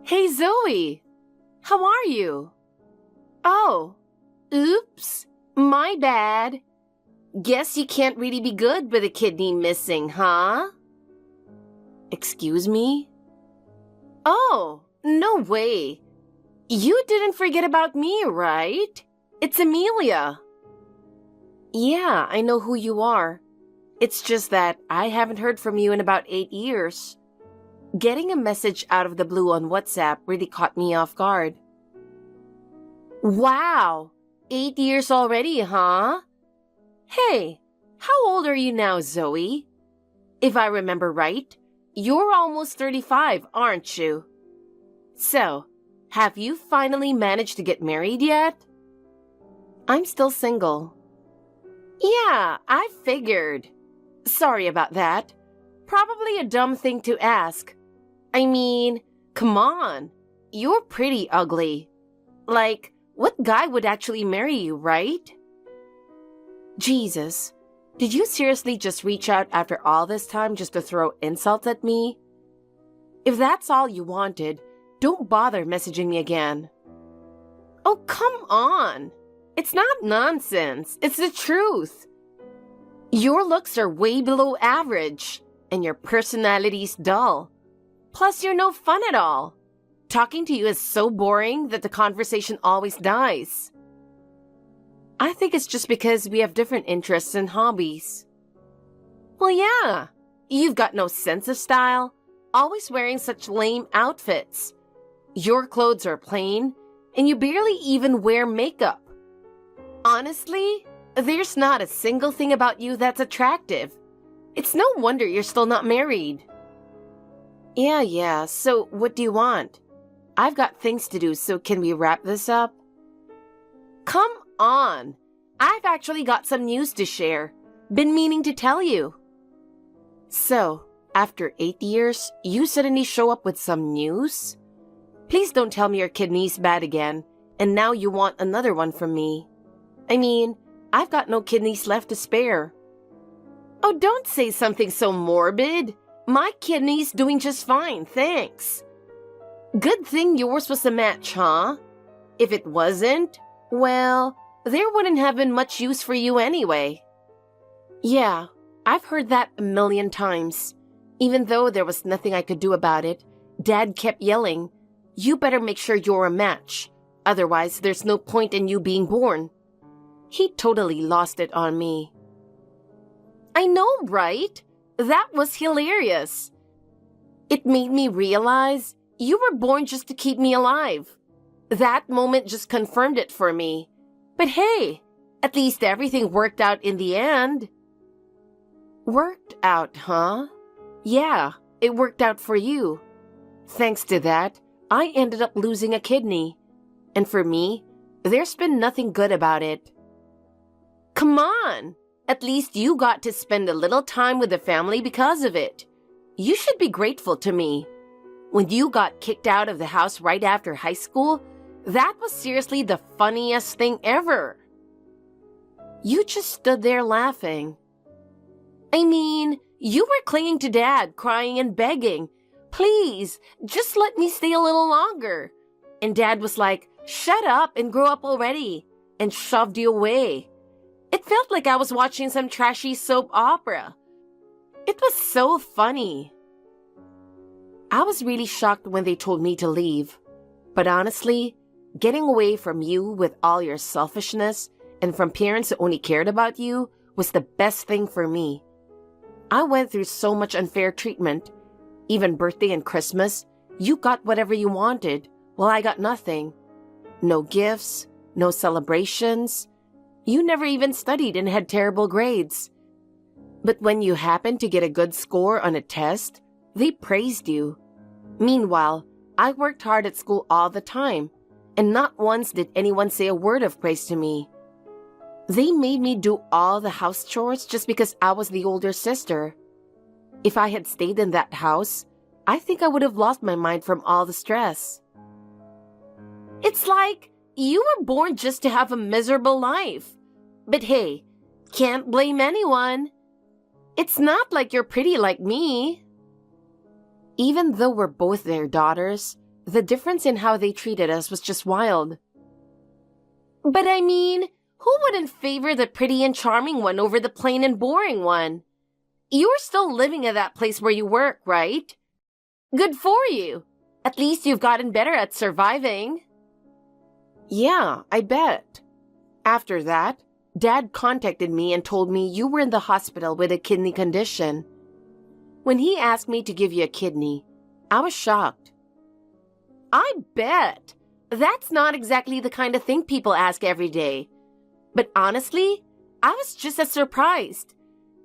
Hey Zoe, how are you? Oh, oops, my bad. Guess you can't really be good with a kidney missing, huh? Excuse me? Oh, no way. You didn't forget about me, right? It's Amelia. Yeah, I know who you are. It's just that I haven't heard from you in about 8 years. Getting a message out of the blue on WhatsApp really caught me off guard. Wow, 8 years already, huh? Hey, how old are you now, Zoe? If I remember right, you're almost 35, aren't you? So, have you finally managed to get married yet? I'm still single. Yeah, I figured. Sorry about that. Probably a dumb thing to ask. I mean, come on. You're pretty ugly. Like, what guy would actually marry you, right? Jesus, did you seriously just reach out after all this time just to throw insults at me? If that's all you wanted, don't bother messaging me again. Oh, come on. It's not nonsense. It's the truth. Your looks are way below average, and your personality's dull. Plus, you're no fun at all. Talking to you is so boring that the conversation always dies. I think it's just because we have different interests and hobbies. Well, yeah. You've got no sense of style, always wearing such lame outfits. Your clothes are plain, and you barely even wear makeup. Honestly, there's not a single thing about you that's attractive. It's no wonder you're still not married. Yeah, so what do you want? I've got things to do, so can we wrap this up? Come on! I've actually got some news to share. Been meaning to tell you. So, after 8 years, you suddenly show up with some news? Please don't tell me your kidney's bad again, and now you want another one from me. I mean, I've got no kidneys left to spare. Oh, don't say something so morbid. My kidney's doing just fine, thanks. Good thing yours was a match, huh? If it wasn't, well, there wouldn't have been much use for you anyway. Yeah, I've heard that a million times. Even though there was nothing I could do about it, Dad kept yelling, "You better make sure you're a match. Otherwise, there's no point in you being born." He totally lost it on me. I know, right? That was hilarious. It made me realize you were born just to keep me alive. That moment just confirmed it for me. But hey, at least everything worked out in the end. Worked out, huh? Yeah, it worked out for you. Thanks to that, I ended up losing a kidney. And for me, there's been nothing good about it. Come on! At least you got to spend a little time with the family because of it. You should be grateful to me. When you got kicked out of the house right after high school, that was seriously the funniest thing ever. You just stood there laughing. I mean, you were clinging to Dad, crying and begging, "Please, just let me stay a little longer." And Dad was like, "Shut up and grow up already," and shoved you away. It felt like I was watching some trashy soap opera. It was so funny. I was really shocked when they told me to leave. But honestly, getting away from you with all your selfishness and from parents who only cared about you was the best thing for me. I went through so much unfair treatment. Even birthday and Christmas, you got whatever you wanted, while I got nothing. No gifts, no celebrations. You never even studied and had terrible grades. But when you happened to get a good score on a test, they praised you. Meanwhile, I worked hard at school all the time, and not once did anyone say a word of praise to me. They made me do all the house chores just because I was the older sister. If I had stayed in that house, I think I would have lost my mind from all the stress. It's like you were born just to have a miserable life. But hey, can't blame anyone. It's not like you're pretty like me. Even though we're both their daughters, the difference in how they treated us was just wild. But I mean, who wouldn't favor the pretty and charming one over the plain and boring one? You're still living at that place where you work, right? Good for you. At least you've gotten better at surviving. Yeah, I bet. After that, Dad contacted me and told me you were in the hospital with a kidney condition. When he asked me to give you a kidney, I was shocked. I bet. That's not exactly the kind of thing people ask every day. But honestly, I was just as surprised.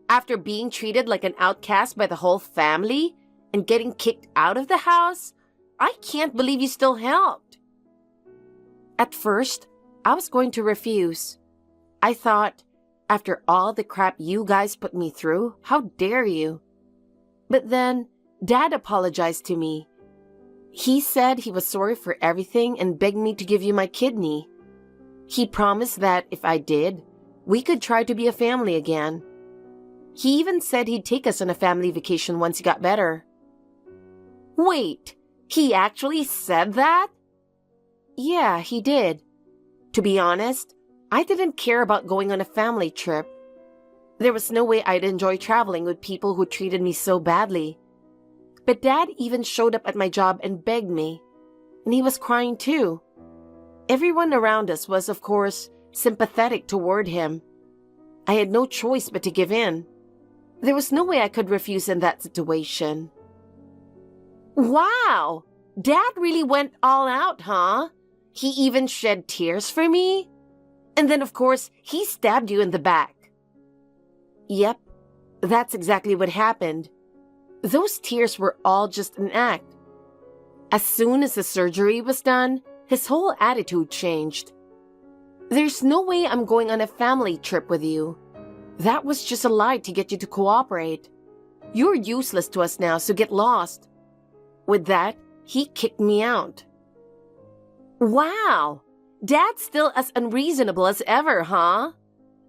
After being treated like an outcast by the whole family and getting kicked out of the house, I can't believe you still helped. At first, I was going to refuse. I thought, after all the crap you guys put me through, how dare you? But then, Dad apologized to me. He said he was sorry for everything and begged me to give you my kidney. He promised that if I did, we could try to be a family again. He even said he'd take us on a family vacation once he got better. Wait, he actually said that? Yeah, he did. To be honest, I didn't care about going on a family trip. There was no way I'd enjoy traveling with people who treated me so badly. But Dad even showed up at my job and begged me. And he was crying too. Everyone around us was, of course, sympathetic toward him. I had no choice but to give in. There was no way I could refuse in that situation. Wow! Dad really went all out, huh? He even shed tears for me? And then, of course, he stabbed you in the back. Yep, that's exactly what happened. Those tears were all just an act. As soon as the surgery was done, his whole attitude changed. There's no way I'm going on a family trip with you. That was just a lie to get you to cooperate. You're useless to us now, so get lost. With that, he kicked me out. Wow! Dad's still as unreasonable as ever, huh?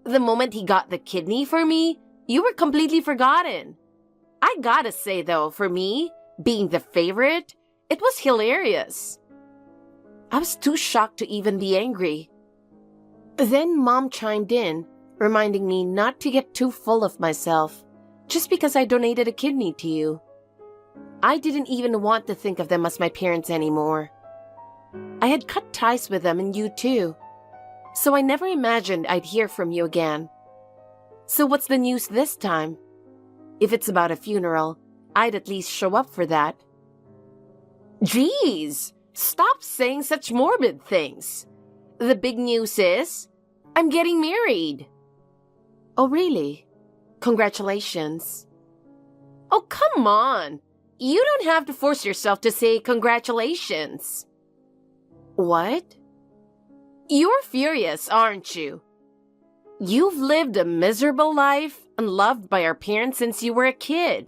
The moment he got the kidney for me, you were completely forgotten. I gotta say though, for me, being the favorite, it was hilarious. I was too shocked to even be angry. Then Mom chimed in, reminding me not to get too full of myself, just because I donated a kidney to you. I didn't even want to think of them as my parents anymore. I had cut ties with them and you too, so I never imagined I'd hear from you again. So what's the news this time? If it's about a funeral, I'd at least show up for that. Geez, stop saying such morbid things. The big news is, I'm getting married. Oh, really? Congratulations. Oh, come on. You don't have to force yourself to say congratulations. What? You're furious, aren't you? You've lived a miserable life, unloved by our parents since you were a kid.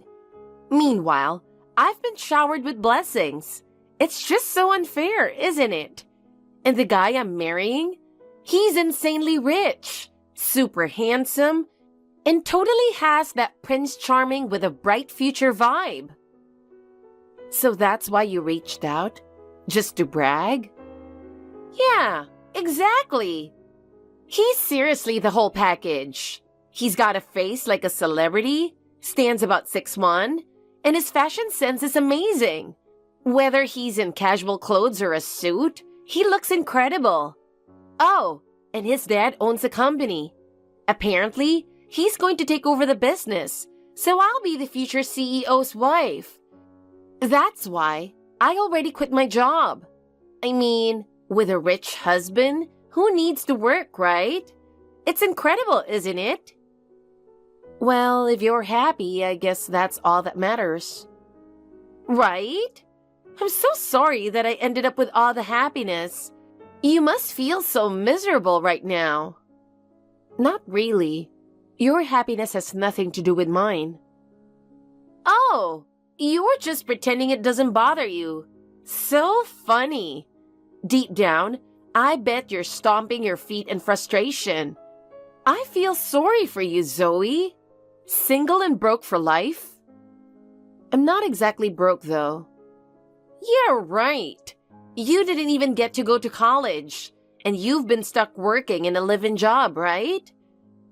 Meanwhile, I've been showered with blessings. It's just so unfair, isn't it? And the guy I'm marrying, he's insanely rich, super handsome, and totally has that Prince Charming with a bright future vibe. So that's why you reached out? Just to brag? Yeah, exactly. He's seriously the whole package. He's got a face like a celebrity, stands about 6'1", and his fashion sense is amazing. Whether he's in casual clothes or a suit, he looks incredible. Oh, and his dad owns a company. Apparently, he's going to take over the business, so I'll be the future CEO's wife. That's why I already quit my job. I mean, with a rich husband, who needs to work, right? It's incredible, isn't it? Well, if you're happy, I guess that's all that matters. Right? I'm so sorry that I ended up with all the happiness. You must feel so miserable right now. Not really. Your happiness has nothing to do with mine. Oh, you're just pretending it doesn't bother you. So funny. Deep down, I bet you're stomping your feet in frustration. I feel sorry for you, Zoe. Single and broke for life? I'm not exactly broke, though. Yeah, right. You didn't even get to go to college, and you've been stuck working in a live-in job, right?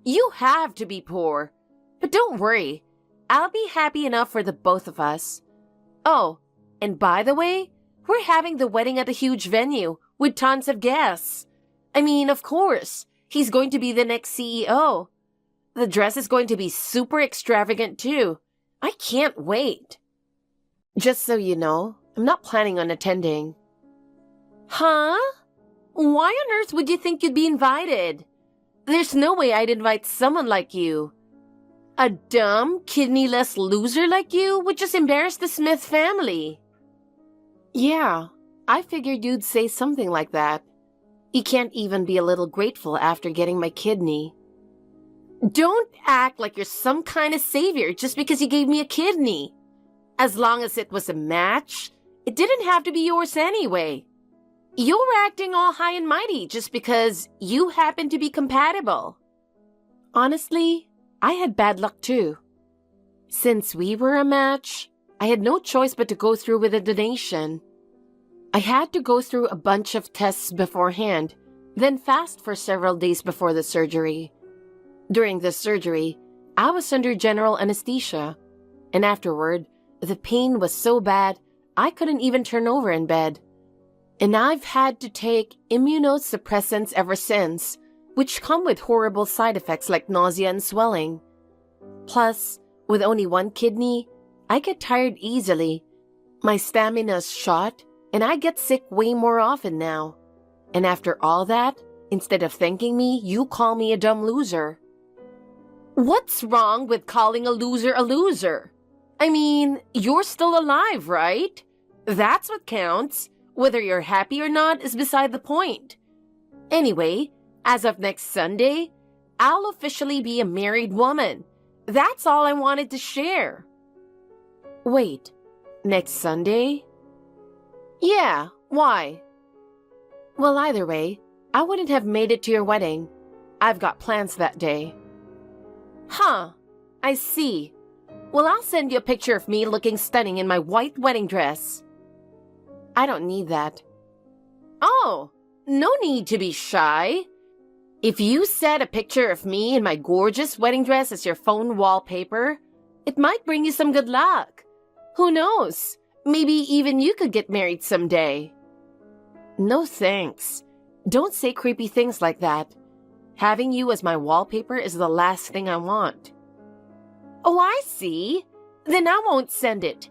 You have to be poor. But don't worry, I'll be happy enough for the both of us. Oh, and by the way, we're having the wedding at a huge venue with tons of guests. I mean, of course, he's going to be the next CEO. The dress is going to be super extravagant too. I can't wait. Just so you know, I'm not planning on attending. Huh? Why on earth would you think you'd be invited? There's no way I'd invite someone like you. A dumb, kidneyless loser like you would just embarrass the Smith family. Yeah, I figured you'd say something like that. You can't even be a little grateful after getting my kidney. Don't act like you're some kind of savior just because you gave me a kidney. As long as it was a match, it didn't have to be yours anyway. You're acting all high and mighty just because you happen to be compatible. Honestly, I had bad luck too. Since we were a match, I had no choice but to go through with a donation. I had to go through a bunch of tests beforehand, then fast for several days before the surgery. During the surgery, I was under general anesthesia, and afterward, the pain was so bad I couldn't even turn over in bed. And I've had to take immunosuppressants ever since, which come with horrible side effects like nausea and swelling. Plus, with only one kidney, I get tired easily. My stamina's shot, and I get sick way more often now. And after all that, instead of thanking me, you call me a dumb loser. What's wrong with calling a loser a loser? I mean, you're still alive, right? That's what counts. Whether you're happy or not is beside the point. Anyway, as of next Sunday, I'll officially be a married woman. That's all I wanted to share. Wait, next Sunday? Yeah, why? Well, either way, I wouldn't have made it to your wedding. I've got plans that day. Huh, I see. Well, I'll send you a picture of me looking stunning in my white wedding dress. I don't need that. Oh, no need to be shy. If you set a picture of me in my gorgeous wedding dress as your phone wallpaper, it might bring you some good luck. Who knows? Maybe even you could get married someday. No thanks. Don't say creepy things like that. Having you as my wallpaper is the last thing I want. Oh, I see. Then I won't send it.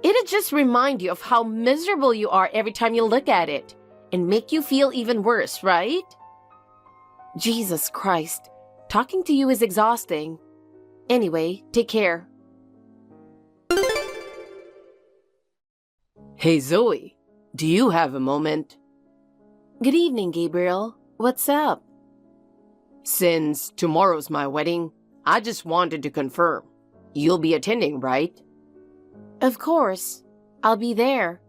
It'll just remind you of how miserable you are every time you look at it, and make you feel even worse, right? Jesus Christ, talking to you is exhausting. Anyway, take care. Hey Zoe, do you have a moment? Good evening, Gabriel. What's up? Since tomorrow's my wedding, I just wanted to confirm. You'll be attending, right? Of course. I'll be there.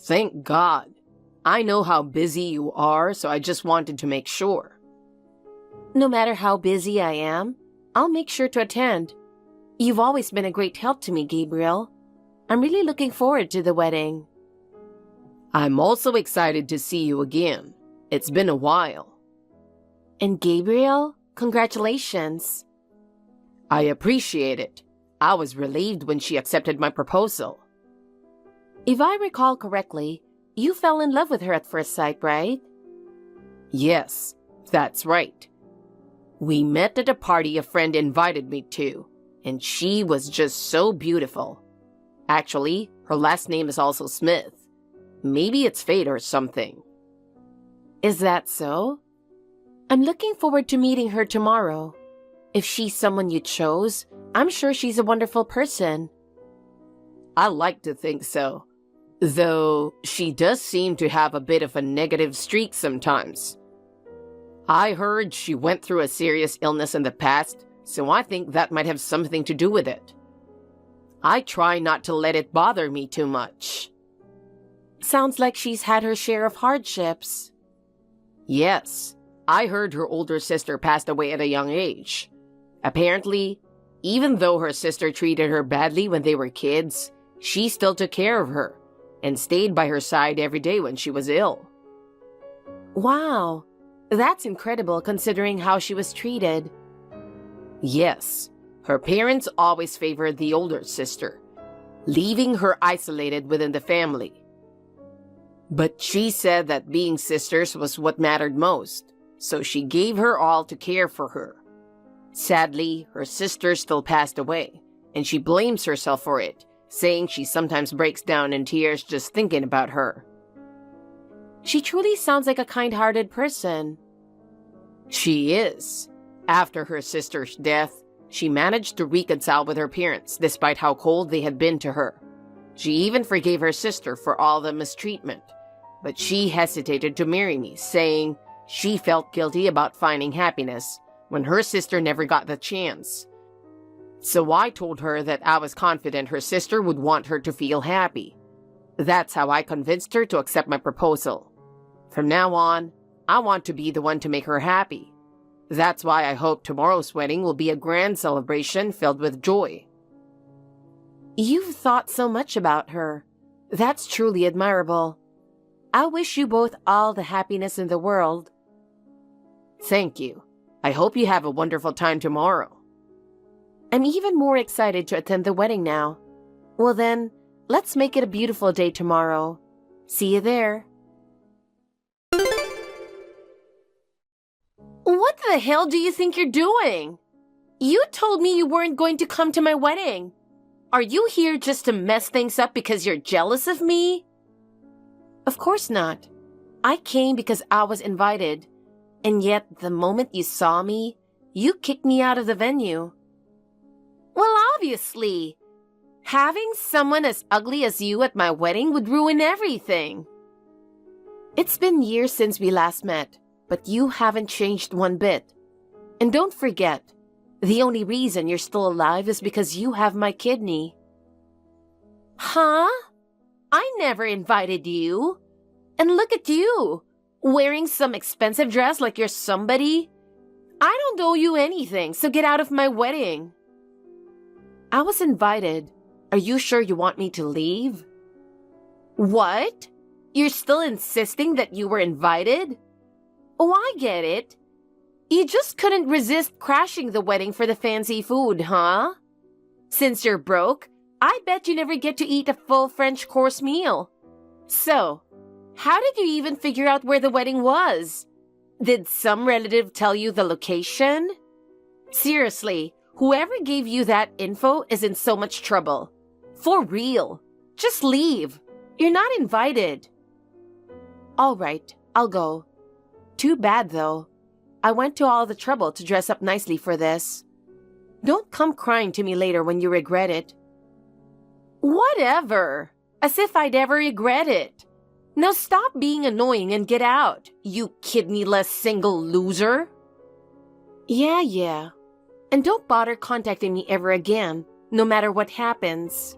Thank God. I know how busy you are, so I just wanted to make sure. No matter how busy I am, I'll make sure to attend. You've always been a great help to me, Gabriel. I'm really looking forward to the wedding. I'm also excited to see you again. It's been a while. And Gabriel, congratulations. I appreciate it. I was relieved when she accepted my proposal. If I recall correctly, you fell in love with her at first sight, right? Yes, that's right. We met at a party a friend invited me to, and she was just so beautiful. Actually, her last name is also Smith. Maybe it's fate or something. Is that so? I'm looking forward to meeting her tomorrow. If she's someone you chose, I'm sure she's a wonderful person. I like to think so. Though she does seem to have a bit of a negative streak sometimes. I heard she went through a serious illness in the past, so I think that might have something to do with it. I try not to let it bother me too much. Sounds like she's had her share of hardships. Yes, I heard her older sister passed away at a young age. Apparently, even though her sister treated her badly when they were kids, she still took care of her, and stayed by her side every day when she was ill. Wow, that's incredible considering how she was treated. Yes, her parents always favored the older sister, leaving her isolated within the family. But she said that being sisters was what mattered most, so she gave her all to care for her. Sadly, her sister still passed away, and she blames herself for it, saying she sometimes breaks down in tears just thinking about her. She truly sounds like a kind-hearted person. She is. After her sister's death, she managed to reconcile with her parents despite how cold they had been to her. She even forgave her sister for all the mistreatment, but she hesitated to marry me, saying she felt guilty about finding happiness when her sister never got the chance. So I told her that I was confident her sister would want her to feel happy. That's how I convinced her to accept my proposal. From now on, I want to be the one to make her happy. That's why I hope tomorrow's wedding will be a grand celebration filled with joy. You've thought so much about her. That's truly admirable. I wish you both all the happiness in the world. Thank you. I hope you have a wonderful time tomorrow. I'm even more excited to attend the wedding now. Well then, let's make it a beautiful day tomorrow. See you there. What the hell do you think you're doing? You told me you weren't going to come to my wedding. Are you here just to mess things up because you're jealous of me? Of course not. I came because I was invited. And yet, the moment you saw me, you kicked me out of the venue. Well, obviously. Having someone as ugly as you at my wedding would ruin everything. It's been years since we last met, but you haven't changed one bit. And don't forget, the only reason you're still alive is because you have my kidney. Huh? I never invited you. And look at you, wearing some expensive dress like you're somebody. I don't owe you anything, so get out of my wedding. I was invited. Are you sure you want me to leave? What? You're still insisting that you were invited? Oh, I get it. You just couldn't resist crashing the wedding for the fancy food, huh? Since you're broke, I bet you never get to eat a full French course meal. So, how did you even figure out where the wedding was? Did some relative tell you the location? Seriously, whoever gave you that info is in so much trouble. For real. Just leave. You're not invited. All right, I'll go. Too bad, though. I went to all the trouble to dress up nicely for this. Don't come crying to me later when you regret it. Whatever. As if I'd ever regret it. Now stop being annoying and get out, you kidneyless single loser. Yeah. And don't bother contacting me ever again, no matter what happens.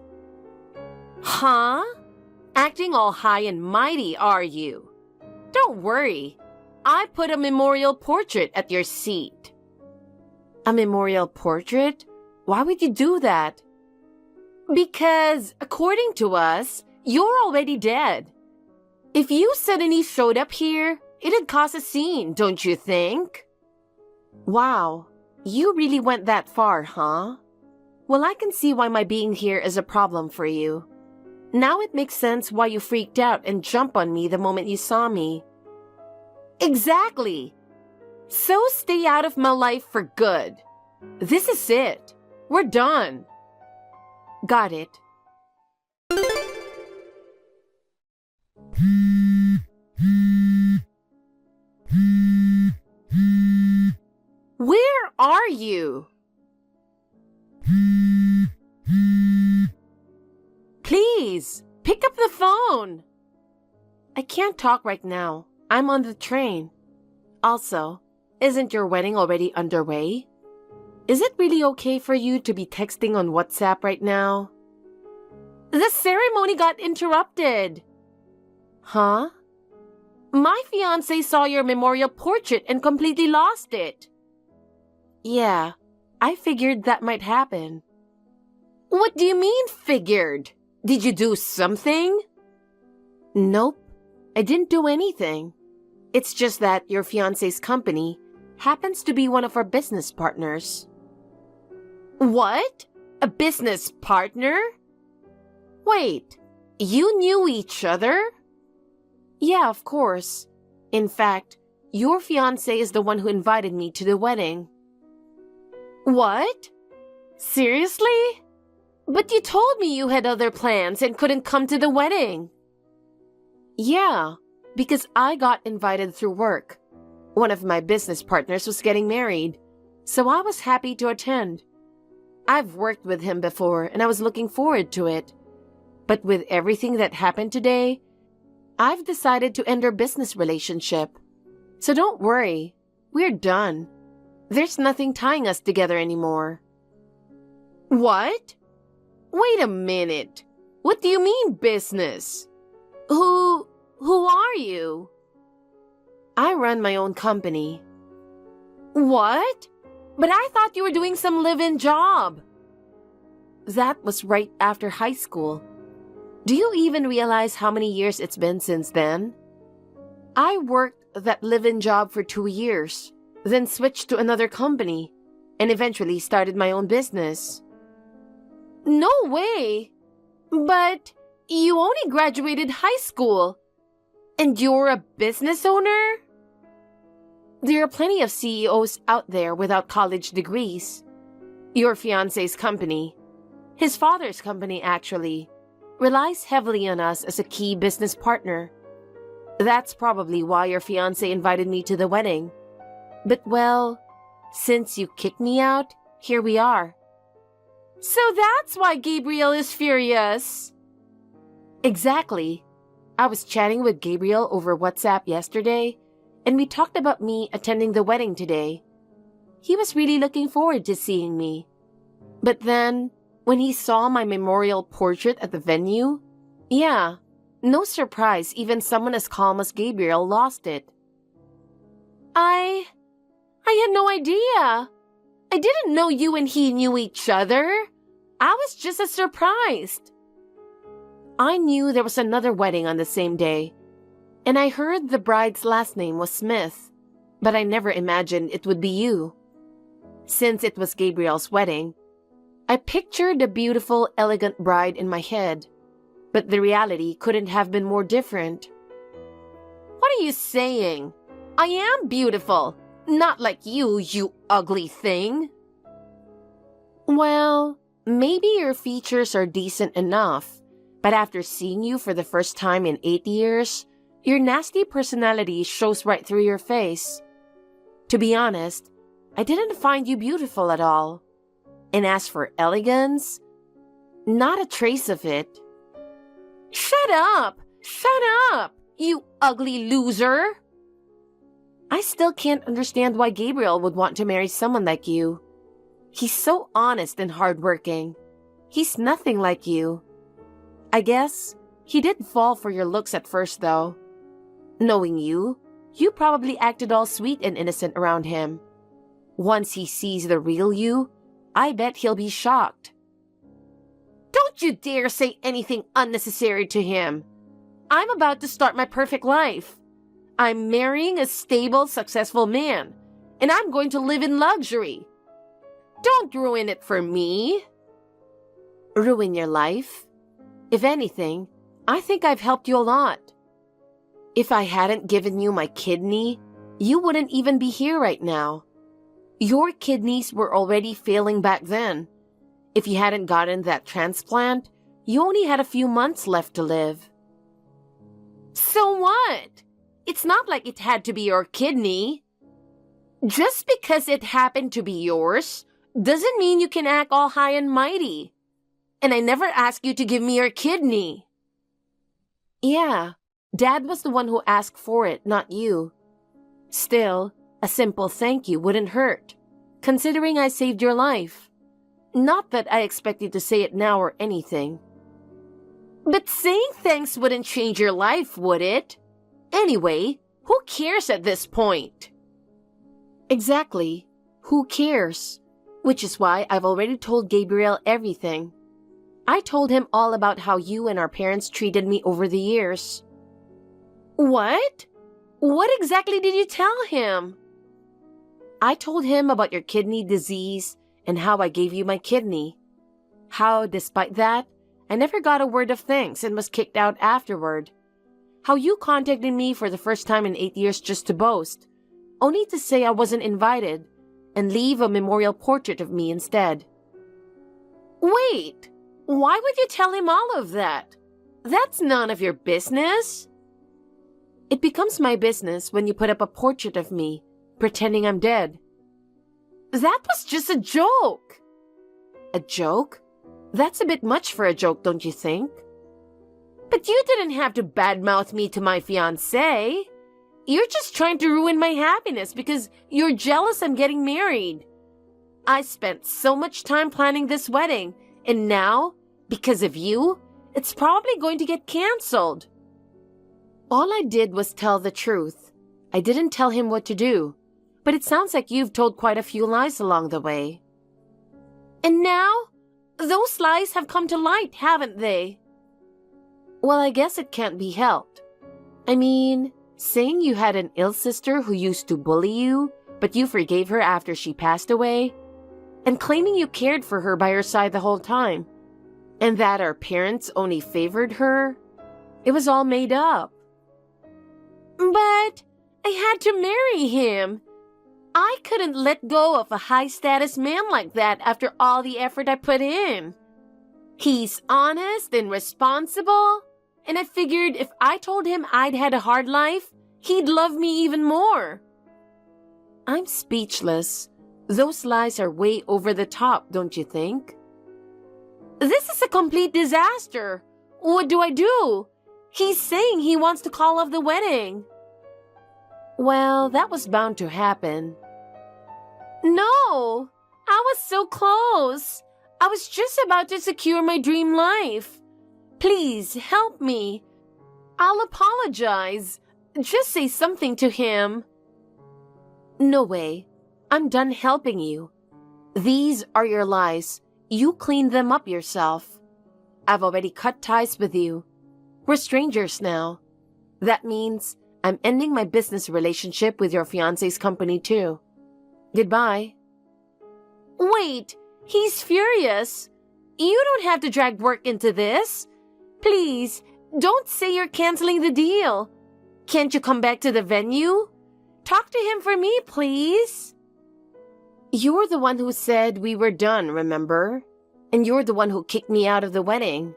Huh? Acting all high and mighty, are you? Don't worry. I put a memorial portrait at your seat. A memorial portrait? Why would you do that? Because, according to us, you're already dead. If you suddenly showed up here, it'd cause a scene, don't you think? Wow, you really went that far, huh? Well, I can see why my being here is a problem for you. Now it makes sense why you freaked out and jumped on me the moment you saw me. Exactly. So stay out of my life for good. This is it. We're done. Got it. Where are you? Please, pick up the phone. I can't talk right now. I'm on the train. Also, isn't your wedding already underway? Is it really okay for you to be texting on WhatsApp right now? The ceremony got interrupted. Huh? My fiancé saw your memorial portrait and completely lost it. Yeah, I figured that might happen. What do you mean, figured? Did you do something? Nope, I didn't do anything. It's just that your fiancé's company happens to be one of our business partners. What? A business partner? Wait, you knew each other? Yeah, of course. In fact, your fiancé is the one who invited me to the wedding. What? Seriously? But you told me you had other plans and couldn't come to the wedding. Yeah, because I got invited through work. One of my business partners was getting married, so I was happy to attend. I've worked with him before and I was looking forward to it. But with everything that happened today, I've decided to end our business relationship. So don't worry, we're done. There's nothing tying us together anymore. What? Wait a minute. What do you mean business? Who are you? I run my own company. What? But I thought you were doing some live-in job. That was right after high school. Do you even realize how many years it's been since then? I worked that live-in job for 2 years, then switched to another company, and eventually started my own business. No way! But you only graduated high school, and you're a business owner? There are plenty of CEOs out there without college degrees. Your fiancé's company, his father's company actually, relies heavily on us as a key business partner. That's probably why your fiancé invited me to the wedding. But well, since you kicked me out, here we are. So that's why Gabriel is furious. Exactly. I was chatting with Gabriel over WhatsApp yesterday, and we talked about me attending the wedding today. He was really looking forward to seeing me. But then, when he saw my memorial portrait at the venue, yeah, no surprise even someone as calm as Gabriel lost it. I had no idea. I didn't know you and he knew each other. I was just as surprised. I knew there was another wedding on the same day, and I heard the bride's last name was Smith, but I never imagined it would be you. Since it was Gabriel's wedding, I pictured a beautiful, elegant bride in my head, but the reality couldn't have been more different. What are you saying? I am beautiful, not like you ugly thing. Well, maybe your features are decent enough, but after seeing you for the first time in 8 years, your nasty personality shows right through your face. To be honest, I didn't find you beautiful at all. And as for elegance, not a trace of it. Shut up! Shut up! You ugly loser! I still can't understand why Gabriel would want to marry someone like you. He's so honest and hardworking. He's nothing like you. I guess he did fall for your looks at first, though. Knowing you, you probably acted all sweet and innocent around him. Once he sees the real you, I bet he'll be shocked. Don't you dare say anything unnecessary to him. I'm about to start my perfect life. I'm marrying a stable, successful man, and I'm going to live in luxury. Don't ruin it for me. Ruin your life? If anything, I think I've helped you a lot. If I hadn't given you my kidney, you wouldn't even be here right now. Your kidneys were already failing back then. If you hadn't gotten that transplant, you only had a few months left to live. So what? It's not like it had to be your kidney. Just because it happened to be yours doesn't mean you can act all high and mighty. And I never asked you to give me your kidney. Yeah, Dad was the one who asked for it, not you. Still, a simple thank you wouldn't hurt, considering I saved your life. Not that I expect you to say it now or anything. But saying thanks wouldn't change your life, would it? Anyway, who cares at this point? Exactly. Who cares? Which is why I've already told Gabriel everything. I told him all about how you and our parents treated me over the years. What? What exactly did you tell him? I told him about your kidney disease and how I gave you my kidney. How, despite that, I never got a word of thanks and was kicked out afterward. How you contacted me for the first time in 8 years just to boast, only to say I wasn't invited and leave a memorial portrait of me instead. Wait, why would you tell him all of that? That's none of your business. It becomes my business when you put up a portrait of me, pretending I'm dead. That was just a joke. A joke? That's a bit much for a joke, don't you think? But you didn't have to badmouth me to my fiancé. You're just trying to ruin my happiness because you're jealous I'm getting married. I spent so much time planning this wedding, and now, because of you, it's probably going to get canceled. All I did was tell the truth. I didn't tell him what to do, but it sounds like you've told quite a few lies along the way. And now, those lies have come to light, haven't they? Well, I guess it can't be helped. I mean, saying you had an ill sister who used to bully you, but you forgave her after she passed away, and claiming you cared for her by her side the whole time, and that our parents only favored her, it was all made up. But I had to marry him. I couldn't let go of a high-status man like that after all the effort I put in. He's honest and responsible, and I figured if I told him I'd had a hard life, he'd love me even more. I'm speechless. Those lies are way over the top, don't you think? This is a complete disaster. What do I do? He's saying he wants to call off the wedding. Well, that was bound to happen. No! I was so close. I was just about to secure my dream life. Please, help me. I'll apologize. Just say something to him. No way. I'm done helping you. These are your lies. You cleaned them up yourself. I've already cut ties with you. We're strangers now. That means I'm ending my business relationship with your fiancé's company too. Goodbye. Wait, he's furious. You don't have to drag work into this. Please, don't say you're canceling the deal. Can't you come back to the venue? Talk to him for me, please. You're the one who said we were done, remember? And you're the one who kicked me out of the wedding.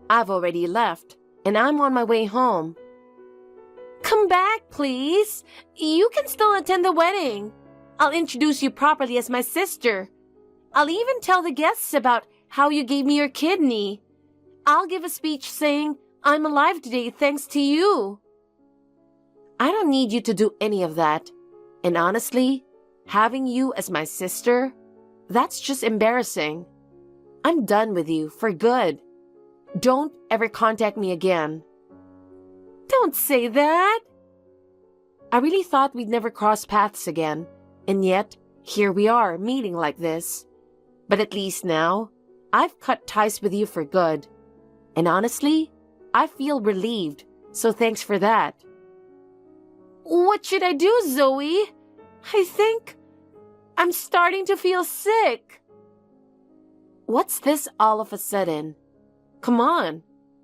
I've already left, and I'm on my way home. Come back, please. You can still attend the wedding. I'll introduce you properly as my sister. I'll even tell the guests about how you gave me your kidney. I'll give a speech saying I'm alive today thanks to you. I don't need you to do any of that. And honestly, having you as my sister, that's just embarrassing. I'm done with you for good. Don't ever contact me again. Don't say that. I really thought we'd never cross paths again, and yet here we are meeting like this. But at least now, I've cut ties with you for good. And honestly, I feel relieved, so thanks for that. What should I do, Zoe? I think I'm starting to feel sick. What's this all of a sudden? Come on,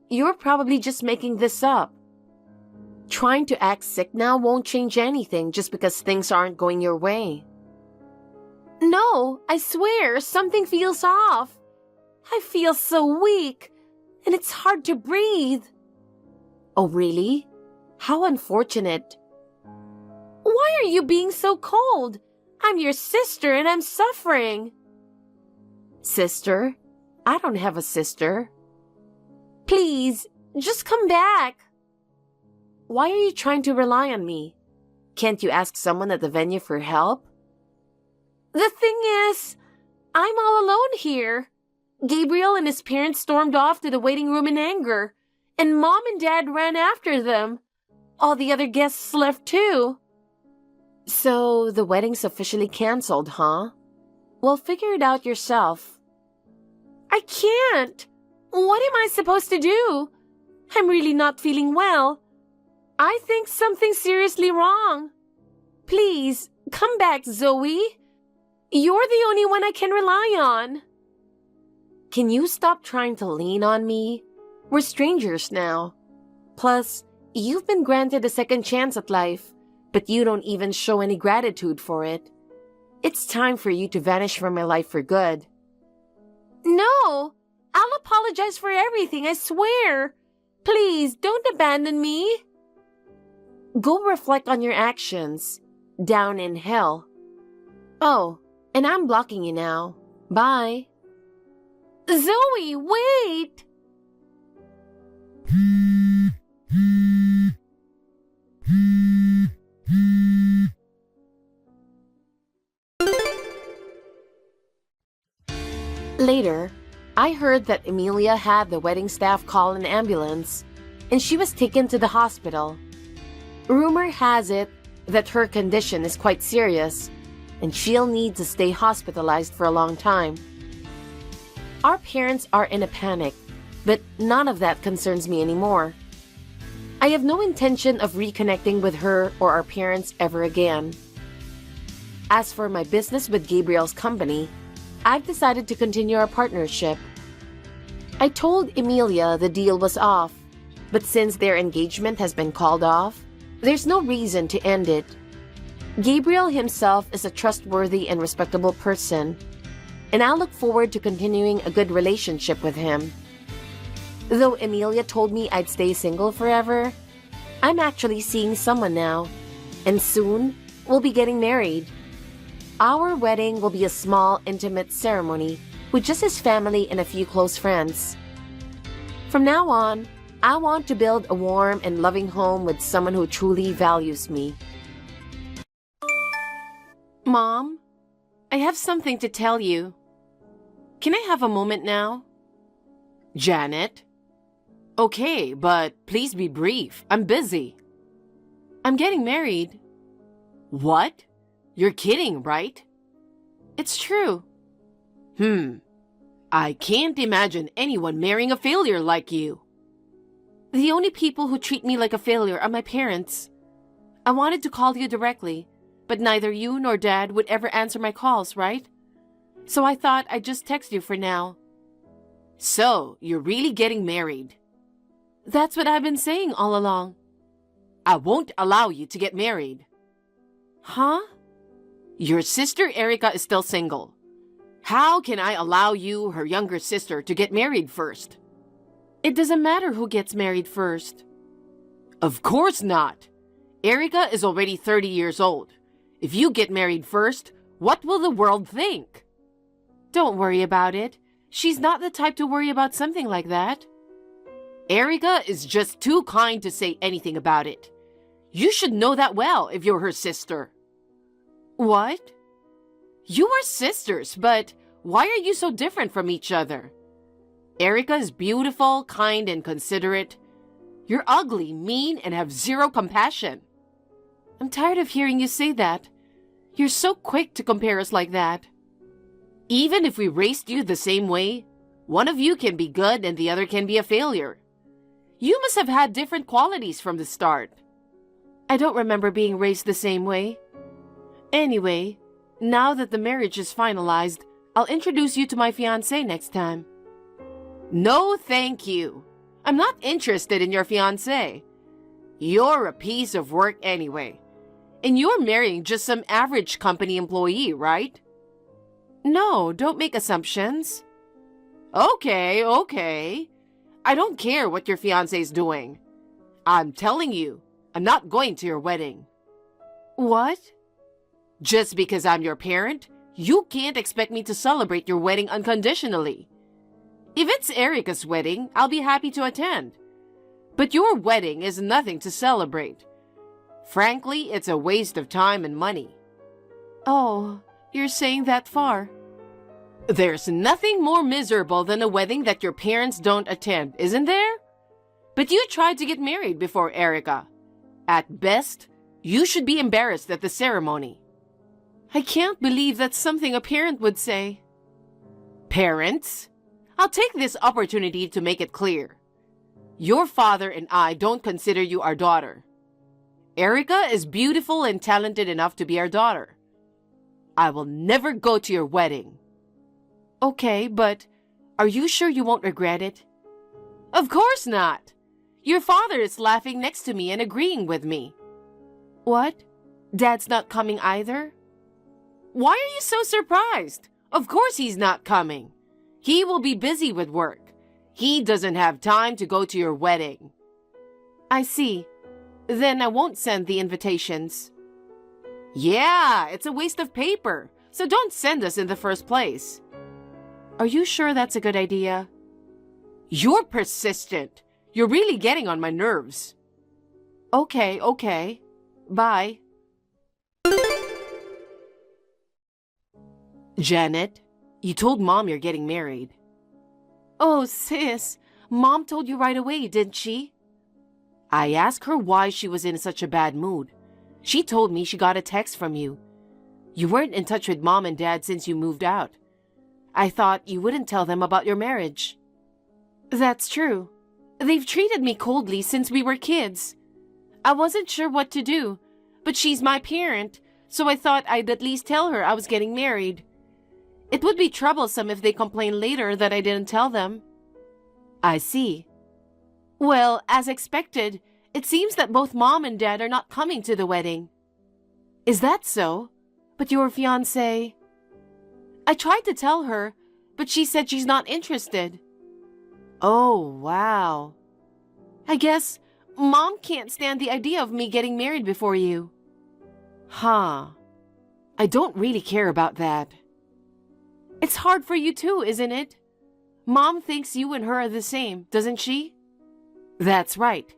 you're probably just making this up. Trying to act sick now won't change anything just because things aren't going your way. No, I swear, something feels off. I feel so weak, and it's hard to breathe. Oh, really? How unfortunate. Why are you being so cold? I'm your sister and I'm suffering. Sister? I don't have a sister. Please, just come back. Why are you trying to rely on me? Can't you ask someone at the venue for help? The thing is, I'm all alone here. Gabriel and his parents stormed off to the waiting room in anger, and Mom and Dad ran after them. All the other guests left too. So the wedding's officially canceled, huh? Well, figure it out yourself. I can't. What am I supposed to do? I'm really not feeling well. I think something's seriously wrong. Please, come back, Zoe. You're the only one I can rely on. Can you stop trying to lean on me? We're strangers now. Plus, you've been granted a second chance at life, but you don't even show any gratitude for it. It's time for you to vanish from my life for good. No! I'll apologize for everything, I swear. Please, don't abandon me. Go reflect on your actions. Down in hell. Oh, and I'm blocking you now. Bye. Zoe, wait! Later, I heard that Emilia had the wedding staff call an ambulance, and she was taken to the hospital. Rumor has it that her condition is quite serious, and she'll need to stay hospitalized for a long time. Our parents are in a panic, but none of that concerns me anymore. I have no intention of reconnecting with her or our parents ever again. As for my business with Gabriel's company, I've decided to continue our partnership. I told Emilia the deal was off, but since their engagement has been called off, there's no reason to end it. Gabriel himself is a trustworthy and respectable person, and I look forward to continuing a good relationship with him. Though Emilia told me I'd stay single forever, I'm actually seeing someone now, and soon we'll be getting married. Our wedding will be a small, intimate ceremony with just his family and a few close friends. From now on, I want to build a warm and loving home with someone who truly values me. Mom, I have something to tell you. Can I have a moment now? Janet? Okay, but please be brief. I'm busy. I'm getting married. What? You're kidding, right? It's true. I can't imagine anyone marrying a failure like you. The only people who treat me like a failure are my parents. I wanted to call you directly, but neither you nor Dad would ever answer my calls, right? So I thought I'd just text you for now. So, you're really getting married? That's what I've been saying all along. I won't allow you to get married. Huh? Your sister Erica is still single. How can I allow you, her younger sister, to get married first? It doesn't matter who gets married first. Of course not. Erica is already 30 years old. If you get married first, what will the world think? Don't worry about it. She's not the type to worry about something like that. Erica is just too kind to say anything about it. You should know that well if you're her sister. What? You are sisters, but why are you so different from each other? Erica is beautiful, kind, and considerate. You're ugly, mean, and have zero compassion. I'm tired of hearing you say that. You're so quick to compare us like that. Even if we raised you the same way, one of you can be good and the other can be a failure. You must have had different qualities from the start. I don't remember being raised the same way. Anyway, now that the marriage is finalized, I'll introduce you to my fiancé next time. No, thank you. I'm not interested in your fiancé. You're a piece of work anyway. And you're marrying just some average company employee, right? No, don't make assumptions. Okay. I don't care what your fiancé's doing. I'm telling you, I'm not going to your wedding. What? Just because I'm your parent, you can't expect me to celebrate your wedding unconditionally. If it's Erica's wedding, I'll be happy to attend. But your wedding is nothing to celebrate. Frankly, it's a waste of time and money. Oh, you're saying that far. There's nothing more miserable than a wedding that your parents don't attend, isn't there? But you tried to get married before Erica. At best, you should be embarrassed at the ceremony. I can't believe that's something a parent would say. Parents? I'll take this opportunity to make it clear. Your father and I don't consider you our daughter. Erica is beautiful and talented enough to be our daughter. I will never go to your wedding. Okay, but are you sure you won't regret it? Of course not. Your father is laughing next to me and agreeing with me. What? Dad's not coming either? Why are you so surprised? Of course he's not coming. He will be busy with work. He doesn't have time to go to your wedding. I see. Then I won't send the invitations. Yeah, it's a waste of paper, so don't send us in the first place. Are you sure that's a good idea? You're persistent. You're really getting on my nerves. Okay. Bye. Janet, you told Mom you're getting married. Oh, sis, Mom told you right away, didn't she? I asked her why she was in such a bad mood. She told me she got a text from you. You weren't in touch with Mom and Dad since you moved out. I thought you wouldn't tell them about your marriage. That's true. They've treated me coldly since we were kids. I wasn't sure what to do, but she's my parent, so I thought I'd at least tell her I was getting married. It would be troublesome if they complained later that I didn't tell them. I see. Well, as expected, it seems that both Mom and Dad are not coming to the wedding. Is that so? But your fiancé... I tried to tell her, but she said she's not interested. Oh, wow. I guess Mom can't stand the idea of me getting married before you. Huh. I don't really care about that. It's hard for you too, isn't it? Mom thinks you and her are the same, doesn't she? That's right.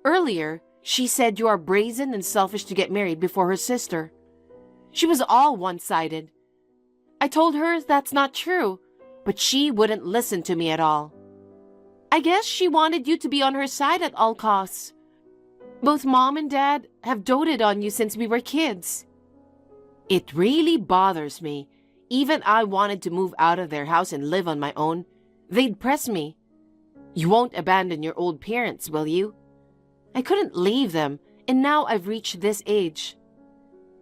Earlier, she said you are brazen and selfish to get married before her sister. She was all one-sided. I told her that's not true, but she wouldn't listen to me at all. I guess she wanted you to be on her side at all costs. Both Mom and Dad have doted on you since we were kids. It really bothers me. Even I wanted to move out of their house and live on my own. They'd press me. You won't abandon your old parents, will you? I couldn't leave them, and now I've reached this age.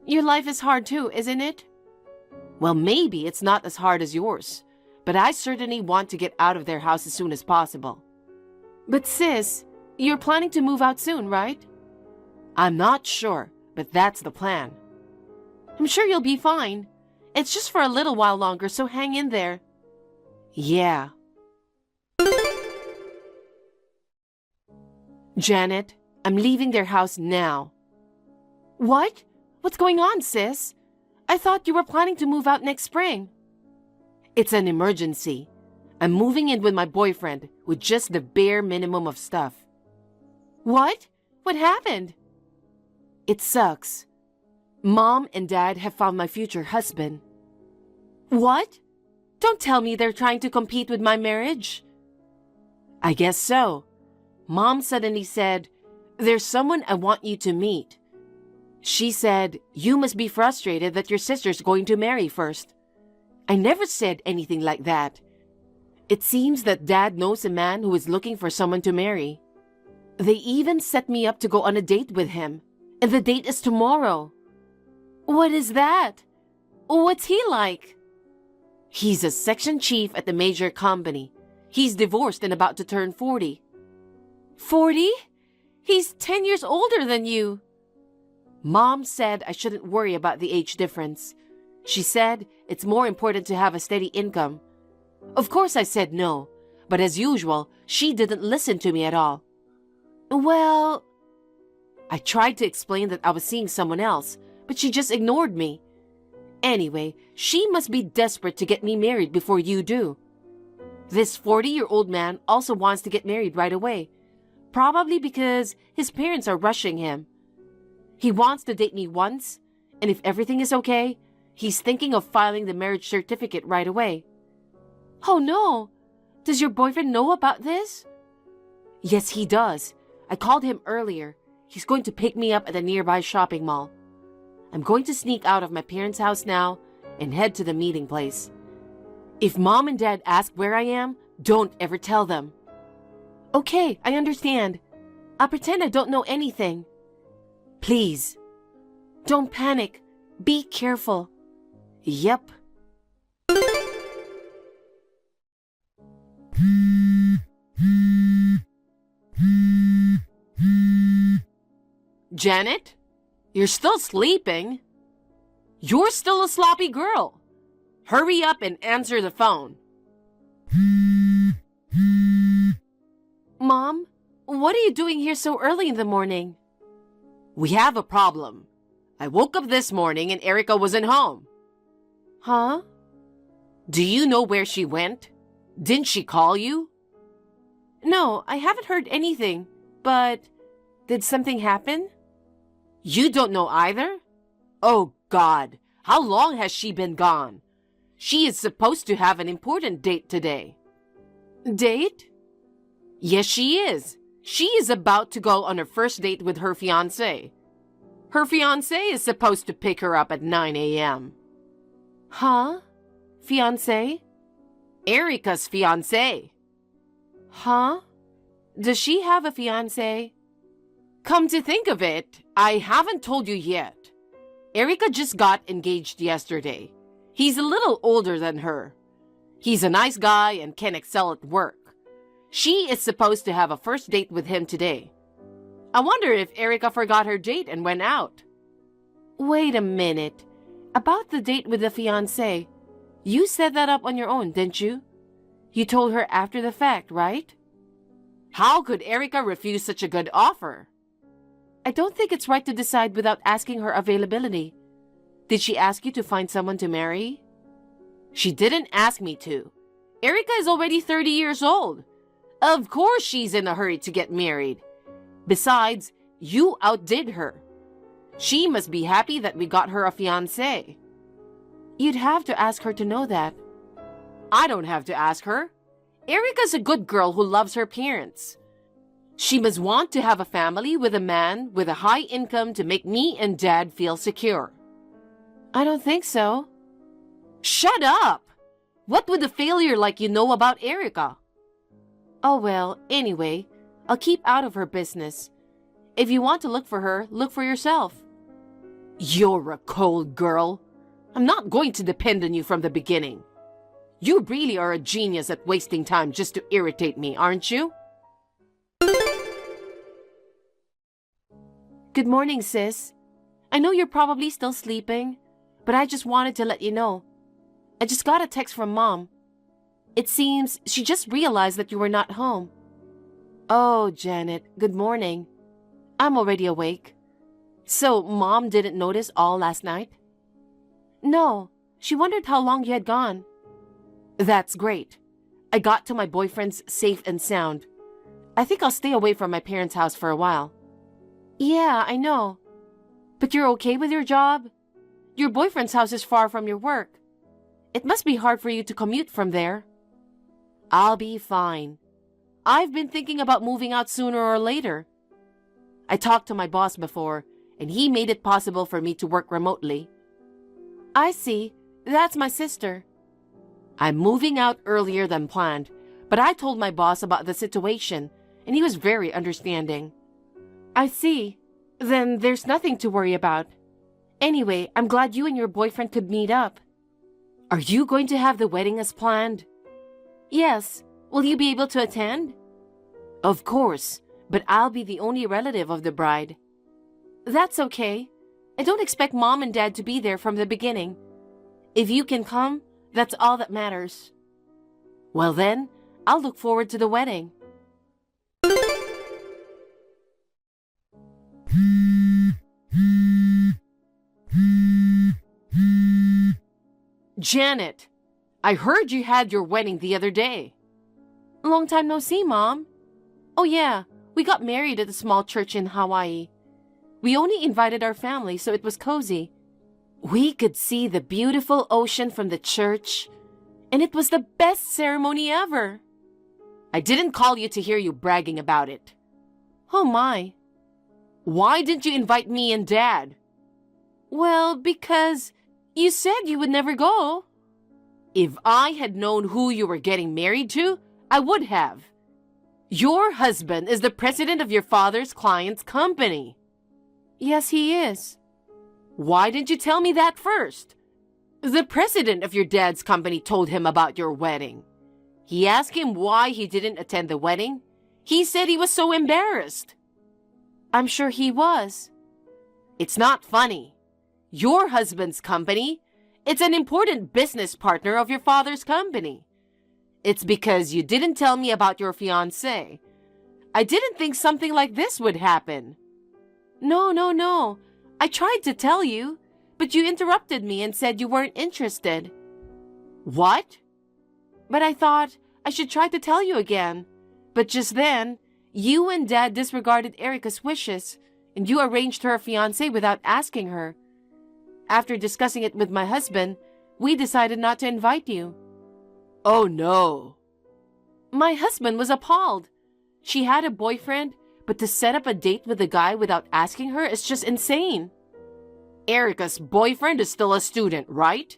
Your life is hard too, isn't it? Well, maybe it's not as hard as yours, but I certainly want to get out of their house as soon as possible. But sis, you're planning to move out soon, right? I'm not sure, but that's the plan. I'm sure you'll be fine. It's just for a little while longer, so hang in there. Yeah. Janet, I'm leaving their house now. What? What's going on, sis? I thought you were planning to move out next spring. It's an emergency. I'm moving in with my boyfriend with just the bare minimum of stuff. What? What happened? It sucks. Mom and Dad have found my future husband. What? Don't tell me they're trying to compete with my marriage. I guess so. Mom suddenly said, "There's someone I want you to meet." She said, "You must be frustrated that your sister's going to marry first." I never said anything like that. It seems that Dad knows a man who is looking for someone to marry. They even set me up to go on a date with him, and the date is tomorrow. What is that? What's he like? He's a section chief at a major company. He's divorced and about to turn 40. 40? He's 10 years older than you. Mom said I shouldn't worry about the age difference. She said it's more important to have a steady income. Of course I said no, but as usual, she didn't listen to me at all. Well, I tried to explain that I was seeing someone else, but she just ignored me. Anyway, she must be desperate to get me married before you do. This 40-year-old man also wants to get married right away, probably because his parents are rushing him. He wants to date me once, and if everything is okay, he's thinking of filing the marriage certificate right away. Oh no! Does your boyfriend know about this? Yes, he does. I called him earlier. He's going to pick me up at a nearby shopping mall. I'm going to sneak out of my parents' house now and head to the meeting place. If Mom and Dad ask where I am, don't ever tell them. Okay, I understand. I'll pretend I don't know anything. Please. Don't panic. Be careful. Yep. Janet? You're still sleeping? You're still a sloppy girl. Hurry up and answer the phone. Mom, what are you doing here so early in the morning? We have a problem. I woke up this morning and Erica wasn't home. Huh? Do you know where she went? Didn't she call you? No, I haven't heard anything. But did something happen? You don't know either? Oh God, how long has she been gone? She is supposed to have an important date today. Date? Yes, she is. She is about to go on her first date with her fiancé. Her fiancé is supposed to pick her up at 9 a.m. Huh? Fiancé? Erica's fiancé. Huh? Does she have a fiancé? Come to think of it, I haven't told you yet. Erica just got engaged yesterday. He's a little older than her. He's a nice guy and can excel at work. She is supposed to have a first date with him today. I wonder if Erica forgot her date and went out. Wait a minute. About the date with the fiancé, you set that up on your own, didn't you? You told her after the fact, right? How could Erica refuse such a good offer? I don't think it's right to decide without asking her availability. Did she ask you to find someone to marry? She didn't ask me to. Erica is already 30 years old. Of course she's in a hurry to get married. Besides, you outdid her. She must be happy that we got her a fiancé. You'd have to ask her to know that. I don't have to ask her. Erica's a good girl who loves her parents. She must want to have a family with a man with a high income to make me and Dad feel secure. I don't think so. Shut up! What would a failure like you know about Erica? Oh well, anyway, I'll keep out of her business. If you want to look for her, look for yourself. You're a cold girl. I'm not going to depend on you from the beginning. You really are a genius at wasting time just to irritate me, aren't you? Good morning, sis. I know you're probably still sleeping, but I just wanted to let you know. I just got a text from Mom. It seems she just realized that you were not home. Oh, Janet, good morning. I'm already awake. So, Mom didn't notice all last night? No, she wondered how long you had gone. That's great. I got to my boyfriend's safe and sound. I think I'll stay away from my parents' house for a while. Yeah, I know. But you're okay with your job? Your boyfriend's house is far from your work. It must be hard for you to commute from there. I'll be fine. I've been thinking about moving out sooner or later. I talked to my boss before, and he made it possible for me to work remotely. I see. That's my sister. I'm moving out earlier than planned, but I told my boss about the situation, and he was very understanding. I see. Then there's nothing to worry about. Anyway, I'm glad you and your boyfriend could meet up. Are you going to have the wedding as planned? Yes. Will you be able to attend? Of course, but I'll be the only relative of the bride. That's okay. I don't expect Mom and Dad to be there from the beginning. If you can come, that's all that matters. Well then, I'll look forward to the wedding. Janet, I heard you had your wedding the other day. Long time no see, Mom. Oh yeah, we got married at a small church in Hawaii. We only invited our family, so it was cozy. We could see the beautiful ocean from the church, and it was the best ceremony ever. I didn't call you to hear you bragging about it. Oh my. Why didn't you invite me and Dad? Well, because you said you would never go. If I had known who you were getting married to, I would have. Your husband is the president of your father's client's company. Yes, he is. Why didn't you tell me that first? The president of your dad's company told him about your wedding. He asked him why he didn't attend the wedding. He said he was so embarrassed. I'm sure he was. It's not funny. Your husband's company, it's an important business partner of your father's company. It's because you didn't tell me about your fiancé. I didn't think something like this would happen. No. I tried to tell you, but you interrupted me and said you weren't interested. What? But I thought I should try to tell you again. But just then, you and Dad disregarded Erica's wishes, and you arranged her fiancé without asking her. After discussing it with my husband, we decided not to invite you. Oh no. My husband was appalled. She had a boyfriend, but to set up a date with a guy without asking her is just insane. Erica's boyfriend is still a student, right?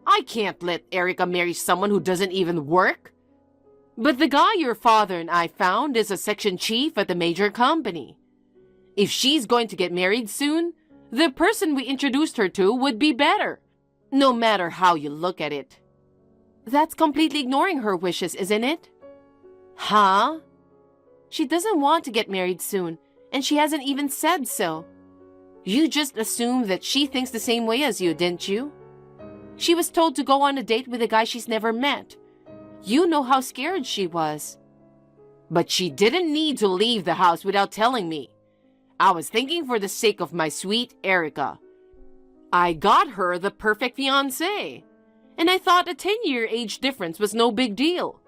I can't let Erica marry someone who doesn't even work. But the guy your father and I found is a section chief at a major company. If she's going to get married soon, the person we introduced her to would be better, no matter how you look at it. That's completely ignoring her wishes, isn't it? Huh? She doesn't want to get married soon, and she hasn't even said so. You just assumed that she thinks the same way as you, didn't you? She was told to go on a date with a guy she's never met. You know how scared she was. But she didn't need to leave the house without telling me. I was thinking for the sake of my sweet Erica. I got her the perfect fiancé, and I thought a 10-year age difference was no big deal.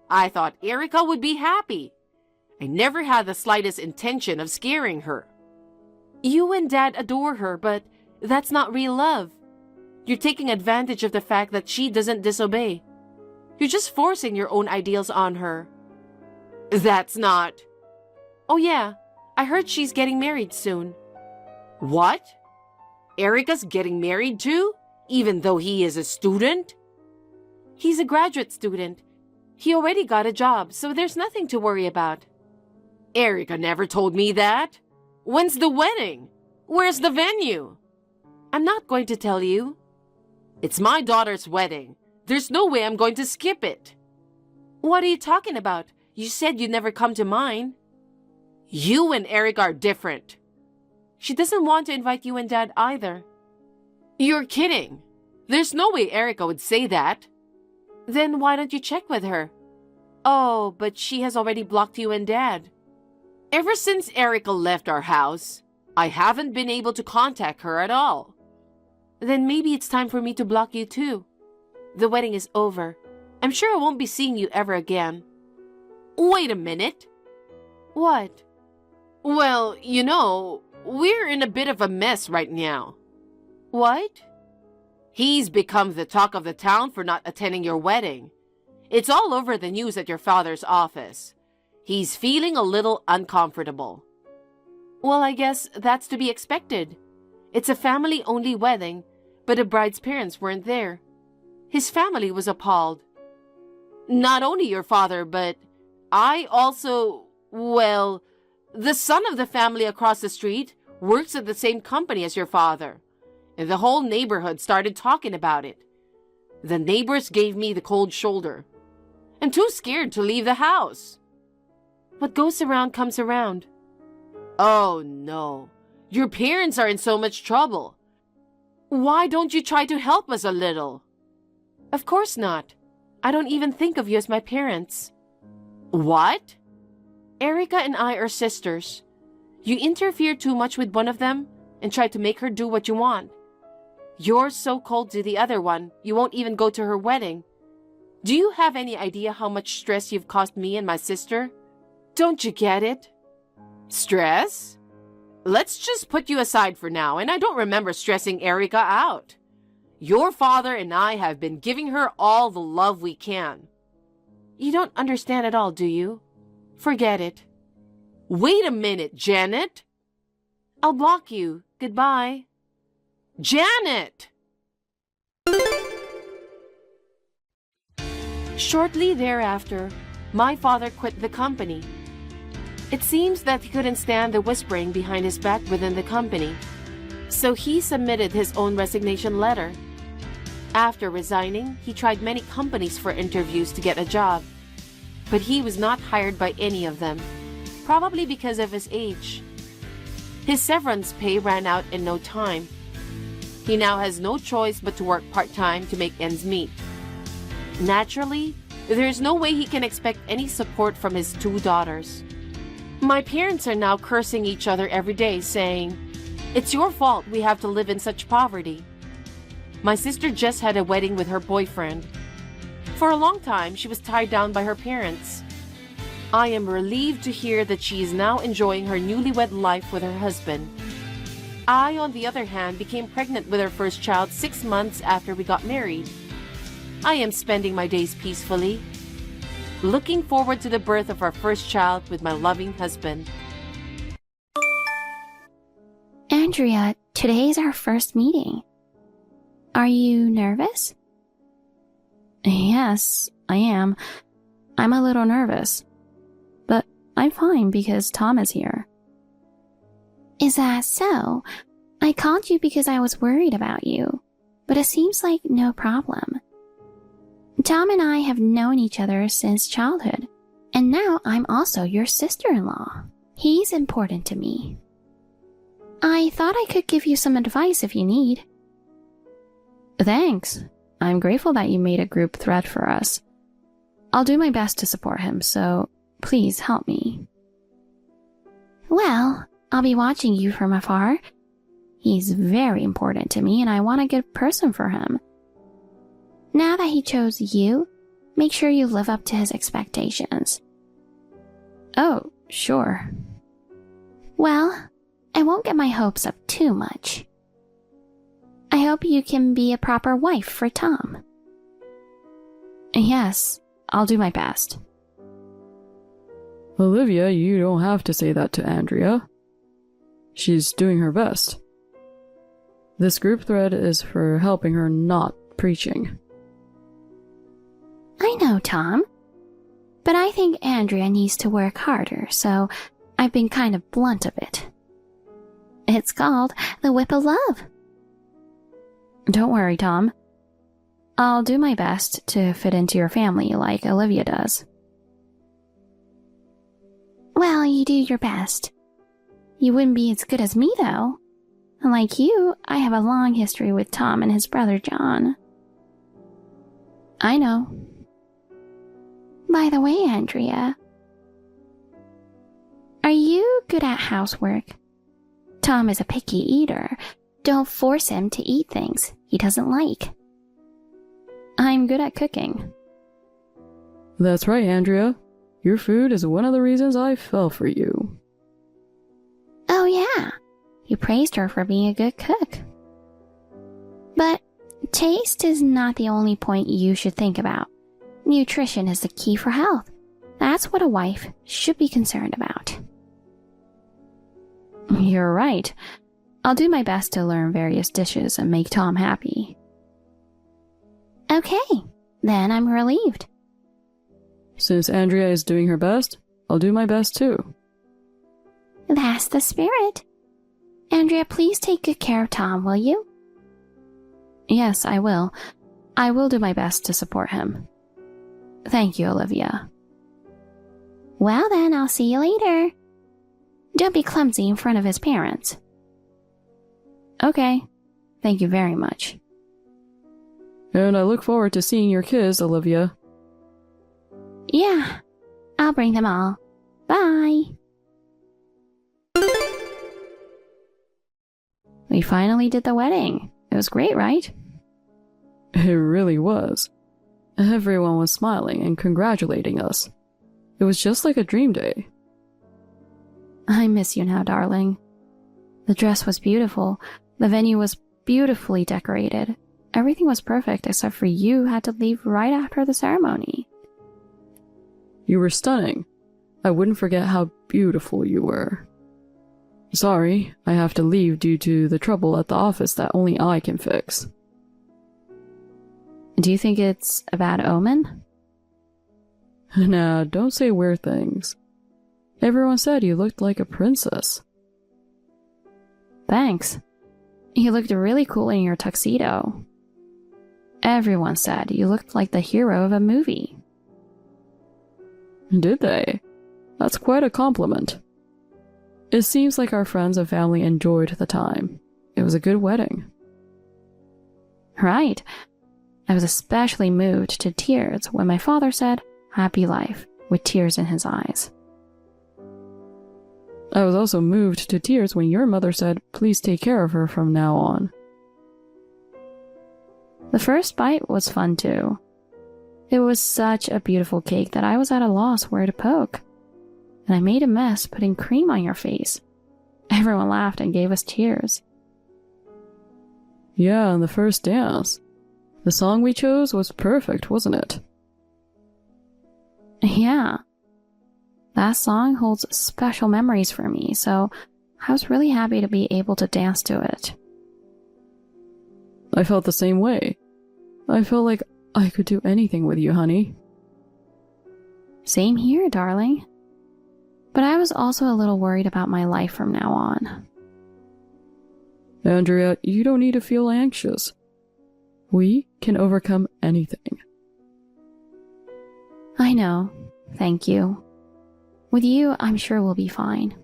I thought Erica would be happy. I never had the slightest intention of scaring her. You and Dad adore her, but that's not real love. You're taking advantage of the fact that she doesn't disobey. You're just forcing your own ideals on her. That's not... Oh yeah, I heard she's getting married soon. What? Erica's getting married too? Even though he is a student? He's a graduate student. He already got a job, so there's nothing to worry about. Erica never told me that. When's the wedding? Where's the venue? I'm not going to tell you. It's my daughter's wedding. There's no way I'm going to skip it. What are you talking about? You said you'd never come to mine. You and Erica are different. She doesn't want to invite you and Dad either. You're kidding. There's no way Erica would say that. Then why don't you check with her? Oh, but she has already blocked you and Dad. Ever since Erica left our house, I haven't been able to contact her at all. Then maybe it's time for me to block you too. The wedding is over. I'm sure I won't be seeing you ever again. Wait a minute. What? Well, you know, we're in a bit of a mess right now. What? He's become the talk of the town for not attending your wedding. It's all over the news at your father's office. He's feeling a little uncomfortable. Well, I guess that's to be expected. It's a family-only wedding, but the bride's parents weren't there. His family was appalled. Not only your father, but I also, well, the son of the family across the street works at the same company as your father, and the whole neighborhood started talking about it. The neighbors gave me the cold shoulder. I'm too scared to leave the house. What goes around comes around. Oh no, your parents are in so much trouble. Why don't you try to help us a little? Of course not. I don't even think of you as my parents. What? Erica and I are sisters. You interfere too much with one of them and try to make her do what you want. You're so cold to the other one, you won't even go to her wedding. Do you have any idea how much stress you've caused me and my sister? Don't you get it? Stress? Let's just put you aside for now, and I don't remember stressing Erica out. Your father and I have been giving her all the love we can. You don't understand at all, do you? Forget it. Wait a minute, Janet. I'll block you. Goodbye. Janet! Shortly thereafter, my father quit the company. It seems that he couldn't stand the whispering behind his back within the company, so he submitted his own resignation letter. After resigning, he tried many companies for interviews to get a job, but he was not hired by any of them, probably because of his age. His severance pay ran out in no time. He now has no choice but to work part-time to make ends meet. Naturally, there is no way he can expect any support from his 2 daughters. My parents are now cursing each other every day, saying, "It's your fault we have to live in such poverty." My sister just had a wedding with her boyfriend. For a long time, she was tied down by her parents. I am relieved to hear that she is now enjoying her newlywed life with her husband. I, on the other hand, became pregnant with our first child 6 months after we got married. I am spending my days peacefully, looking forward to the birth of our first child with my loving husband. Andrea, today is our first meeting. Are you nervous? Yes, I am. I'm a little nervous. But I'm fine because Tom is here. Is that so? I called you because I was worried about you, but it seems like no problem. Tom and I have known each other since childhood, and now I'm also your sister-in-law. He's important to me. I thought I could give you some advice if you need. Thanks. I'm grateful that you made a group thread for us. I'll do my best to support him, so please help me. Well, I'll be watching you from afar. He's very important to me and I want a good person for him. Now that he chose you, make sure you live up to his expectations. Oh, sure. Well, I won't get my hopes up too much. I hope you can be a proper wife for Tom. Yes, I'll do my best. Olivia, you don't have to say that to Andrea. She's doing her best. This group thread is for helping her, not preaching. I know, Tom. But I think Andrea needs to work harder, so I've been kind of blunt of it. It's called the whip of love. Don't worry, Tom. I'll do my best to fit into your family like Olivia does. Well, you do your best. You wouldn't be as good as me, though. Like you, I have a long history with Tom and his brother John. I know. By the way, Andrea, are you good at housework? Tom is a picky eater. Don't force him to eat things he doesn't like. I'm good at cooking. That's right, Andrea. Your food is one of the reasons I fell for you. Oh yeah, you praised her for being a good cook. But taste is not the only point you should think about. Nutrition is the key for health. That's what a wife should be concerned about. You're right. I'll do my best to learn various dishes and make Tom happy. Okay, then I'm relieved. Since Andrea is doing her best, I'll do my best too. That's the spirit. Andrea, please take good care of Tom, will you? Yes, I will. I will do my best to support him. Thank you, Olivia. Well then, I'll see you later. Don't be clumsy in front of his parents. Okay. Thank you very much. And I look forward to seeing your kids, Olivia. Yeah, I'll bring them all. Bye. We finally did the wedding. It was great, right? It really was. Everyone was smiling and congratulating us. It was just like a dream day. I miss you now, darling. The dress was beautiful. The venue was beautifully decorated. Everything was perfect except for you had to leave right after the ceremony. You were stunning. I wouldn't forget how beautiful you were. Sorry, I have to leave due to the trouble at the office that only I can fix. Do you think it's a bad omen? Nah, don't say weird things. Everyone said you looked like a princess. Thanks. You looked really cool in your tuxedo. Everyone said you looked like the hero of a movie. Did they? That's quite a compliment. It seems like our friends and family enjoyed the time. It was a good wedding. Right. I was especially moved to tears when my father said, "Happy life," with tears in his eyes. I was also moved to tears when your mother said, "Please take care of her from now on." The first bite was fun too. It was such a beautiful cake that I was at a loss where to poke. And I made a mess putting cream on your face. Everyone laughed and gave us cheers. Yeah, and the first dance. The song we chose was perfect, wasn't it? Yeah. That song holds special memories for me, so I was really happy to be able to dance to it. I felt the same way. I felt like I could do anything with you, honey. Same here, darling. But I was also a little worried about my life from now on. Andrea, you don't need to feel anxious. We can overcome anything. I know. Thank you. With you, I'm sure we'll be fine.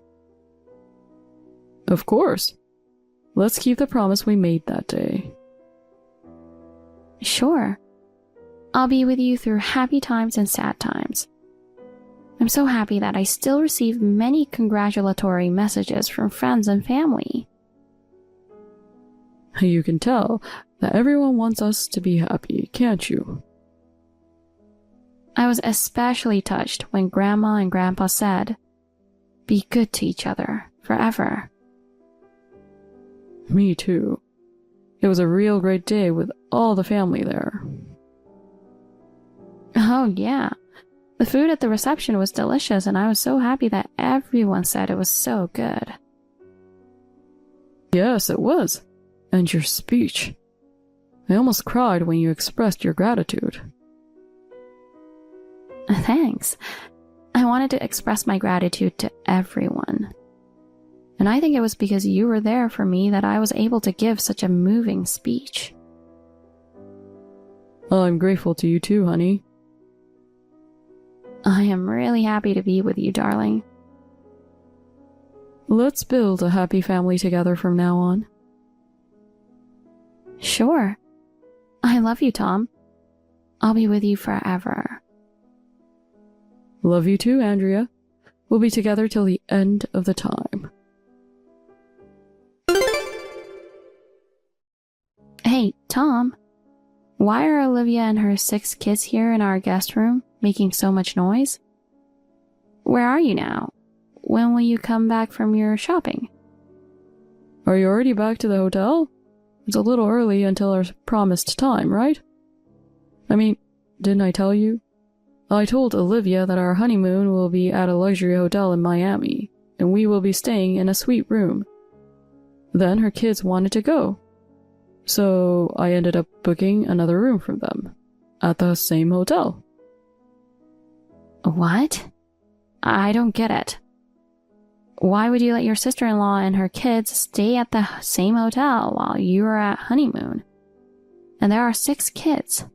Of course. Let's keep the promise we made that day. Sure. I'll be with you through happy times and sad times. I'm so happy that I still receive many congratulatory messages from friends and family. You can tell that everyone wants us to be happy, can't you? I was especially touched when Grandma and Grandpa said, "Be good to each other forever." Me too. It was a real great day with all the family there. Oh yeah. The food at the reception was delicious and I was so happy that everyone said it was so good. Yes, it was. And your speech. I almost cried when you expressed your gratitude. Thanks. I wanted to express my gratitude to everyone. And I think it was because you were there for me that I was able to give such a moving speech. I'm grateful to you too, honey. I am really happy to be with you, darling. Let's build a happy family together from now on. Sure. I love you, Tom. I'll be with you forever. Love you too, Andrea. We'll be together till the end of the time. Hey, Tom. Why are Olivia and her 6 kids here in our guest room making so much noise? Where are you now? When will you come back from your shopping? Are you already back to the hotel? It's a little early until our promised time, right? I mean, didn't I tell you? I told Olivia that our honeymoon will be at a luxury hotel in Miami, and we will be staying in a suite room. Then her kids wanted to go. So I ended up booking another room for them, at the same hotel. What? I don't get it. Why would you let your sister-in-law and her kids stay at the same hotel while you are at honeymoon? And there are 6 kids.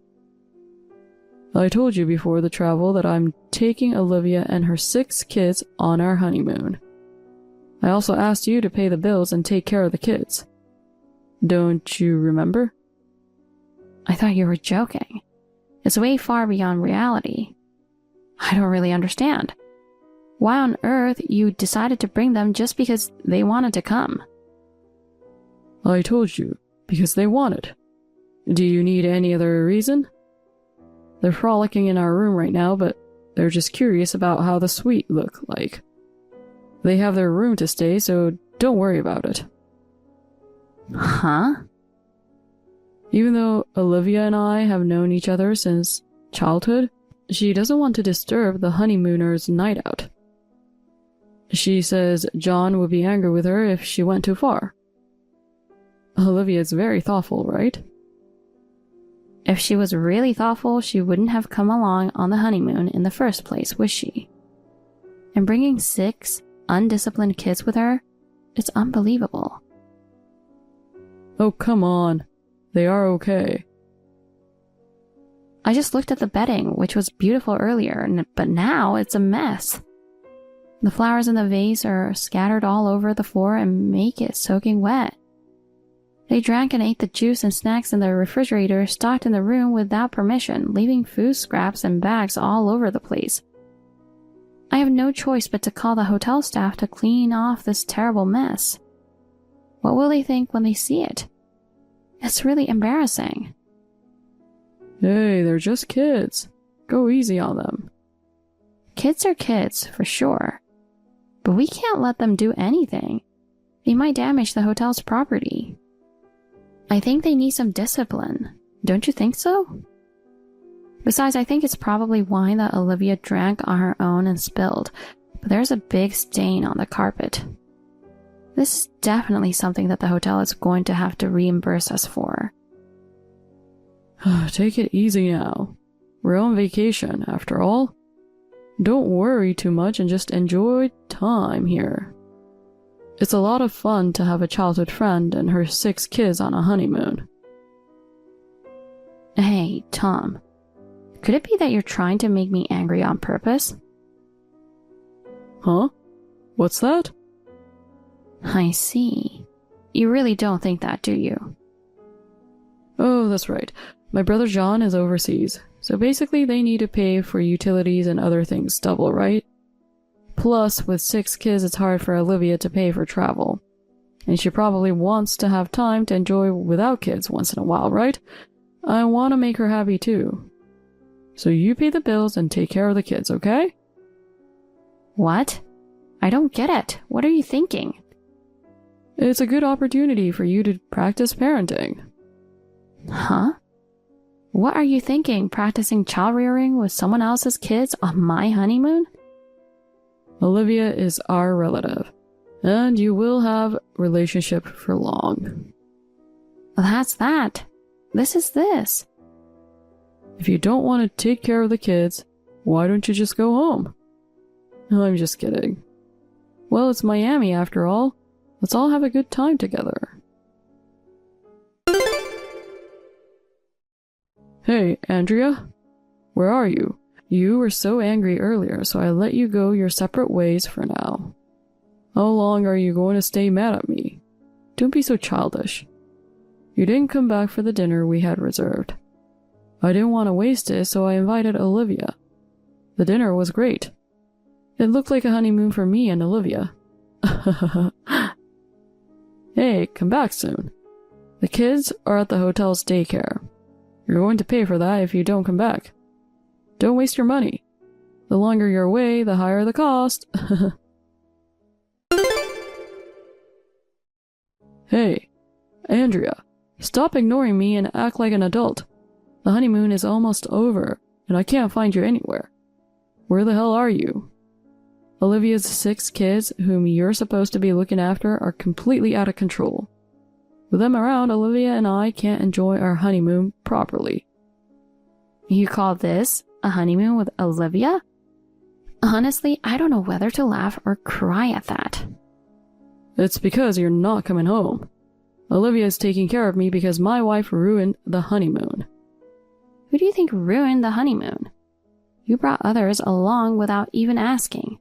I told you before the travel that I'm taking Olivia and her 6 kids on our honeymoon. I also asked you to pay the bills and take care of the kids. Don't you remember? I thought you were joking. It's way far beyond reality. I don't really understand. Why on earth you decided to bring them just because they wanted to come? I told you, because they wanted. Do you need any other reason? They're frolicking in our room right now, but they're just curious about how the suite look like. They have their room to stay, so don't worry about it. Huh? Even though Olivia and I have known each other since childhood, she doesn't want to disturb the honeymooners' night out. She says John would be angry with her if she went too far. Olivia's very thoughtful, right? If she was really thoughtful, she wouldn't have come along on the honeymoon in the first place, would she? And bringing 6 undisciplined kids with her, it's unbelievable. Oh, come on. They are okay. I just looked at the bedding, which was beautiful earlier, but now it's a mess. The flowers in the vase are scattered all over the floor and make it soaking wet. They drank and ate the juice and snacks in the refrigerator stocked in the room without permission, leaving food scraps and bags all over the place. I have no choice but to call the hotel staff to clean off this terrible mess. What will they think when they see it? It's really embarrassing. Hey, they're just kids. Go easy on them. Kids are kids, for sure. But we can't let them do anything. They might damage the hotel's property. I think they need some discipline. Don't you think so? Besides, I think it's probably wine that Olivia drank on her own and spilled, but there's a big stain on the carpet. This is definitely something that the hotel is going to have to reimburse us for. Take it easy now. We're on vacation, after all. Don't worry too much and just enjoy time here. It's a lot of fun to have a childhood friend and her 6 kids on a honeymoon. Hey, Tom. Could it be that you're trying to make me angry on purpose? Huh? What's that? I see. You really don't think that, do you? Oh, that's right. My brother John is overseas, so basically they need to pay for utilities and other things double, right? Plus, with 6 kids, it's hard for Olivia to pay for travel. And she probably wants to have time to enjoy without kids once in a while, right? I want to make her happy too. So you pay the bills and take care of the kids, okay? What? I don't get it. What are you thinking? It's a good opportunity for you to practice parenting. Huh? What are you thinking, practicing child rearing with someone else's kids on my honeymoon? Olivia is our relative, and you will have relationship for long. That's that. This is this. If you don't want to take care of the kids, why don't you just go home? I'm just kidding. Well, it's Miami after all. Let's all have a good time together. Hey, Andrea? Where are you? You were so angry earlier, so I let you go your separate ways for now. How long are you going to stay mad at me? Don't be so childish. You didn't come back for the dinner we had reserved. I didn't want to waste it, so I invited Olivia. The dinner was great. It looked like a honeymoon for me and Olivia. Hey, come back soon. The kids are at the hotel's daycare. You're going to pay for that if you don't come back. Don't waste your money. The longer you're away, the higher the cost. Hey, Andrea, stop ignoring me and act like an adult. The honeymoon is almost over, and I can't find you anywhere. Where the hell are you? Olivia's 6 kids, whom you're supposed to be looking after, are completely out of control. With them around, Olivia and I can't enjoy our honeymoon properly. You call this a honeymoon with Olivia? Honestly, I don't know whether to laugh or cry at that. It's because you're not coming home. Olivia's taking care of me because my wife ruined the honeymoon. Who do you think ruined the honeymoon? You brought others along without even asking.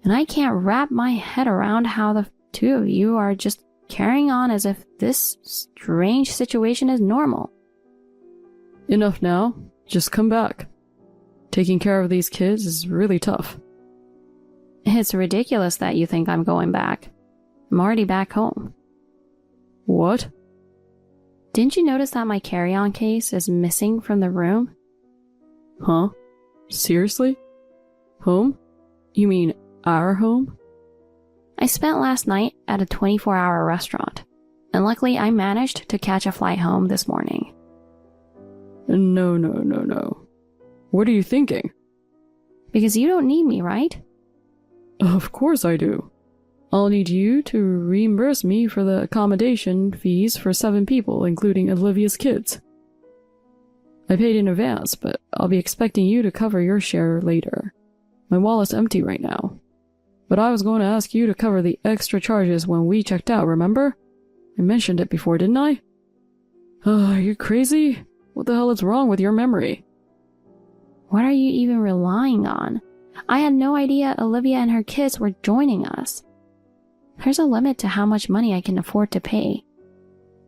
And I can't wrap my head around how the 2 of you are just carrying on as if this strange situation is normal. Enough now. Just come back. Taking care of these kids is really tough. It's ridiculous that you think I'm going back. I'm already back home. What? Didn't you notice that my carry-on case is missing from the room? Huh? Seriously? Home? You mean our home? I spent last night at a 24-hour restaurant, and luckily I managed to catch a flight home this morning. No. What are you thinking? Because you don't need me, right? Of course I do. I'll need you to reimburse me for the accommodation fees for 7 people, including Olivia's kids. I paid in advance, but I'll be expecting you to cover your share later. My wallet's empty right now. But I was going to ask you to cover the extra charges when we checked out, remember? I mentioned it before, didn't I? Are you crazy? What the hell is wrong with your memory? What are you even relying on? I had no idea Olivia and her kids were joining us. There's a limit to how much money I can afford to pay.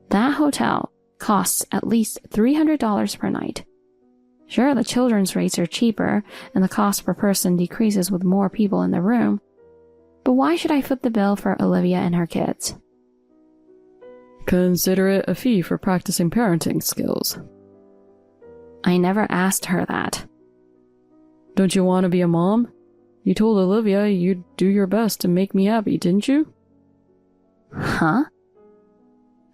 That hotel costs at least $300 per night. Sure, the children's rates are cheaper, and the cost per person decreases with more people in the room. But why should I foot the bill for Olivia and her kids? Consider it a fee for practicing parenting skills. I never asked her that. Don't you want to be a mom? You told Olivia you'd do your best to make me happy, didn't you? Huh?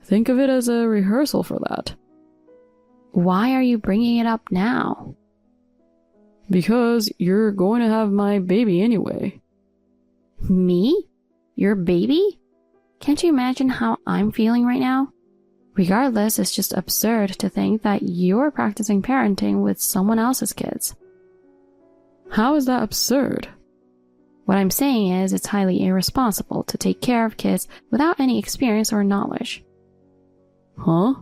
Think of it as a rehearsal for that. Why are you bringing it up now? Because you're going to have my baby anyway. Me? Your baby? Can't you imagine how I'm feeling right now? Regardless, it's just absurd to think that you're practicing parenting with someone else's kids. How is that absurd? What I'm saying is it's highly irresponsible to take care of kids without any experience or knowledge. Huh?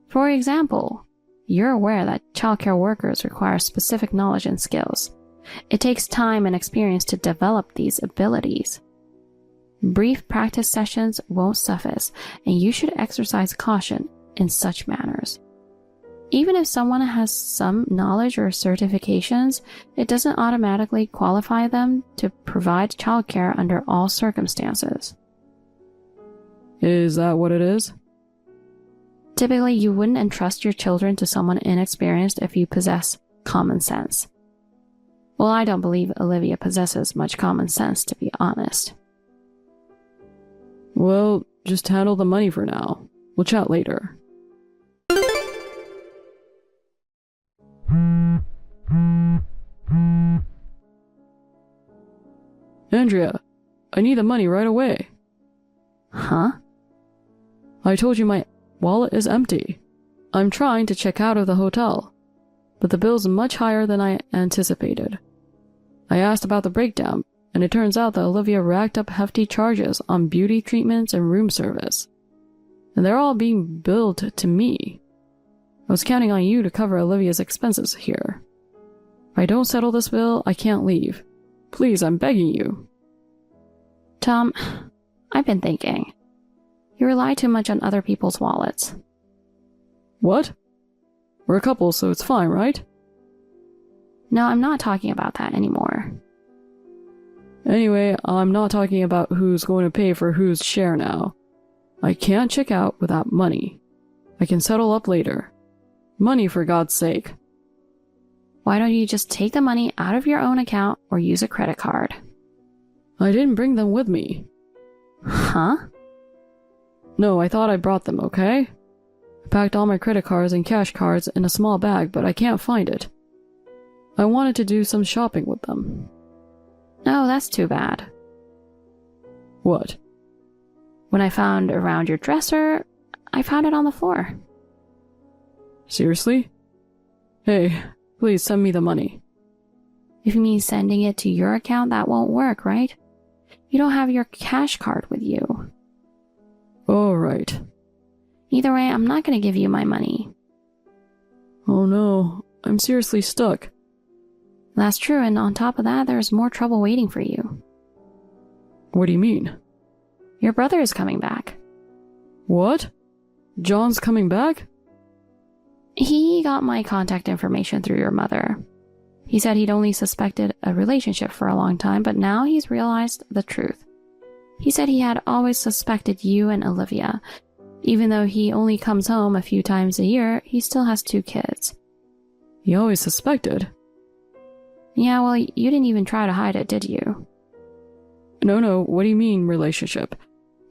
For example, you're aware that childcare workers require specific knowledge and skills. It takes time and experience to develop these abilities. Brief practice sessions won't suffice, and you should exercise caution in such matters. Even if someone has some knowledge or certifications, it doesn't automatically qualify them to provide childcare under all circumstances. Is that what it is? Typically, you wouldn't entrust your children to someone inexperienced if you possess common sense. Well, I don't believe Olivia possesses much common sense, to be honest. Well, just handle the money for now. We'll chat later. Andrea, I need the money right away. Huh? I told you my wallet is empty. I'm trying to check out of the hotel, but the bill's much higher than I anticipated. I asked about the breakdown, and it turns out that Olivia racked up hefty charges on beauty treatments and room service. And they're all being billed to me. I was counting on you to cover Olivia's expenses here. If I don't settle this bill, I can't leave. Please, I'm begging you. Tom, I've been thinking. You rely too much on other people's wallets. What? We're a couple, so it's fine, right? No, I'm not talking about that anymore. Anyway, I'm not talking about who's going to pay for whose share now. I can't check out without money. I can settle up later. Money, for God's sake. Why don't you just take the money out of your own account or use a credit card? I didn't bring them with me. Huh? No, I thought I brought them, okay? I packed all my credit cards and cash cards in a small bag, but I can't find it. I wanted to do some shopping with them. No, that's too bad. What? When I found around your dresser, I found it on the floor. Seriously? Hey, please send me the money. If you mean sending it to your account, that won't work, right? You don't have your cash card with you. All right. Either way, I'm not going to give you my money. Oh no, I'm seriously stuck. That's true, and on top of that, there's more trouble waiting for you. What do you mean? Your brother is coming back. What? John's coming back? He got my contact information through your mother. He said he'd only suspected a relationship for a long time, but now he's realized the truth. He said he had always suspected you and Olivia. Even though he only comes home a few times a year, he still has 2 kids. He always suspected? Yeah, well, you didn't even try to hide it, did you? No, what do you mean, relationship?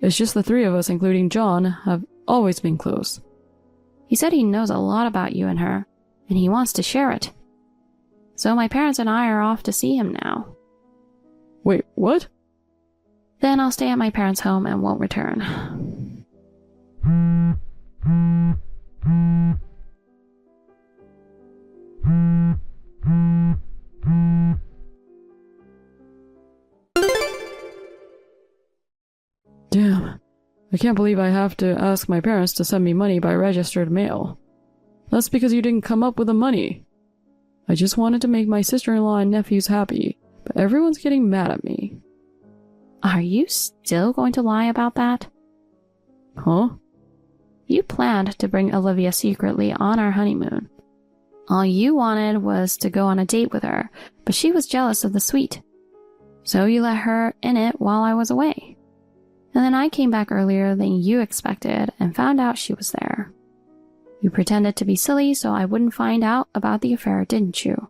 It's just the 3 of us, including John, have always been close. He said he knows a lot about you and her, and he wants to share it. So my parents and I are off to see him now. Wait, what? Then I'll stay at my parents' home and won't return. I can't believe I have to ask my parents to send me money by registered mail. That's because you didn't come up with the money. I just wanted to make my sister-in-law and nephews happy, but everyone's getting mad at me. Are you still going to lie about that? Huh? You planned to bring Olivia secretly on our honeymoon. All you wanted was to go on a date with her, but she was jealous of the suite. So you let her in it while I was away. And then I came back earlier than you expected and found out she was there. You pretended to be silly so I wouldn't find out about the affair, didn't you?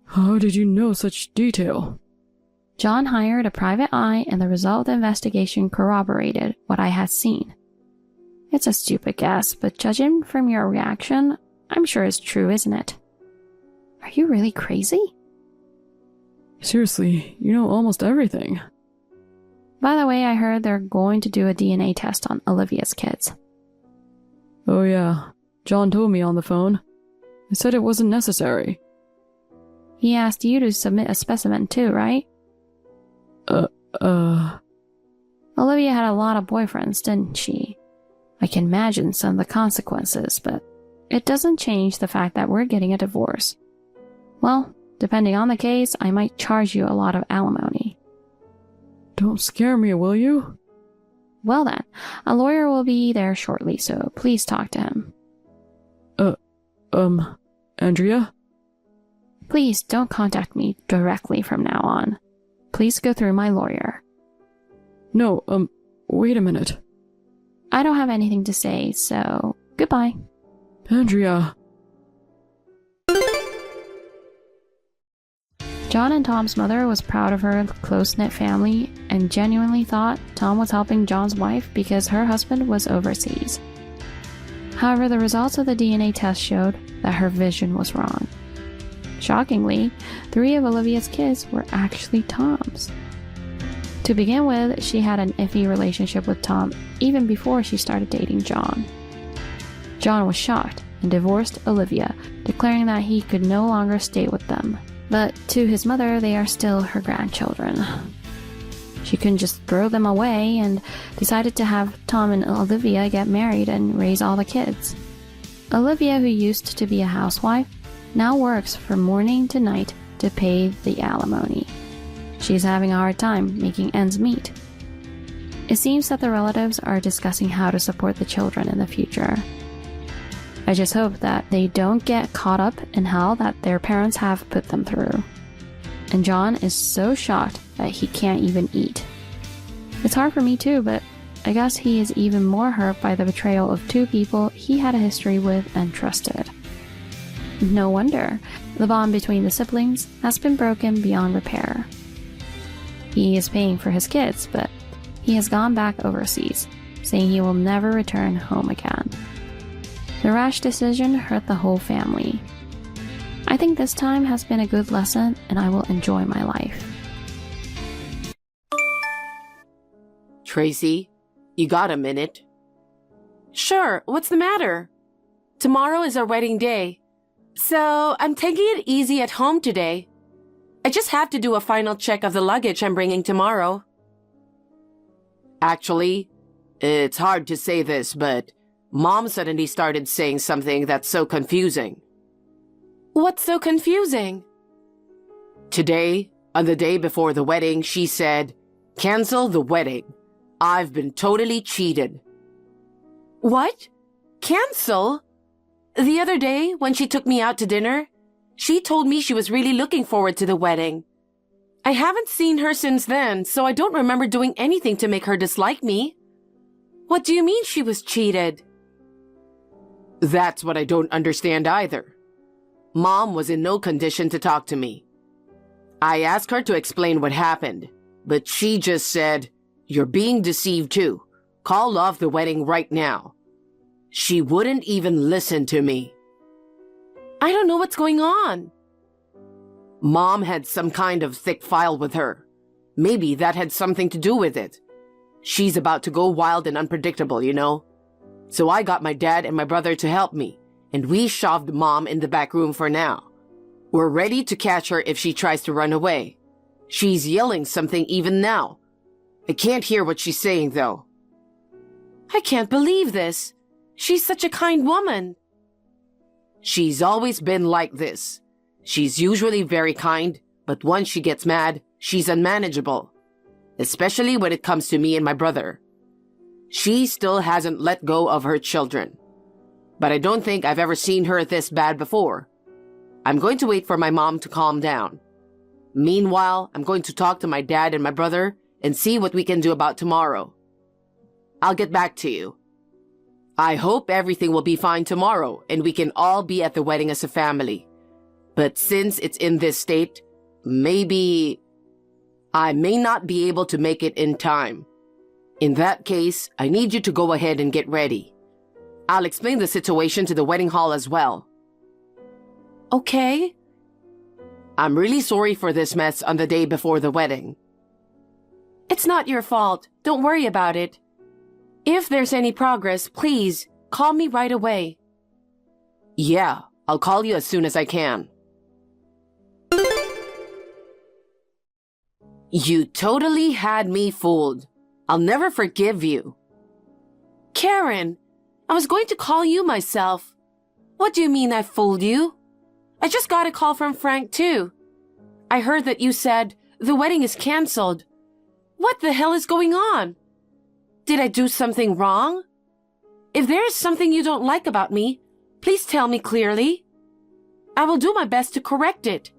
How did you know such detail? John hired a private eye and the result of the investigation corroborated what I had seen. It's a stupid guess, but judging from your reaction, I'm sure it's true, isn't it? Are you really crazy? Seriously, you know almost everything. By the way, I heard they're going to do a DNA test on Olivia's kids. Oh yeah, John told me on the phone. He said it wasn't necessary. He asked you to submit a specimen too, right? Olivia had a lot of boyfriends, didn't she? I can imagine some of the consequences, but it doesn't change the fact that we're getting a divorce. Well, depending on the case, I might charge you a lot of alimony. Don't scare me, will you? Well then, a lawyer will be there shortly, so please talk to him. Andrea? Please don't contact me directly from now on. Please go through my lawyer. No, wait a minute. I don't have anything to say, so goodbye. Andrea. John and Tom's mother was proud of her close-knit family and genuinely thought Tom was helping John's wife because her husband was overseas. However, the results of the DNA test showed that her vision was wrong. Shockingly, 3 of Olivia's kids were actually Tom's. To begin with, she had an iffy relationship with Tom even before she started dating John. John was shocked and divorced Olivia, declaring that he could no longer stay with them. But to his mother, they are still her grandchildren. She couldn't just throw them away and decided to have Tom and Olivia get married and raise all the kids. Olivia, who used to be a housewife, now works from morning to night to pay the alimony. She's having a hard time making ends meet. It seems that the relatives are discussing how to support the children in the future. I just hope that they don't get caught up in hell that their parents have put them through. And John is so shocked that he can't even eat. It's hard for me too, but I guess he is even more hurt by the betrayal of 2 people he had a history with and trusted. No wonder the bond between the siblings has been broken beyond repair. He is paying for his kids, but he has gone back overseas, saying he will never return home again. The rash decision hurt the whole family. I think this time has been a good lesson and I will enjoy my life. Tracy, you got a minute? Sure, what's the matter? Tomorrow is our wedding day, so I'm taking it easy at home today. I just have to do a final check of the luggage I'm bringing tomorrow. Actually, it's hard to say this, but Mom suddenly started saying something that's so confusing. What's so confusing? Today, on the day before the wedding, she said, "Cancel the wedding. I've been totally cheated." What? Cancel? The other day, when she took me out to dinner, she told me she was really looking forward to the wedding. I haven't seen her since then, so I don't remember doing anything to make her dislike me. What do you mean she was cheated? That's what I don't understand either. Mom was in no condition to talk to me. I asked her to explain what happened, but she just said, "You're being deceived too. Call off the wedding right now." She wouldn't even listen to me. I don't know what's going on. Mom had some kind of thick file with her. Maybe that had something to do with it. She's about to go wild and unpredictable, you know? So I got my dad and my brother to help me, and we shoved Mom in the back room for now. We're ready to catch her if she tries to run away. She's yelling something even now. I can't hear what she's saying, though. I can't believe this. She's such a kind woman. She's always been like this. She's usually very kind, but once she gets mad, she's unmanageable. Especially when it comes to me and my brother. She still hasn't let go of her children. But I don't think I've ever seen her this bad before. I'm going to wait for my mom to calm down. Meanwhile, I'm going to talk to my dad and my brother and see what we can do about tomorrow. I'll get back to you. I hope everything will be fine tomorrow and we can all be at the wedding as a family. But since it's in this state, maybe I may not be able to make it in time. In that case, I need you to go ahead and get ready. I'll explain the situation to the wedding hall as well. Okay. I'm really sorry for this mess on the day before the wedding. It's not your fault. Don't worry about it. If there's any progress, please call me right away. Yeah, I'll call you as soon as I can. You totally had me fooled. I'll never forgive you. Karen, I was going to call you myself. What do you mean I fooled you? I just got a call from Frank too. I heard that you said the wedding is canceled. What the hell is going on? Did I do something wrong? If there is something you don't like about me, please tell me clearly. I will do my best to correct it.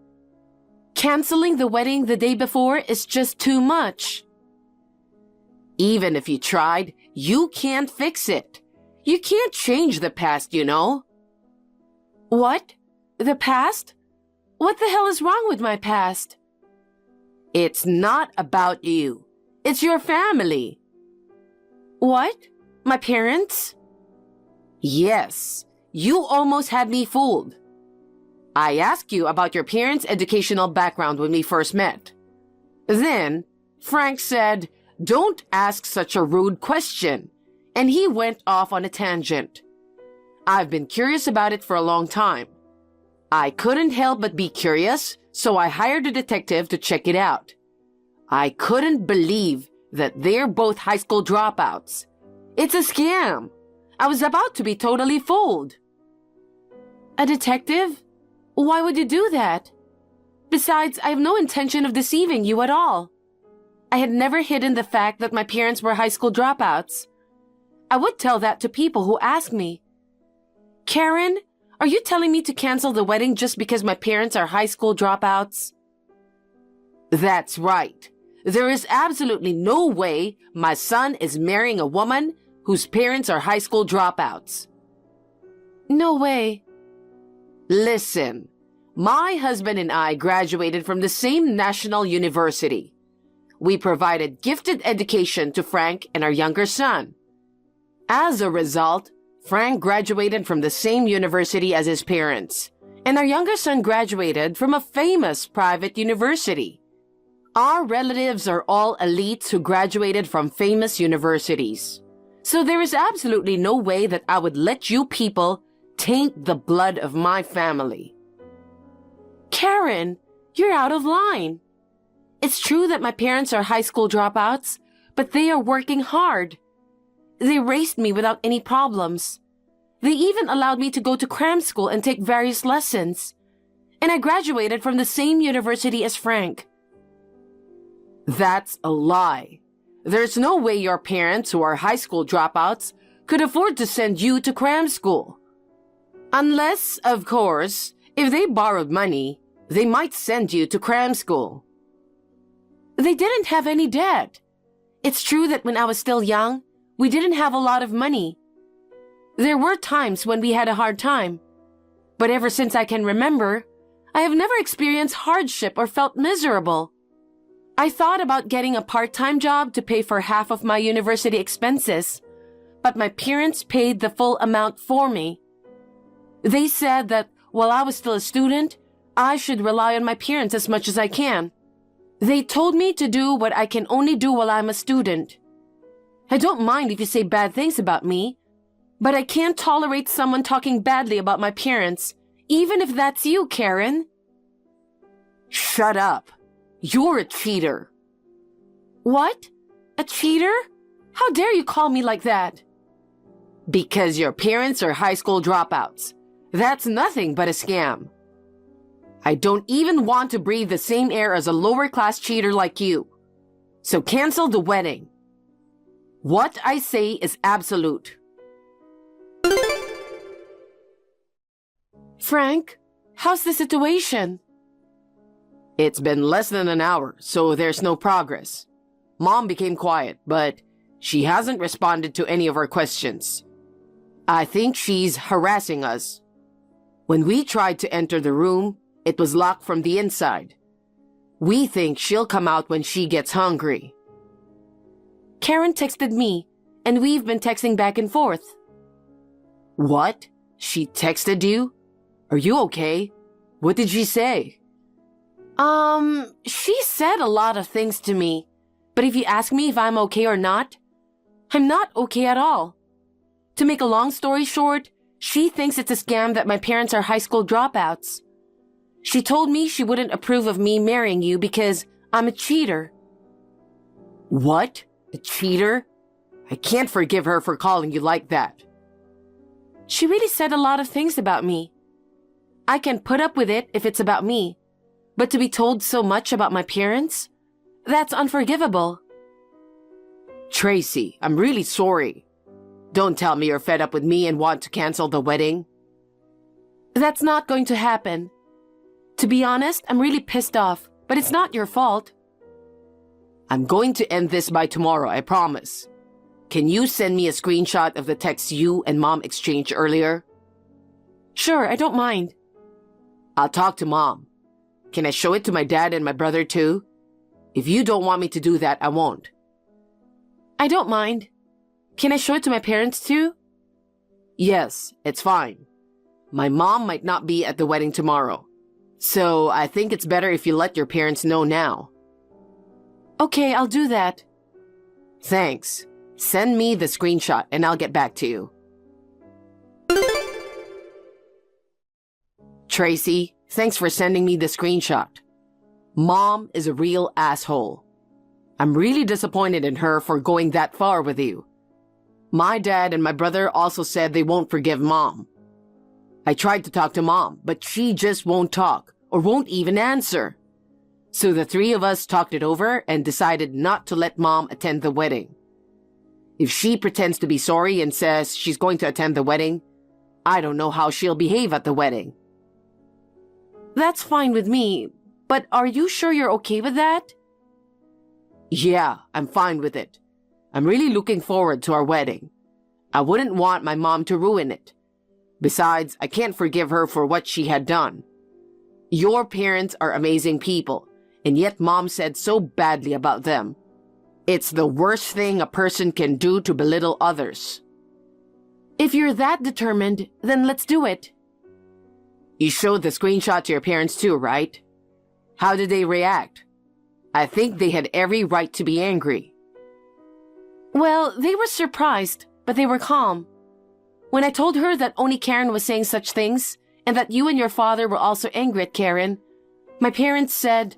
Canceling the wedding the day before is just too much. Even if you tried, you can't fix it. You can't change the past, you know. What? The past? What the hell is wrong with my past? It's not about you. It's your family. What? My parents? Yes, you almost had me fooled. I asked you about your parents' educational background when we first met. Then, Frank said, "Don't ask such a rude question," and he went off on a tangent. I've been curious about it for a long time. I couldn't help but be curious, so I hired a detective to check it out. I couldn't believe that they're both high school dropouts. It's a scam. I was about to be totally fooled. A detective? Why would you do that? Besides, I have no intention of deceiving you at all. I had never hidden the fact that my parents were high school dropouts. I would tell that to people who ask me. Karen, are you telling me to cancel the wedding just because my parents are high school dropouts? That's right. There is absolutely no way my son is marrying a woman whose parents are high school dropouts. No way. Listen, my husband and I graduated from the same national university. We provided gifted education to Frank and our younger son. As a result, Frank graduated from the same university as his parents, and our younger son graduated from a famous private university. Our relatives are all elites who graduated from famous universities. So there is absolutely no way that I would let you people taint the blood of my family. Karen, you're out of line. It's true that my parents are high school dropouts, but they are working hard. They raised me without any problems. They even allowed me to go to cram school and take various lessons. And I graduated from the same university as Frank. That's a lie. There's no way your parents, who are high school dropouts, could afford to send you to cram school. Unless, of course, if they borrowed money, they might send you to cram school. They didn't have any debt. It's true that when I was still young, we didn't have a lot of money. There were times when we had a hard time. But ever since I can remember, I have never experienced hardship or felt miserable. I thought about getting a part-time job to pay for half of my university expenses, but my parents paid the full amount for me. They said that while I was still a student, I should rely on my parents as much as I can. They told me to do what I can only do while I'm a student. I don't mind if you say bad things about me, but I can't tolerate someone talking badly about my parents, even if that's you, Karen. Shut up. You're a cheater. What? A cheater? How dare you call me like that? Because your parents are high school dropouts. That's nothing but a scam. I don't even want to breathe the same air as a lower-class cheater like you. So cancel the wedding. What I say is absolute. Frank, how's the situation? It's been less than an hour, so there's no progress. Mom became quiet, but she hasn't responded to any of our questions. I think she's harassing us. When we tried to enter the room, it was locked from the inside. We think she'll come out when she gets hungry. Karen texted me, and we've been texting back and forth. What? She texted you? Are you okay? What did she say? She said a lot of things to me, but if you ask me if I'm okay or not, I'm not okay at all. To make a long story short, she thinks it's a scam that my parents are high school dropouts. She told me she wouldn't approve of me marrying you because I'm a cheater. What? A cheater? I can't forgive her for calling you like that. She really said a lot of things about me. I can put up with it if it's about me, but to be told so much about my parents? That's unforgivable. Tracy, I'm really sorry. Don't tell me you're fed up with me and want to cancel the wedding. That's not going to happen. To be honest, I'm really pissed off, but it's not your fault. I'm going to end this by tomorrow, I promise. Can you send me a screenshot of the text you and Mom exchanged earlier? Sure, I don't mind. I'll talk to Mom. Can I show it to my dad and my brother too? If you don't want me to do that, I won't. I don't mind. Can I show it to my parents too? Yes, it's fine. My mom might not be at the wedding tomorrow, so I think it's better if you let your parents know now. Okay, I'll do that. Thanks. Send me the screenshot and I'll get back to you. Tracy, thanks for sending me the screenshot. Mom is a real asshole. I'm really disappointed in her for going that far with you. My dad and my brother also said they won't forgive Mom. I tried to talk to Mom, but she just won't talk or won't even answer. So the three of us talked it over and decided not to let Mom attend the wedding. If she pretends to be sorry and says she's going to attend the wedding, I don't know how she'll behave at the wedding. That's fine with me, but are you sure you're okay with that? Yeah, I'm fine with it. I'm really looking forward to our wedding. I wouldn't want my mom to ruin it. Besides, I can't forgive her for what she had done. Your parents are amazing people, and yet Mom said so badly about them. It's the worst thing a person can do to belittle others. If you're that determined, then let's do it. You showed the screenshot to your parents too, right? How did they react? I think they had every right to be angry. Well, they were surprised, but they were calm. When I told her that only Karen was saying such things, and that you and your father were also angry at Karen, my parents said,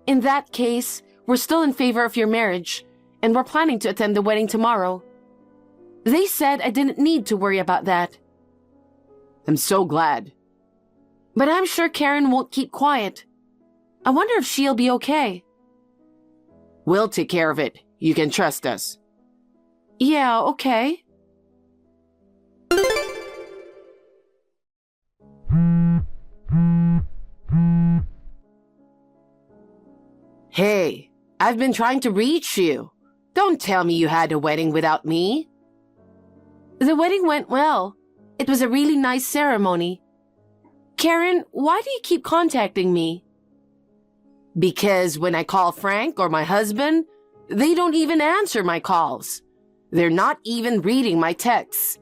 in that case, we're still in favor of your marriage, and we're planning to attend the wedding tomorrow. They said I didn't need to worry about that. I'm so glad. But I'm sure Karen won't keep quiet. I wonder if she'll be okay. We'll take care of it. You can trust us. Yeah, okay. Hey, I've been trying to reach you. Don't tell me you had a wedding without me. The wedding went well. It was a really nice ceremony. Karen, why do you keep contacting me? Because when I call Frank or my husband, they don't even answer my calls. They're not even reading my texts.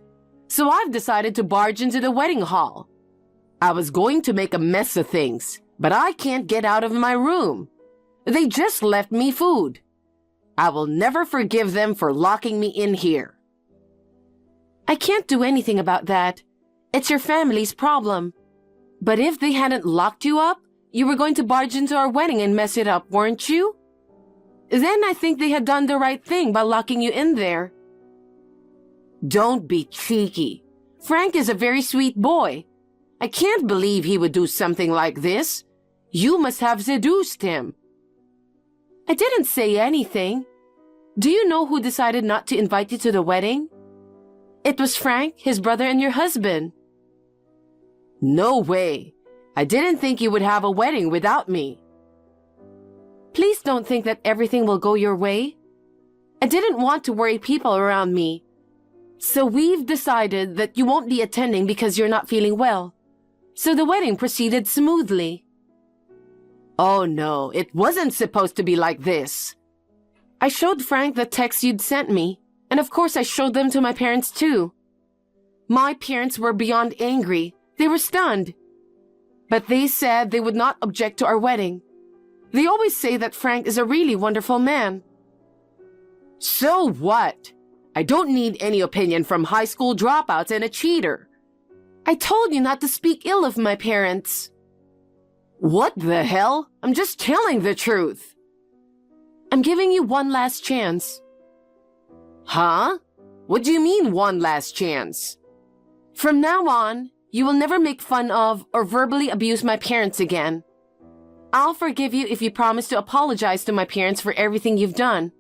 So I've decided to barge into the wedding hall. I was going to make a mess of things, but I can't get out of my room. They just left me food. I will never forgive them for locking me in here. I can't do anything about that. It's your family's problem. But if they hadn't locked you up, you were going to barge into our wedding and mess it up, weren't you? Then I think they had done the right thing by locking you in there. Don't be cheeky. Frank is a very sweet boy. I can't believe he would do something like this. You must have seduced him. I didn't say anything. Do you know who decided not to invite you to the wedding? It was Frank, his brother, and your husband. No way. I didn't think you would have a wedding without me. Please don't think that everything will go your way. I didn't want to worry people around me. So we've decided that you won't be attending because you're not feeling well. So the wedding proceeded smoothly. Oh no, it wasn't supposed to be like this. I showed Frank the texts you'd sent me, and of course I showed them to my parents too. My parents were beyond angry. They were stunned. But they said they would not object to our wedding. They always say that Frank is a really wonderful man. So what? I don't need any opinion from high school dropouts and a cheater. I told you not to speak ill of my parents. What the hell? I'm just telling the truth. I'm giving you one last chance. Huh? What do you mean, one last chance? From now on, you will never make fun of or verbally abuse my parents again. I'll forgive you if you promise to apologize to my parents for everything you've done.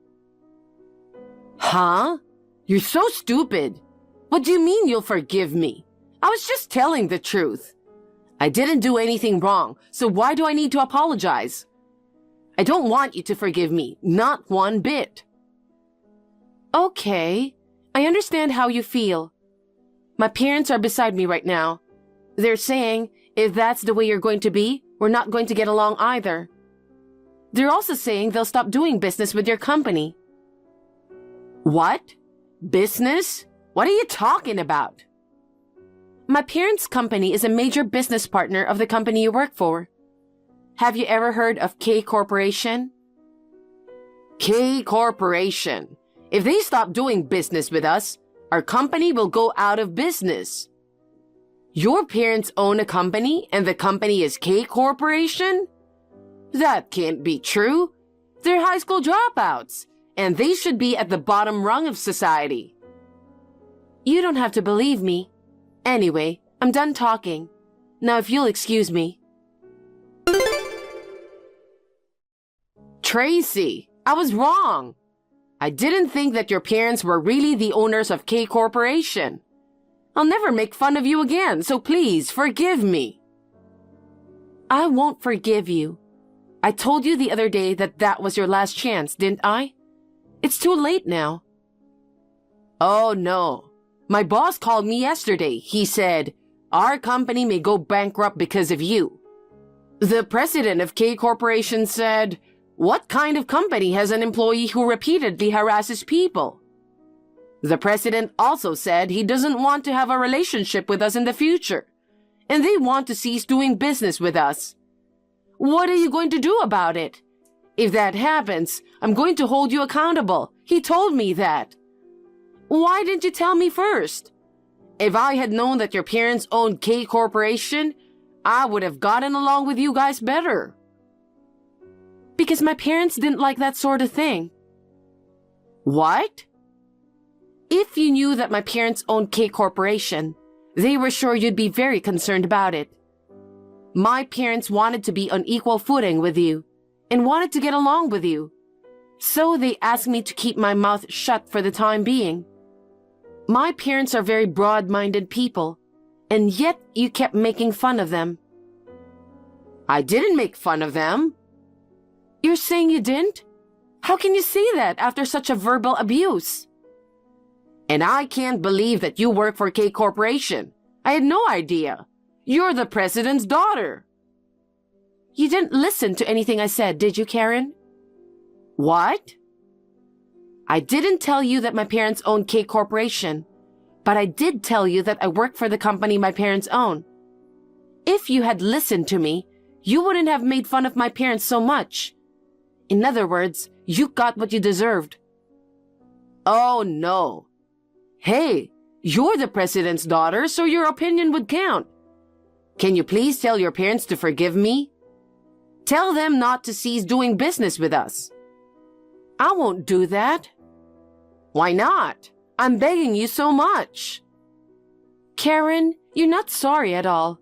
Huh? You're so stupid. What do you mean you'll forgive me? I was just telling the truth. I didn't do anything wrong, so why do I need to apologize? I don't want you to forgive me, not one bit. Okay, I understand how you feel. My parents are beside me right now. They're saying, if that's the way you're going to be, we're not going to get along either. They're also saying they'll stop doing business with your company. What? Business? What are you talking about? My parents' company is a major business partner of the company you work for. Have you ever heard of K Corporation? K Corporation. If they stop doing business with us, our company will go out of business. Your parents own a company and the company is K Corporation? That can't be true. They're high school dropouts, and they should be at the bottom rung of society. You don't have to believe me. Anyway, I'm done talking. Now if you'll excuse me. Tracy, I was wrong. I didn't think that your parents were really the owners of K Corporation. I'll never make fun of you again, so please forgive me. I won't forgive you. I told you the other day that that was your last chance, didn't I? It's too late now. Oh no. My boss called me yesterday. He said, our company may go bankrupt because of you. The president of K Corporation said, what kind of company has an employee who repeatedly harasses people? The president also said he doesn't want to have a relationship with us in the future, and they want to cease doing business with us. What are you going to do about it? If that happens, I'm going to hold you accountable. He told me that. Why didn't you tell me first? If I had known that your parents owned K Corporation, I would have gotten along with you guys better. Because my parents didn't like that sort of thing. What? If you knew that my parents owned K Corporation, they were sure you'd be very concerned about it. My parents wanted to be on equal footing with you and wanted to get along with you. So they asked me to keep my mouth shut for the time being. My parents are very broad-minded people, and yet you kept making fun of them. I didn't make fun of them. You're saying you didn't? How can you say that after such a verbal abuse? And I can't believe that you work for K Corporation. I had no idea. You're the president's daughter. You didn't listen to anything I said, did you, Karen? What? I didn't tell you that my parents own K Corporation, but I did tell you that I work for the company my parents own. If you had listened to me, you wouldn't have made fun of my parents so much. In other words, you got what you deserved. Oh, no. Hey, you're the president's daughter, so your opinion would count. Can you please tell your parents to forgive me? Tell them not to cease doing business with us. I won't do that. Why not? I'm begging you so much. Karen, you're not sorry at all.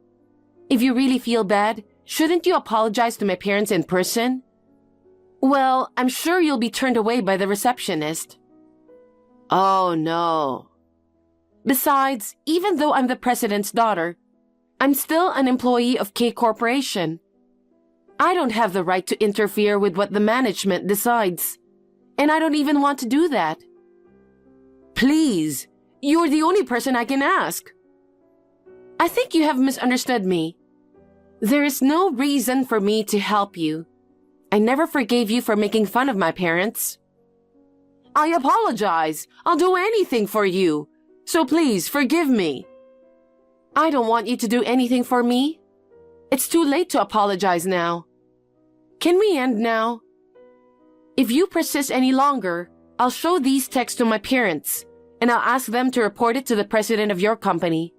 If you really feel bad, shouldn't you apologize to my parents in person? Well, I'm sure you'll be turned away by the receptionist. Oh, no. Besides, even though I'm the president's daughter, I'm still an employee of K Corporation. I don't have the right to interfere with what the management decides, and I don't even want to do that. Please, you're the only person I can ask. I think you have misunderstood me. There is no reason for me to help you. I never forgave you for making fun of my parents. I apologize. I'll do anything for you. So please, forgive me. I don't want you to do anything for me. It's too late to apologize now. Can we end now? If you persist any longer, I'll show these texts to my parents, and I'll ask them to report it to the president of your company.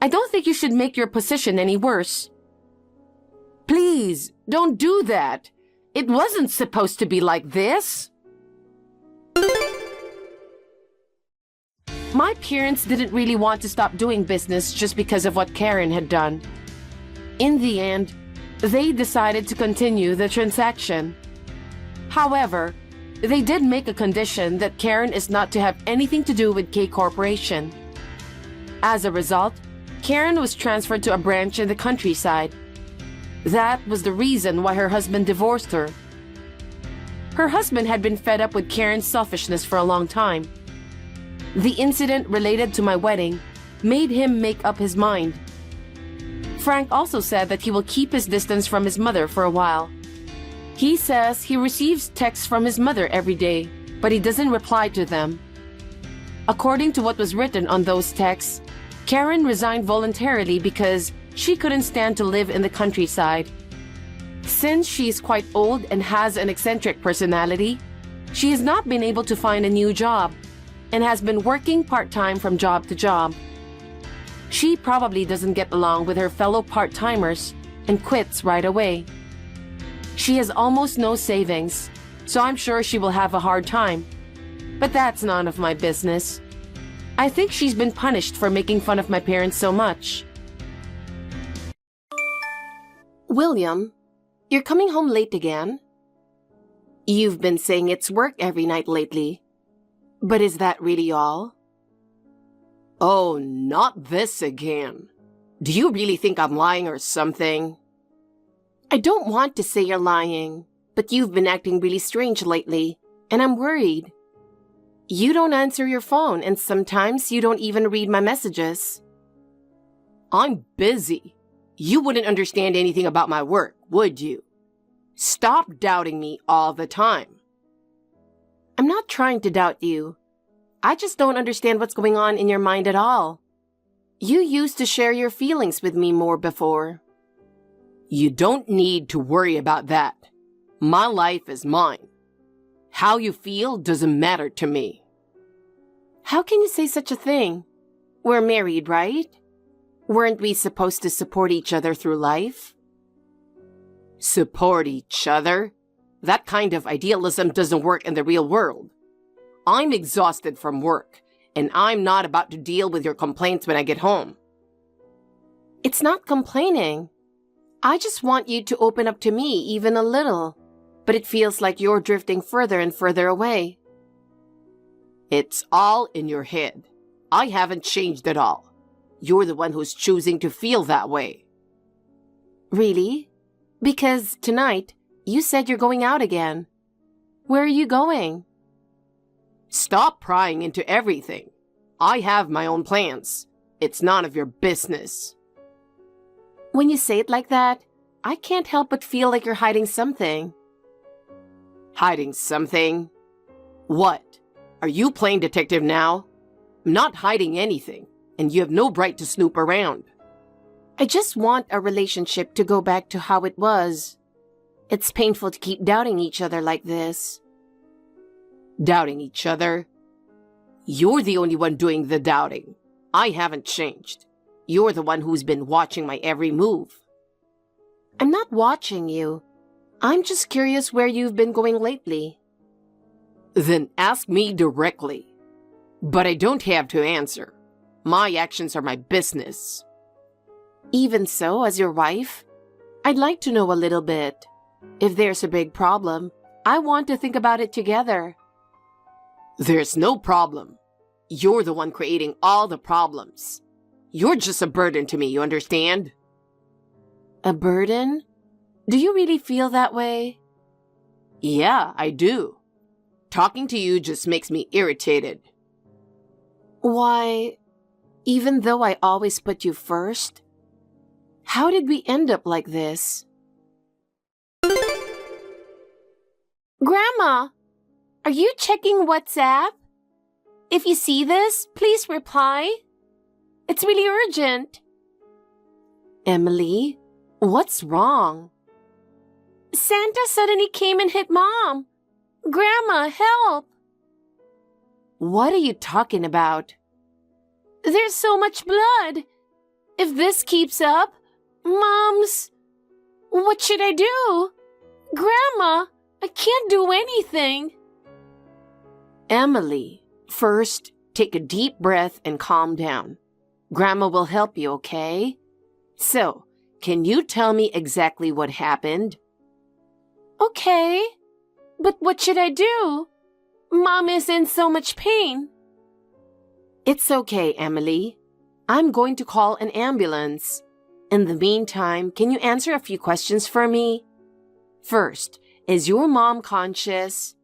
I don't think you should make your position any worse. Please, don't do that. It wasn't supposed to be like this. My parents didn't really want to stop doing business just because of what Karen had done. In the end, they decided to continue the transaction. However, they did make a condition that Karen is not to have anything to do with K Corporation. As a result, Karen was transferred to a branch in the countryside. That was the reason why her husband divorced her. Her husband had been fed up with Karen's selfishness for a long time. The incident related to my wedding made him make up his mind. Frank also said that he will keep his distance from his mother for a while. He says he receives texts from his mother every day, but he doesn't reply to them. According to what was written on those texts, Karen resigned voluntarily because she couldn't stand to live in the countryside. Since she is quite old and has an eccentric personality, she has not been able to find a new job and has been working part-time from job to job. She probably doesn't get along with her fellow part-timers and quits right away. She has almost no savings, so I'm sure she will have a hard time. But that's none of my business. I think she's been punished for making fun of my parents so much. William, you're coming home late again? You've been saying it's work every night lately. But is that really all? Oh, not this again. Do you really think I'm lying or something? I don't want to say you're lying, but you've been acting really strange lately, and I'm worried. You don't answer your phone, and sometimes you don't even read my messages. I'm busy. You wouldn't understand anything about my work, would you? Stop doubting me all the time. I'm not trying to doubt you. I just don't understand what's going on in your mind at all. You used to share your feelings with me more before. You don't need to worry about that. My life is mine. How you feel doesn't matter to me. How can you say such a thing? We're married, right? Weren't we supposed to support each other through life? Support each other? That kind of idealism doesn't work in the real world. I'm exhausted from work, and I'm not about to deal with your complaints when I get home. It's not complaining. I just want you to open up to me even a little, but it feels like you're drifting further and further away. It's all in your head. I haven't changed at all. You're the one who's choosing to feel that way. Really? Because tonight, you said you're going out again. Where are you going? Stop prying into everything. I have my own plans. It's none of your business. When you say it like that, I can't help but feel like you're hiding something. Hiding something? What? Are you playing detective now? I'm not hiding anything, and you have no right to snoop around. I just want our relationship to go back to how it was. It's painful to keep doubting each other like this. Doubting each other? You're the only one doing the doubting. I haven't changed. You're the one who's been watching my every move. I'm not watching you. I'm just curious where you've been going lately. Then ask me directly. But I don't have to answer. My actions are my business. Even so, as your wife, I'd like to know a little bit. If there's a big problem, I want to think about it together. There's no problem. You're the one creating all the problems. You're just a burden to me, you understand? A burden? Do you really feel that way? Yeah, I do. Talking to you just makes me irritated. Why, even though I always put you first, how did we end up like this? Grandma, are you checking WhatsApp? If you see this, please reply. It's really urgent. Emily, what's wrong? Santa suddenly came and hit Mom. Grandma, help! What are you talking about? There's so much blood. If this keeps up, Mom's... What should I do? Grandma, I can't do anything. Emily, first, take a deep breath and calm down. Grandma will help you, okay? So, can you tell me exactly what happened? Okay, but what should I do? Mom is in so much pain. It's okay, Emily. I'm going to call an ambulance. In the meantime, can you answer a few questions for me? First, is your mom conscious?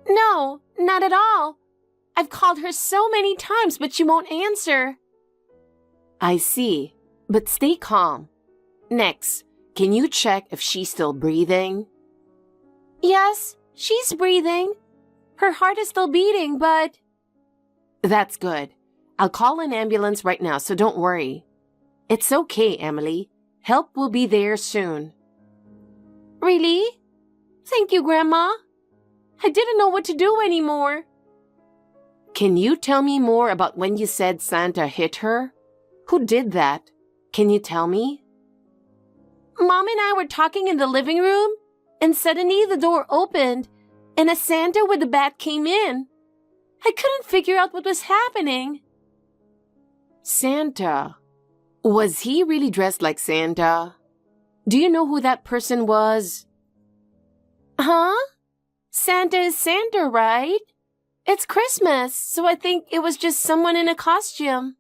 No, not at all. I've called her so many times, but she won't answer. I see, but stay calm. Next, can you check if she's still breathing? Yes, she's breathing. Her heart is still beating, but... That's good. I'll call an ambulance right now, so don't worry. It's okay, Emily. Help will be there soon. Really? Thank you, Grandma. I didn't know what to do anymore. Can you tell me more about when you said Santa hit her? Who did that? Can you tell me? Mom and I were talking in the living room, and suddenly the door opened, and a Santa with a bat came in. I couldn't figure out what was happening. Santa? Was he really dressed like Santa? Do you know who that person was? Huh? Santa is Santa, right? It's Christmas, so I think it was just someone in a costume.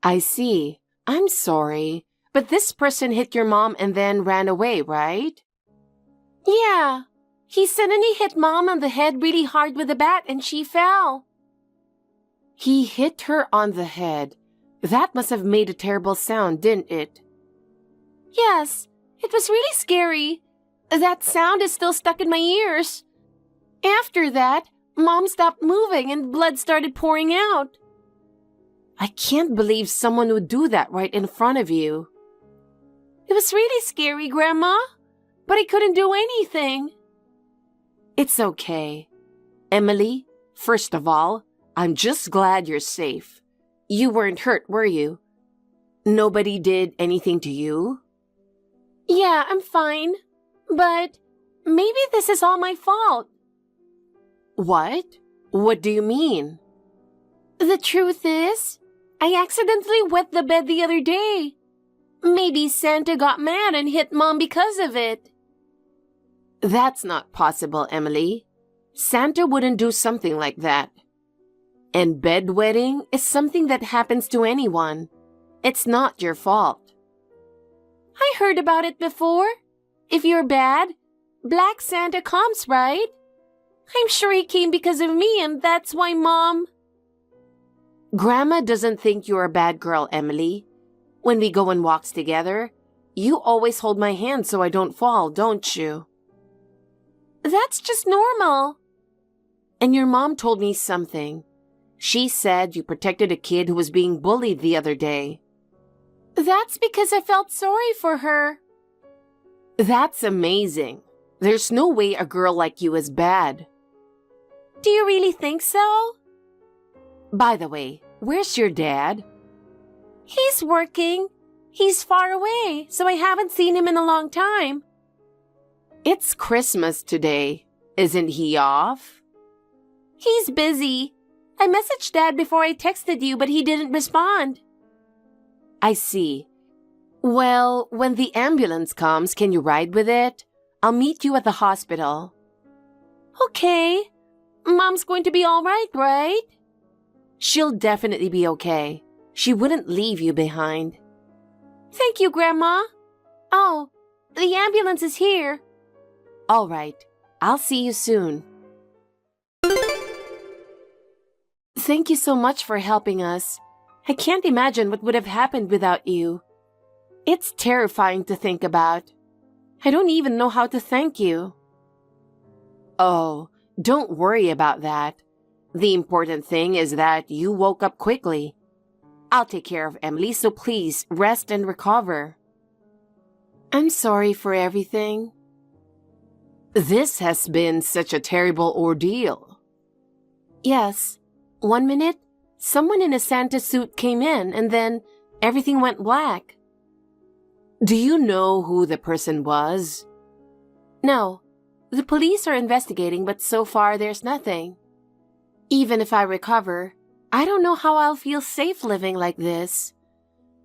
I see. I'm sorry, but this person hit your mom and then ran away, right? Yeah. He suddenly hit Mom on the head really hard with a bat and she fell. He hit her on the head. That must have made a terrible sound, didn't it? Yes, it was really scary. That sound is still stuck in my ears. After that, Mom stopped moving and blood started pouring out. I can't believe someone would do that right in front of you. It was really scary, Grandma, but I couldn't do anything. It's okay. Emily, first of all, I'm just glad you're safe. You weren't hurt, were you? Nobody did anything to you? Yeah, I'm fine. But maybe this is all my fault. What? What do you mean? The truth is, I accidentally wet the bed the other day. Maybe Santa got mad and hit Mom because of it. That's not possible, Emily. Santa wouldn't do something like that. And bedwetting is something that happens to anyone. It's not your fault. I heard about it before. If you're bad, Black Santa comes, right? I'm sure he came because of me, and that's why Mom... Grandma doesn't think you're a bad girl, Emily. When we go on walks together, you always hold my hand so I don't fall, don't you? That's just normal. And your mom told me something. She said you protected a kid who was being bullied the other day. That's because I felt sorry for her. That's amazing. There's no way a girl like you is bad. Do you really think so? By the way, where's your dad? He's working. He's far away, so I haven't seen him in a long time. It's Christmas today. Isn't he off? He's busy. I messaged Dad before I texted you, but he didn't respond. I see. Well, when the ambulance comes, can you ride with it? I'll meet you at the hospital. Okay. Mom's going to be all right, right? She'll definitely be okay. She wouldn't leave you behind. Thank you, Grandma. Oh, the ambulance is here. All right. I'll see you soon. Thank you so much for helping us. I can't imagine what would have happened without you. It's terrifying to think about. I don't even know how to thank you. Oh, don't worry about that. The important thing is that you woke up quickly. I'll take care of Emily, so please rest and recover. I'm sorry for everything. This has been such a terrible ordeal. Yes. 1 minute, someone in a Santa suit came in, and then everything went black. Do you know who the person was? No. The police are investigating, but so far there's nothing. Even if I recover, I don't know how I'll feel safe living like this.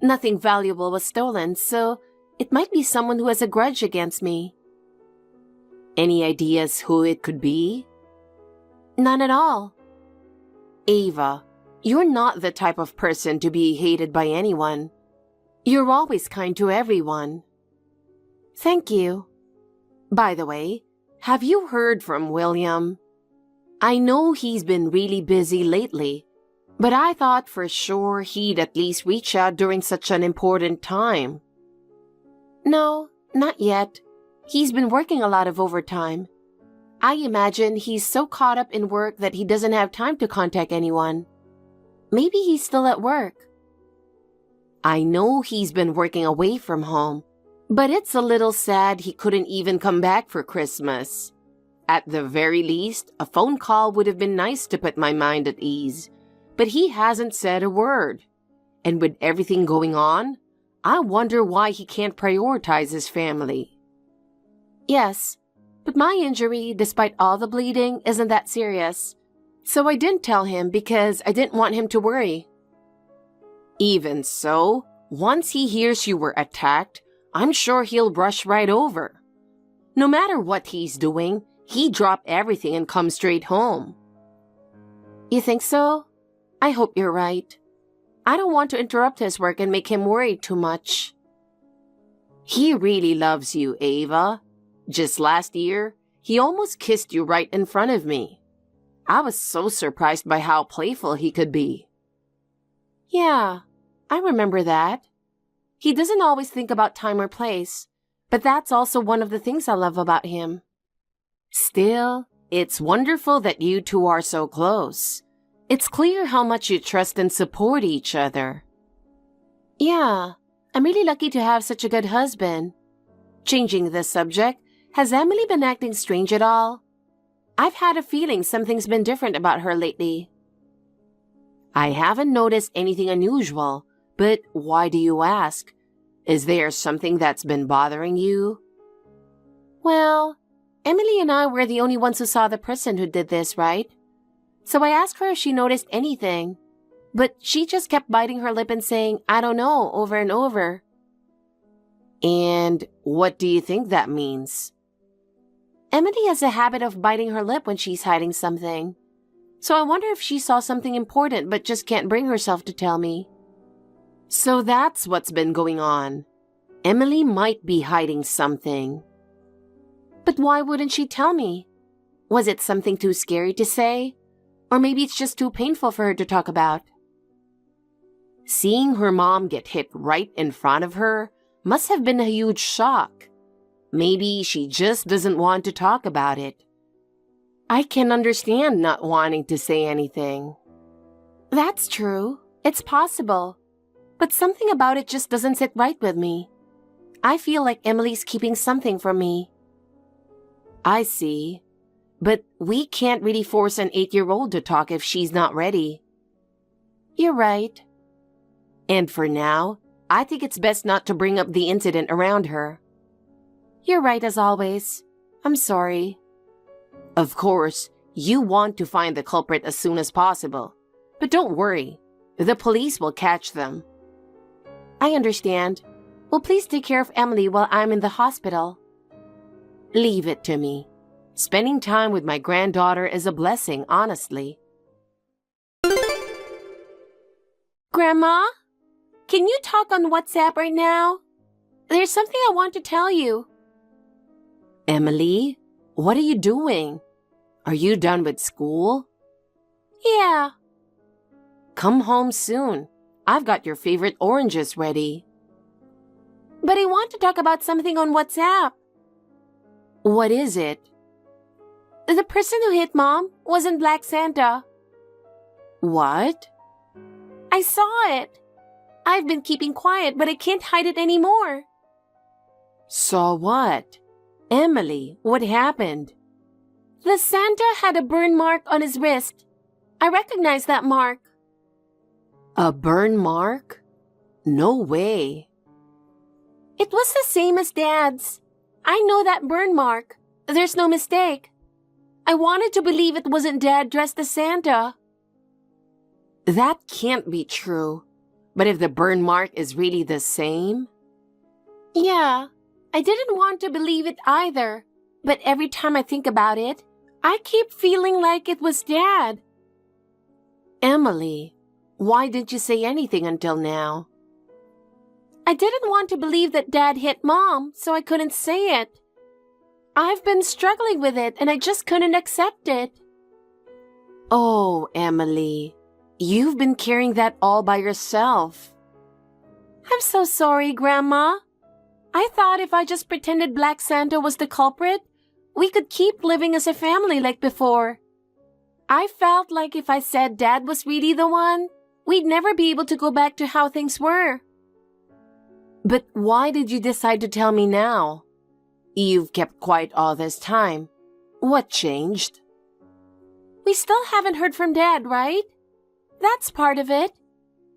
Nothing valuable was stolen, so it might be someone who has a grudge against me. Any ideas who it could be? None at all. Ava, you're not the type of person to be hated by anyone. You're always kind to everyone. Thank you. By the way, have you heard from William? I know he's been really busy lately, but I thought for sure he'd at least reach out during such an important time. No, not yet. He's been working a lot of overtime. I imagine he's so caught up in work that he doesn't have time to contact anyone. Maybe he's still at work. I know he's been working away from home, but it's a little sad he couldn't even come back for Christmas. At the very least, a phone call would have been nice to put my mind at ease, but he hasn't said a word. And with everything going on, I wonder why he can't prioritize his family. Yes, but my injury, despite all the bleeding, isn't that serious. So I didn't tell him because I didn't want him to worry. Even so, once he hears you were attacked, I'm sure he'll rush right over. No matter what he's doing, he'd drop everything and come straight home. You think so? I hope you're right. I don't want to interrupt his work and make him worry too much. He really loves you, Ava. Just last year, he almost kissed you right in front of me. I was so surprised by how playful he could be. Yeah, I remember that. He doesn't always think about time or place, but that's also one of the things I love about him. Still, it's wonderful that you two are so close. It's clear how much you trust and support each other. Yeah, I'm really lucky to have such a good husband. Changing the subject, has Emily been acting strange at all? I've had a feeling something's been different about her lately. I haven't noticed anything unusual, but why do you ask? Is there something that's been bothering you? Well, Emily and I were the only ones who saw the person who did this, right? So I asked her if she noticed anything, but she just kept biting her lip and saying, I don't know, over and over. And what do you think that means? Emily has a habit of biting her lip when she's hiding something. So I wonder if she saw something important but just can't bring herself to tell me. So that's what's been going on. Emily might be hiding something. But why wouldn't she tell me? Was it something too scary to say? Or maybe it's just too painful for her to talk about. Seeing her mom get hit right in front of her must have been a huge shock. Maybe she just doesn't want to talk about it. I can understand not wanting to say anything. That's true. It's possible. But something about it just doesn't sit right with me. I feel like Emily's keeping something from me. I see. But we can't really force an 8-year-old to talk if she's not ready. You're right. And for now, I think it's best not to bring up the incident around her. You're right as always. I'm sorry. Of course, you want to find the culprit as soon as possible. But don't worry, the police will catch them. I understand. Well, please take care of Emily while I'm in the hospital. Leave it to me. Spending time with my granddaughter is a blessing, honestly. Grandma? Can you talk on WhatsApp right now? There's something I want to tell you. Emily, what are you doing? Are you done with school? Yeah. Come home soon. I've got your favorite oranges ready. But I want to talk about something on WhatsApp. What is it? The person who hit Mom wasn't Black Santa. What? I saw it. I've been keeping quiet, but I can't hide it anymore. Saw what? Emily, what happened? The Santa had a burn mark on his wrist. I recognize that mark. A burn mark? No way. It was the same as Dad's. I know that burn mark. There's no mistake. I wanted to believe it wasn't Dad dressed as Santa. That can't be true. But if the burn mark is really the same? Yeah, I didn't want to believe it either. But every time I think about it, I keep feeling like it was Dad. Emily, why didn't you say anything until now? I didn't want to believe that Dad hit Mom, so I couldn't say it. I've been struggling with it, and I just couldn't accept it. Oh, Emily, you've been carrying that all by yourself. I'm so sorry, Grandma. I thought if I just pretended Black Santa was the culprit, we could keep living as a family like before. I felt like if I said Dad was really the one, we'd never be able to go back to how things were. But why did you decide to tell me now? You've kept quiet all this time. What changed? We still haven't heard from Dad, right? That's part of it.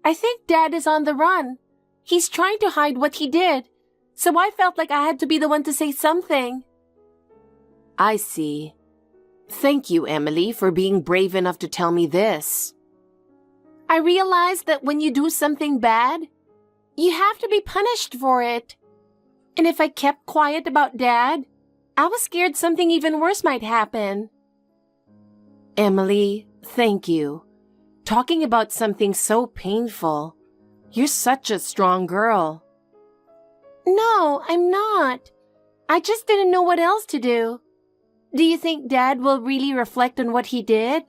I think Dad is on the run. He's trying to hide what he did, so I felt like I had to be the one to say something. I see. Thank you, Emily, for being brave enough to tell me this. I realized that when you do something bad, you have to be punished for it. And if I kept quiet about Dad, I was scared something even worse might happen. Emily, thank you. Talking about something so painful. You're such a strong girl. No, I'm not. I just didn't know what else to do. Do you think Dad will really reflect on what he did?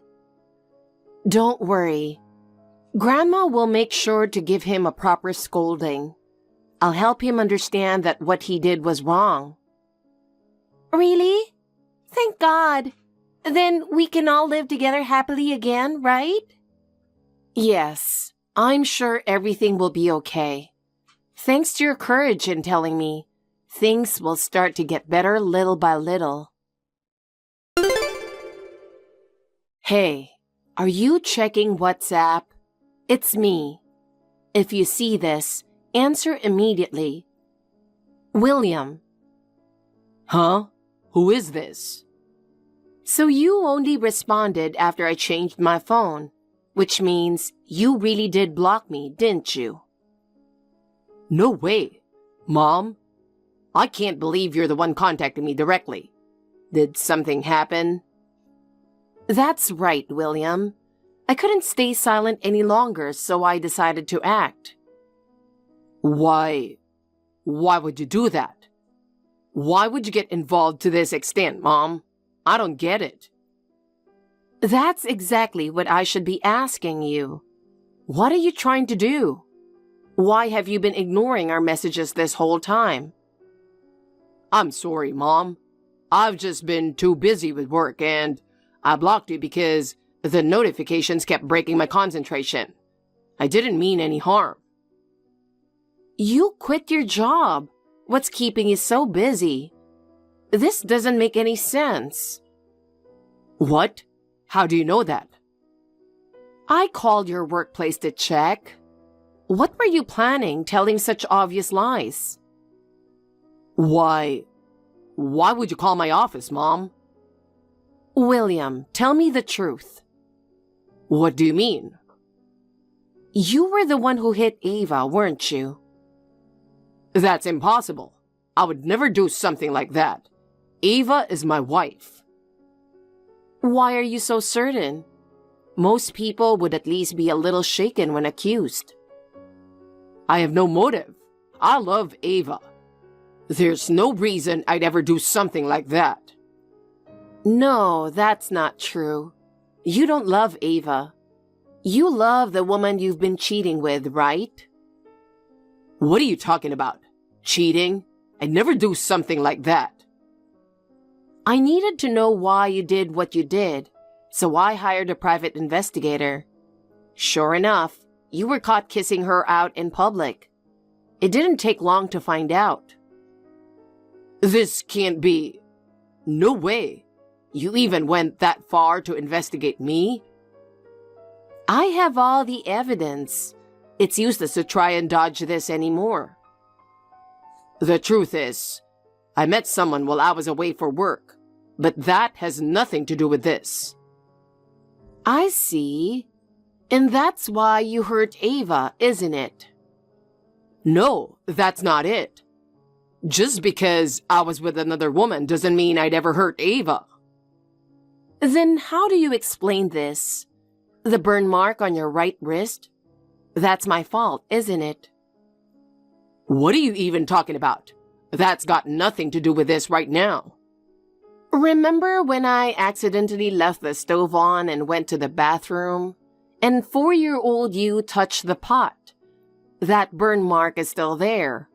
Don't worry. Grandma will make sure to give him a proper scolding. I'll help him understand that what he did was wrong. Really? Thank God. Then we can all live together happily again, right? Yes, I'm sure everything will be okay. Thanks to your courage in telling me, things will start to get better little by little. Hey, are you checking WhatsApp? It's me. If you see this, answer immediately. William. Huh? Who is this? So you only responded after I changed my phone, which means you really did block me, didn't you? No way. Mom, I can't believe you're the one contacting me directly. Did something happen? That's right, William. I couldn't stay silent any longer, so I decided to act. Why would you do that? Why would you get involved to this extent, Mom? I don't get it. That's exactly what I should be asking you. What are you trying to do? Why have you been ignoring our messages this whole time? I'm sorry, Mom. I've just been too busy with work and I blocked you because the notifications kept breaking my concentration. I didn't mean any harm. You quit your job. What's keeping you so busy? This doesn't make any sense. What? How do you know that? I called your workplace to check. What were you planning telling such obvious lies? Why would you call my office, Mom? William, tell me the truth. What do you mean? You were the one who hit Ava, weren't you? That's impossible. I would never do something like that. Ava is my wife. Why are you so certain? Most people would at least be a little shaken when accused. I have no motive. I love Ava. There's no reason I'd ever do something like that. No, that's not true. You don't love Ava. You love the woman you've been cheating with, right? What are you talking about? Cheating? I'd never do something like that. I needed to know why you did what you did, so I hired a private investigator. Sure enough, you were caught kissing her out in public. It didn't take long to find out. This can't be. No way. You even went that far to investigate me? I have all the evidence. It's useless to try and dodge this anymore. The truth is, I met someone while I was away for work, but that has nothing to do with this. I see. And that's why you hurt Ava, isn't it? No, that's not it. Just because I was with another woman doesn't mean I'd ever hurt Ava. Then how do you explain this? The burn mark on your right wrist? That's my fault, isn't it? What are you even talking about? That's got nothing to do with this right now. Remember when I accidentally left the stove on and went to the bathroom, and 4-year-old you touched the pot? That burn mark is still there.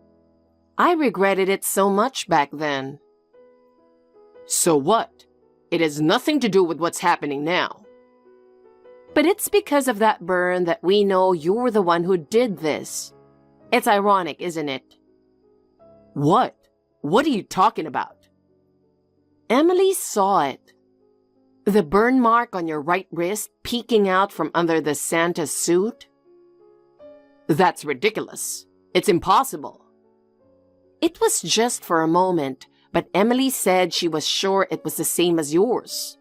I regretted it so much back then. So what? It has nothing to do with what's happening now. But it's because of that burn that we know you're the one who did this. It's ironic, isn't it? What? What are you talking about? Emily saw it. The burn mark on your right wrist peeking out from under the Santa suit. That's ridiculous. It's impossible. It was just for a moment, but Emily said she was sure it was the same as yours.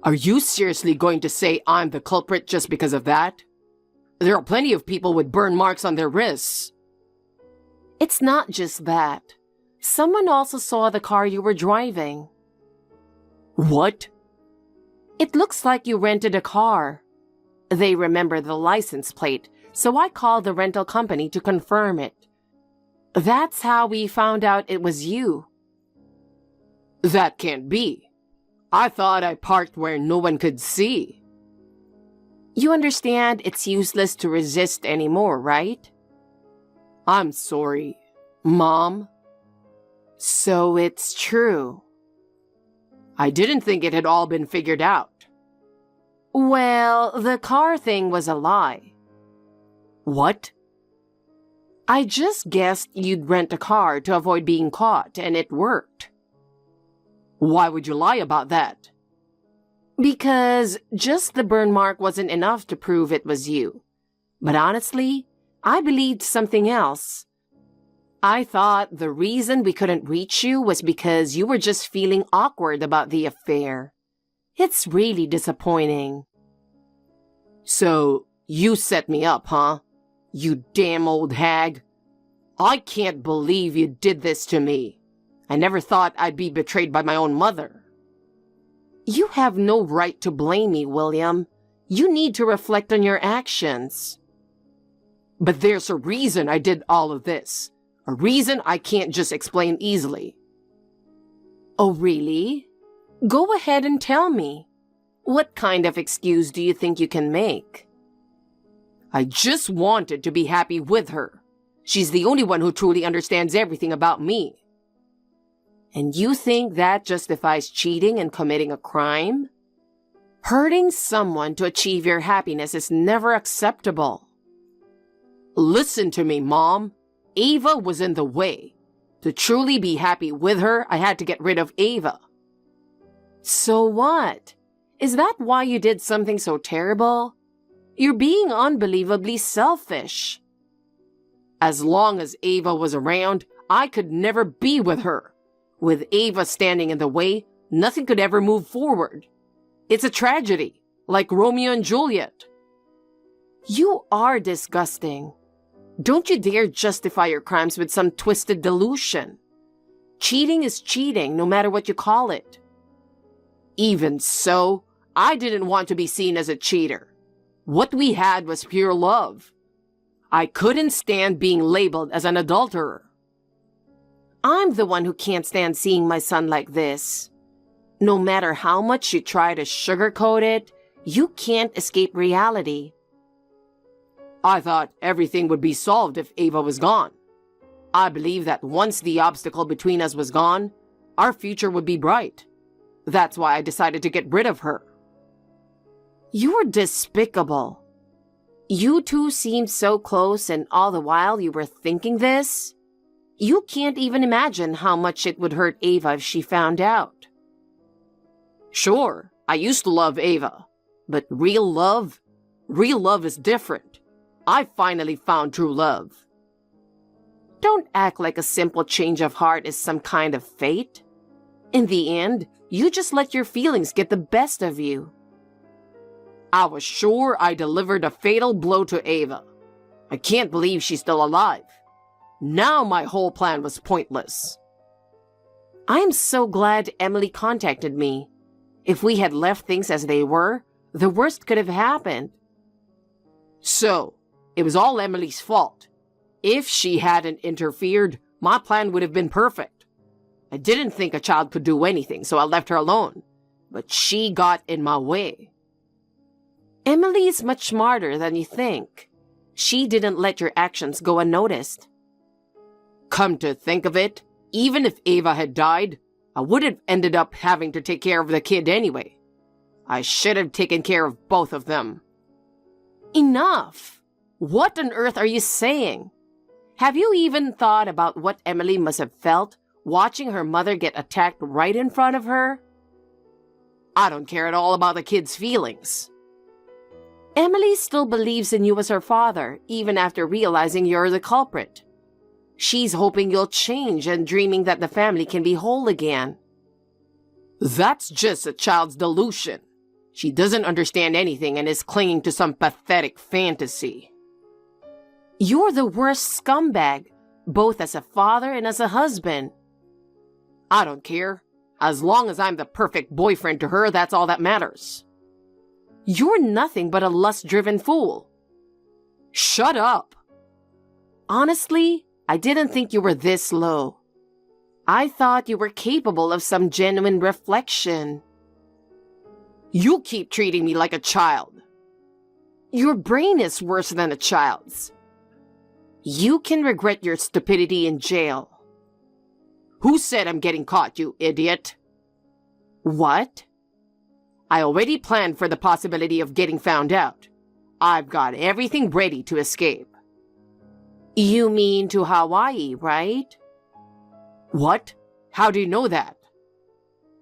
Are you seriously going to say I'm the culprit just because of that? There are plenty of people with burn marks on their wrists. It's not just that. Someone also saw the car you were driving. What? It looks like you rented a car. They remember the license plate, so I called the rental company to confirm it. That's how we found out it was you. That can't be. I thought I parked where no one could see. You understand it's useless to resist anymore, right? I'm sorry, Mom. So it's true. I didn't think it had all been figured out. Well, the car thing was a lie. What? I just guessed you'd rent a car to avoid being caught, and it worked. Why would you lie about that? Because just the burn mark wasn't enough to prove it was you. But honestly, I believed something else. I thought the reason we couldn't reach you was because you were just feeling awkward about the affair. It's really disappointing. So, you set me up, huh? You damn old hag. I can't believe you did this to me. I never thought I'd be betrayed by my own mother. You have no right to blame me, William. You need to reflect on your actions. But there's a reason I did all of this. A reason I can't just explain easily. Oh, really? Go ahead and tell me. What kind of excuse do you think you can make? I just wanted to be happy with her. She's the only one who truly understands everything about me. And you think that justifies cheating and committing a crime? Hurting someone to achieve your happiness is never acceptable. Listen to me, Mom. Ava was in the way. To truly be happy with her, I had to get rid of Ava. So what? Is that why you did something so terrible? You're being unbelievably selfish. As long as Ava was around, I could never be with her. With Ava standing in the way, nothing could ever move forward. It's a tragedy, like Romeo and Juliet. You are disgusting. Don't you dare justify your crimes with some twisted delusion. Cheating is cheating, no matter what you call it. Even so, I didn't want to be seen as a cheater. What we had was pure love. I couldn't stand being labeled as an adulterer. I'm the one who can't stand seeing my son like this. No matter how much you try to sugarcoat it, you can't escape reality. I thought everything would be solved if Ava was gone. I believe that once the obstacle between us was gone, our future would be bright. That's why I decided to get rid of her. You're despicable. You two seemed so close, and all the while you were thinking this? You can't even imagine how much it would hurt Ava if she found out. Sure, I used to love Ava, but real love is different. I finally found true love. Don't act like a simple change of heart is some kind of fate. In the end, you just let your feelings get the best of you. I was sure I delivered a fatal blow to Ava. I can't believe she's still alive. Now my whole plan was pointless. I'm so glad Emily contacted me. If we had left things as they were, the worst could have happened. So, it was all Emily's fault. If she hadn't interfered, my plan would have been perfect. I didn't think a child could do anything, so I left her alone. But she got in my way. Emily is much smarter than you think. She didn't let your actions go unnoticed. Come to think of it, even if Ava had died, I would have ended up having to take care of the kid anyway. I should have taken care of both of them. Enough! What on earth are you saying? Have you even thought about what Emily must have felt watching her mother get attacked right in front of her? I don't care at all about the kid's feelings. Emily still believes in you as her father, even after realizing you're the culprit. She's hoping you'll change and dreaming that the family can be whole again. That's just a child's delusion. She doesn't understand anything and is clinging to some pathetic fantasy. You're the worst scumbag, both as a father and as a husband. I don't care. As long as I'm the perfect boyfriend to her, that's all that matters. You're nothing but a lust-driven fool. Shut up. Honestly, I didn't think you were this low. I thought you were capable of some genuine reflection. You keep treating me like a child. Your brain is worse than a child's. You can regret your stupidity in jail. Who said I'm getting caught, you idiot? What? I already planned for the possibility of getting found out. I've got everything ready to escape. You mean to Hawaii, right? What? How do you know that?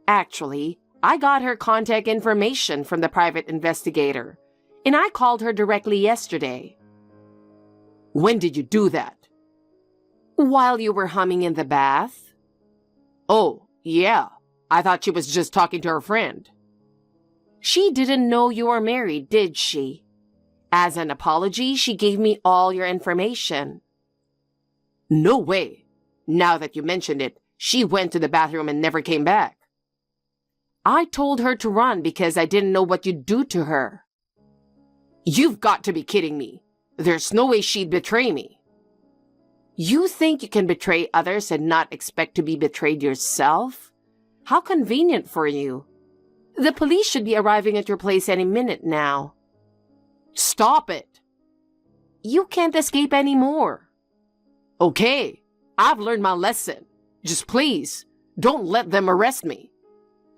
Actually, I got her contact information from the private investigator, and I called her directly yesterday. When did you do that? While you were humming in the bath. Oh, yeah. I thought she was just talking to her friend. She didn't know you were married, did she? As an apology, she gave me all your information. No way. Now that you mentioned it, she went to the bathroom and never came back. I told her to run because I didn't know what you'd do to her. You've got to be kidding me. There's no way she'd betray me. You think you can betray others and not expect to be betrayed yourself? How convenient for you. The police should be arriving at your place any minute now. Stop it. You can't escape anymore. Okay, I've learned my lesson. Just please, don't let them arrest me.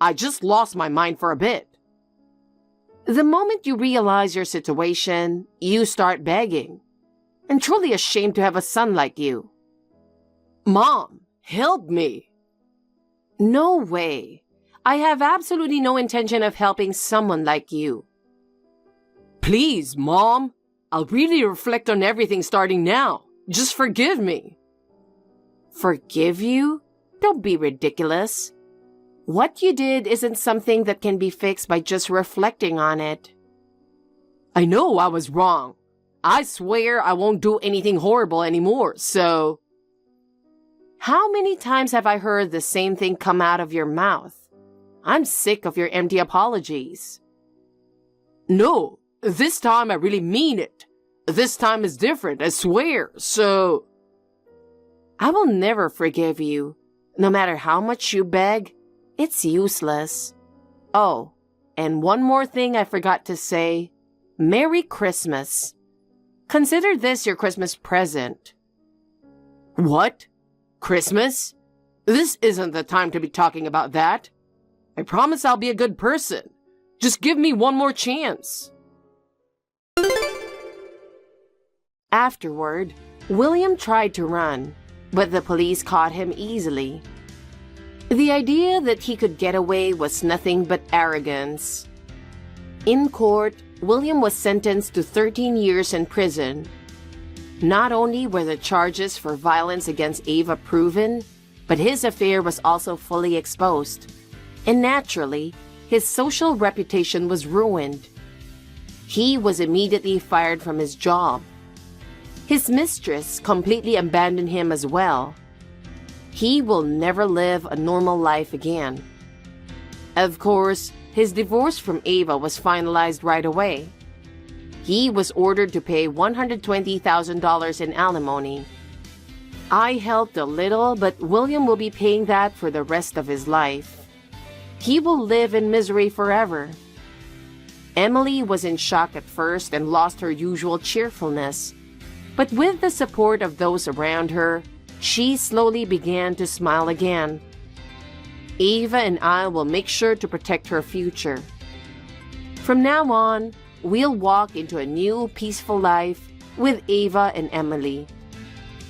I just lost my mind for a bit. The moment you realize your situation, you start begging. I'm truly ashamed to have a son like you. Mom, help me. No way. I have absolutely no intention of helping someone like you. Please, Mom. I'll really reflect on everything starting now. Just forgive me. Forgive you? Don't be ridiculous. What you did isn't something that can be fixed by just reflecting on it. I know I was wrong, I swear I won't do anything horrible anymore, so... How many times have I heard the same thing come out of your mouth? I'm sick of your empty apologies. No, this time I really mean it. This time is different, I swear, so... I will never forgive you. No matter how much you beg, it's useless. Oh, and one more thing I forgot to say. Merry Christmas. Consider this your Christmas present. What? Christmas? This isn't the time to be talking about that. I promise I'll be a good person. Just give me one more chance. Afterward, William tried to run, but the police caught him easily. The idea that he could get away was nothing but arrogance. In court, William was sentenced to 13 years in prison. Not only were the charges for violence against Ava proven, but his affair was also fully exposed. And naturally, his social reputation was ruined. He was immediately fired from his job. His mistress completely abandoned him as well. He will never live a normal life again. Of course, his divorce from Ava was finalized right away. He was ordered to pay $120,000 in alimony. I helped a little, but William will be paying that for the rest of his life. He will live in misery forever. Emily was in shock at first and lost her usual cheerfulness. But with the support of those around her, she slowly began to smile again. Ava and I will make sure to protect her future. From now on, we'll walk into a new, peaceful life with Ava and Emily.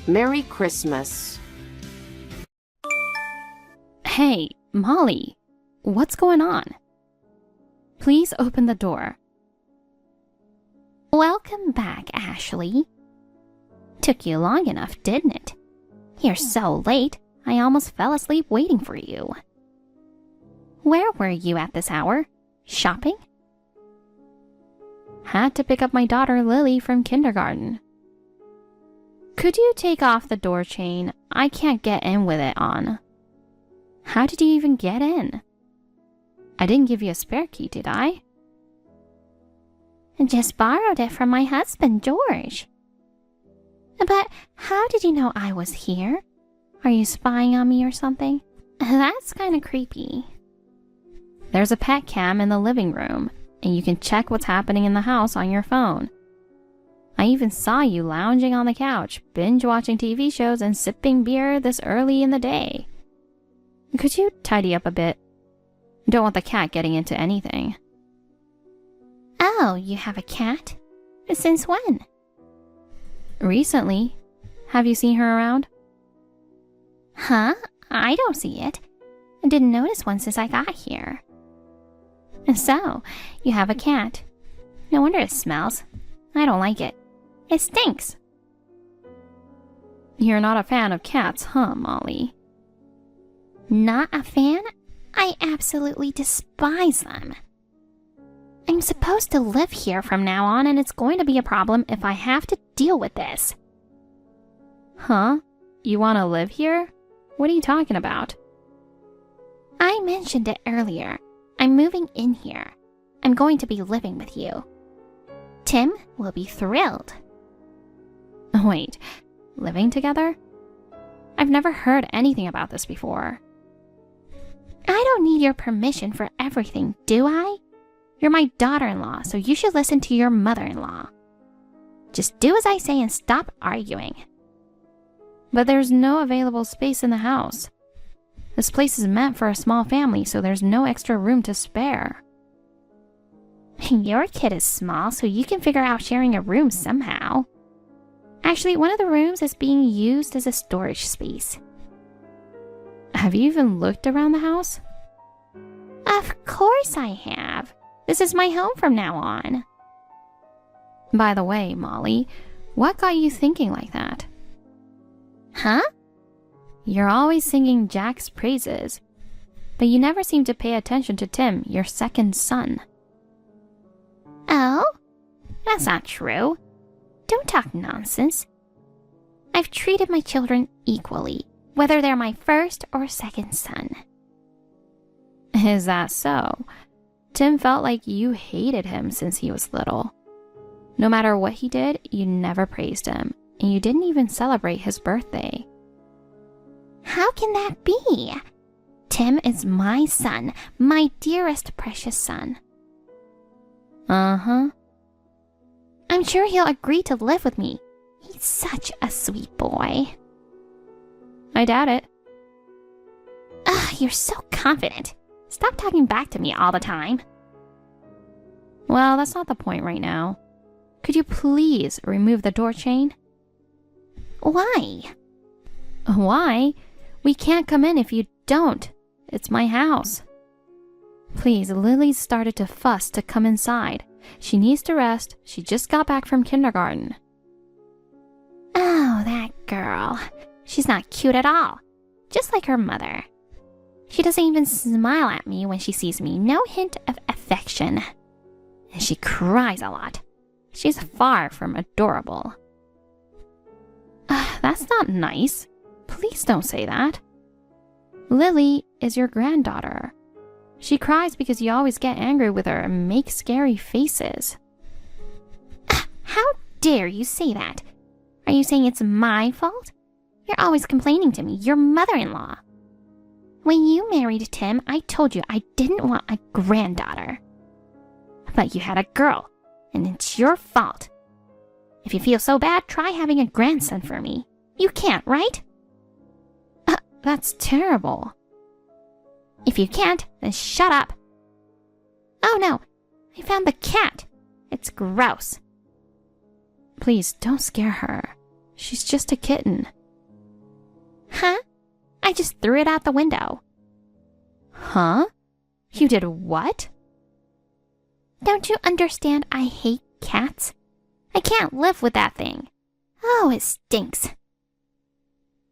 Merry Christmas. Hey, Molly, what's going on? Please open the door. Welcome back, Ashley. Took you long enough, didn't it? You're so late, I almost fell asleep waiting for you. Where were you at this hour? Shopping? Had to pick up my daughter Lily from kindergarten. Could you take off the door chain? I can't get in with it on. How did you even get in? I didn't give you a spare key, did I? Just borrowed it from my husband, George. But how did you know I was here? Are you spying on me or something? That's kind of creepy. There's a pet cam in the living room, and you can check what's happening in the house on your phone. I even saw you lounging on the couch, binge-watching TV shows and sipping beer this early in the day. Could you tidy up a bit? Don't want the cat getting into anything. Oh, you have a cat? Since when? Recently. Have you seen her around? Huh? I don't see it. I didn't notice one since I got here. So, you have a cat. No wonder it smells. I don't like it. It stinks. You're not a fan of cats, huh, Molly? Not a fan? I absolutely despise them. I'm supposed to live here from now on, and it's going to be a problem if I have to deal with this. Huh? You want to live here? What are you talking about? I mentioned it earlier. I'm moving in here. I'm going to be living with you. Tim will be thrilled. Wait, living together? I've never heard anything about this before. I don't need your permission for everything, do I? You're my daughter-in-law, so you should listen to your mother-in-law. Just do as I say and stop arguing. But there's no available space in the house. This place is meant for a small family, so there's no extra room to spare. Your kid is small, so you can figure out sharing a room somehow. Actually, one of the rooms is being used as a storage space. Have you even looked around the house? Of course I have. This is my home from now on. By the way, Molly, what got you thinking like that? Huh? You're always singing Jack's praises, but you never seem to pay attention to Tim, your second son. Oh? That's not true. don't talk nonsense. I've treated my children equally, whether they're my first or second son. Is that so? Tim felt like you hated him since he was little. No matter what he did, you never praised him, and you didn't even celebrate his birthday. How can that be? Tim is my son, my dearest precious son. Uh-huh. I'm sure he'll agree to live with me. He's such a sweet boy. I doubt it. Ugh, you're so confident. Stop talking back to me all the time. Well, that's not the point right now. Could you please remove the door chain? Why? Why? We can't come in if you don't. It's my house. Please, Lily's started to fuss to come inside. She needs to rest. She just got back from kindergarten. Oh, that girl. She's not cute at all. Just like her mother. She doesn't even smile at me when she sees me. No hint of affection. And she cries a lot. She's far from adorable. That's not nice. Please don't say that. Lily is your granddaughter. She cries because you always get angry with her and make scary faces. How dare you say that? Are you saying it's my fault? You're always complaining to me, your mother-in-law. When you married Tim, I told you I didn't want a granddaughter. But you had a girl, and it's your fault. If you feel so bad, try having a grandson for me. You can't, right? That's terrible. If you can't, then shut up. Oh no, I found the cat. It's gross. Please don't scare her. She's just a kitten. Huh? I just threw it out the window. Huh? You did what? Don't you understand I hate cats? I can't live with that thing. Oh, it stinks.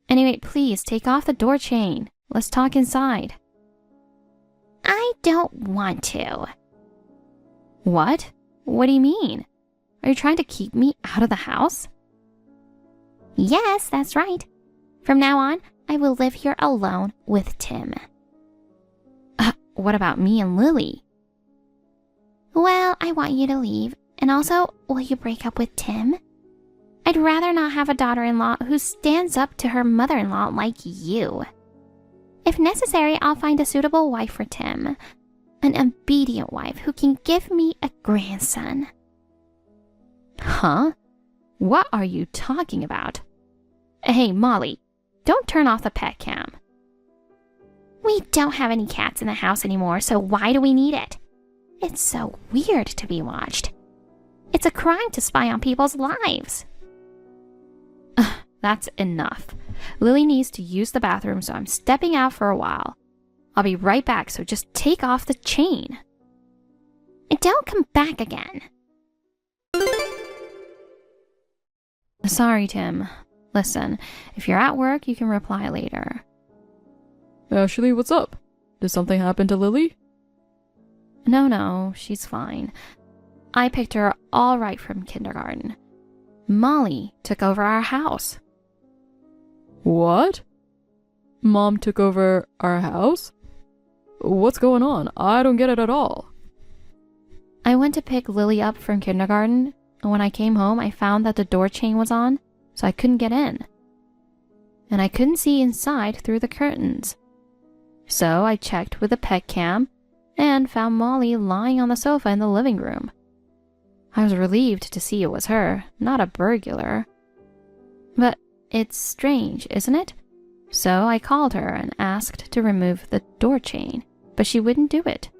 Anyway, please take off the door chain. Let's talk inside. I don't want to. What? What do you mean? Are you trying to keep me out of the house? Yes, that's right. From now on, I will live here alone with Tim. What about me and Lily? Well, I want you to leave. And also, will you break up with Tim? I'd rather not have a daughter-in-law who stands up to her mother-in-law like you. If necessary, I'll find a suitable wife for Tim. An obedient wife who can give me a grandson. Huh? What are you talking about? Hey, Molly, don't turn off the pet cam. We don't have any cats in the house anymore, so why do we need it? It's so weird to be watched. It's a crime to spy on people's lives. That's enough. Lily needs to use the bathroom, so I'm stepping out for a while. I'll be right back, so just take off the chain. And don't come back again. Sorry, Tim. Listen, if you're at work, you can reply later. Ashley, what's up? Did something happen to Lily? No, she's fine. I picked her all right from kindergarten. Molly took over our house. What? Mom took over our house? What's going on? I don't get it at all. I went to pick Lily up from kindergarten, and when I came home, I found that the door chain was on, so I couldn't get in. And I couldn't see inside through the curtains. So I checked with the pet cam and found Molly lying on the sofa in the living room. I was relieved to see it was her, not a burglar. But it's strange, isn't it? So I called her and asked to remove the door chain, but she wouldn't do it.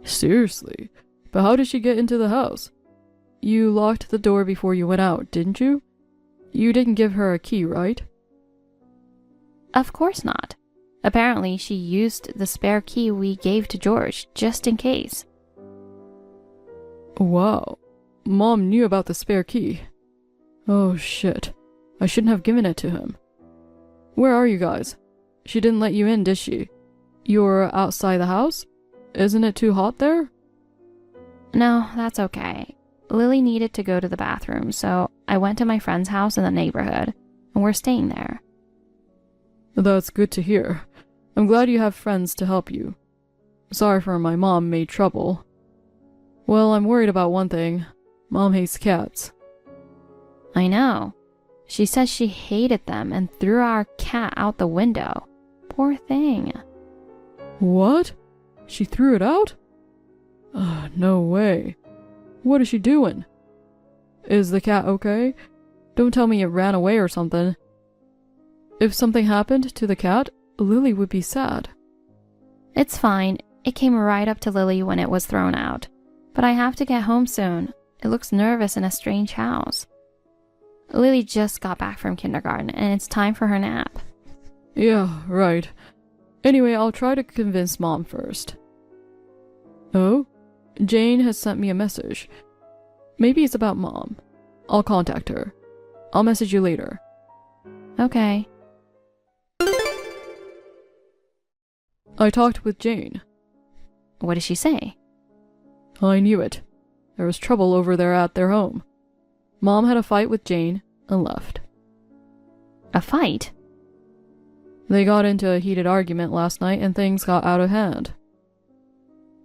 Seriously? But how did she get into the house? You locked the door before you went out, didn't you? You didn't give her a key, right? Of course not. Apparently, she used the spare key we gave to George, just in case. Wow. Mom knew about the spare key. Oh shit. I shouldn't have given it to him. Where are you guys? She didn't let you in, did she? You're outside the house? Isn't it too hot there? No, that's okay. Lily needed to go to the bathroom, so I went to my friend's house in the neighborhood, and we're staying there. That's good to hear. I'm glad you have friends to help you. Sorry for my mom made trouble. Well, I'm worried about one thing. Mom hates cats. I know. She says she hated them and threw our cat out the window. Poor thing. What? She threw it out? No way. What is she doing? Is the cat okay? Don't tell me it ran away or something. If something happened to the cat, Lily would be sad. It's fine. It came right up to Lily when it was thrown out. But I have to get home soon. It looks nervous in a strange house. Lily just got back from kindergarten, and it's time for her nap. Yeah, right. Anyway, I'll try to convince Mom first. Oh? Jane has sent me a message. Maybe it's about Mom. I'll contact her. I'll message you later. Okay. I talked with Jane. What did she say? I knew it. There was trouble over there at their home. Mom had a fight with Jane and left. A fight? They got into a heated argument last night and things got out of hand.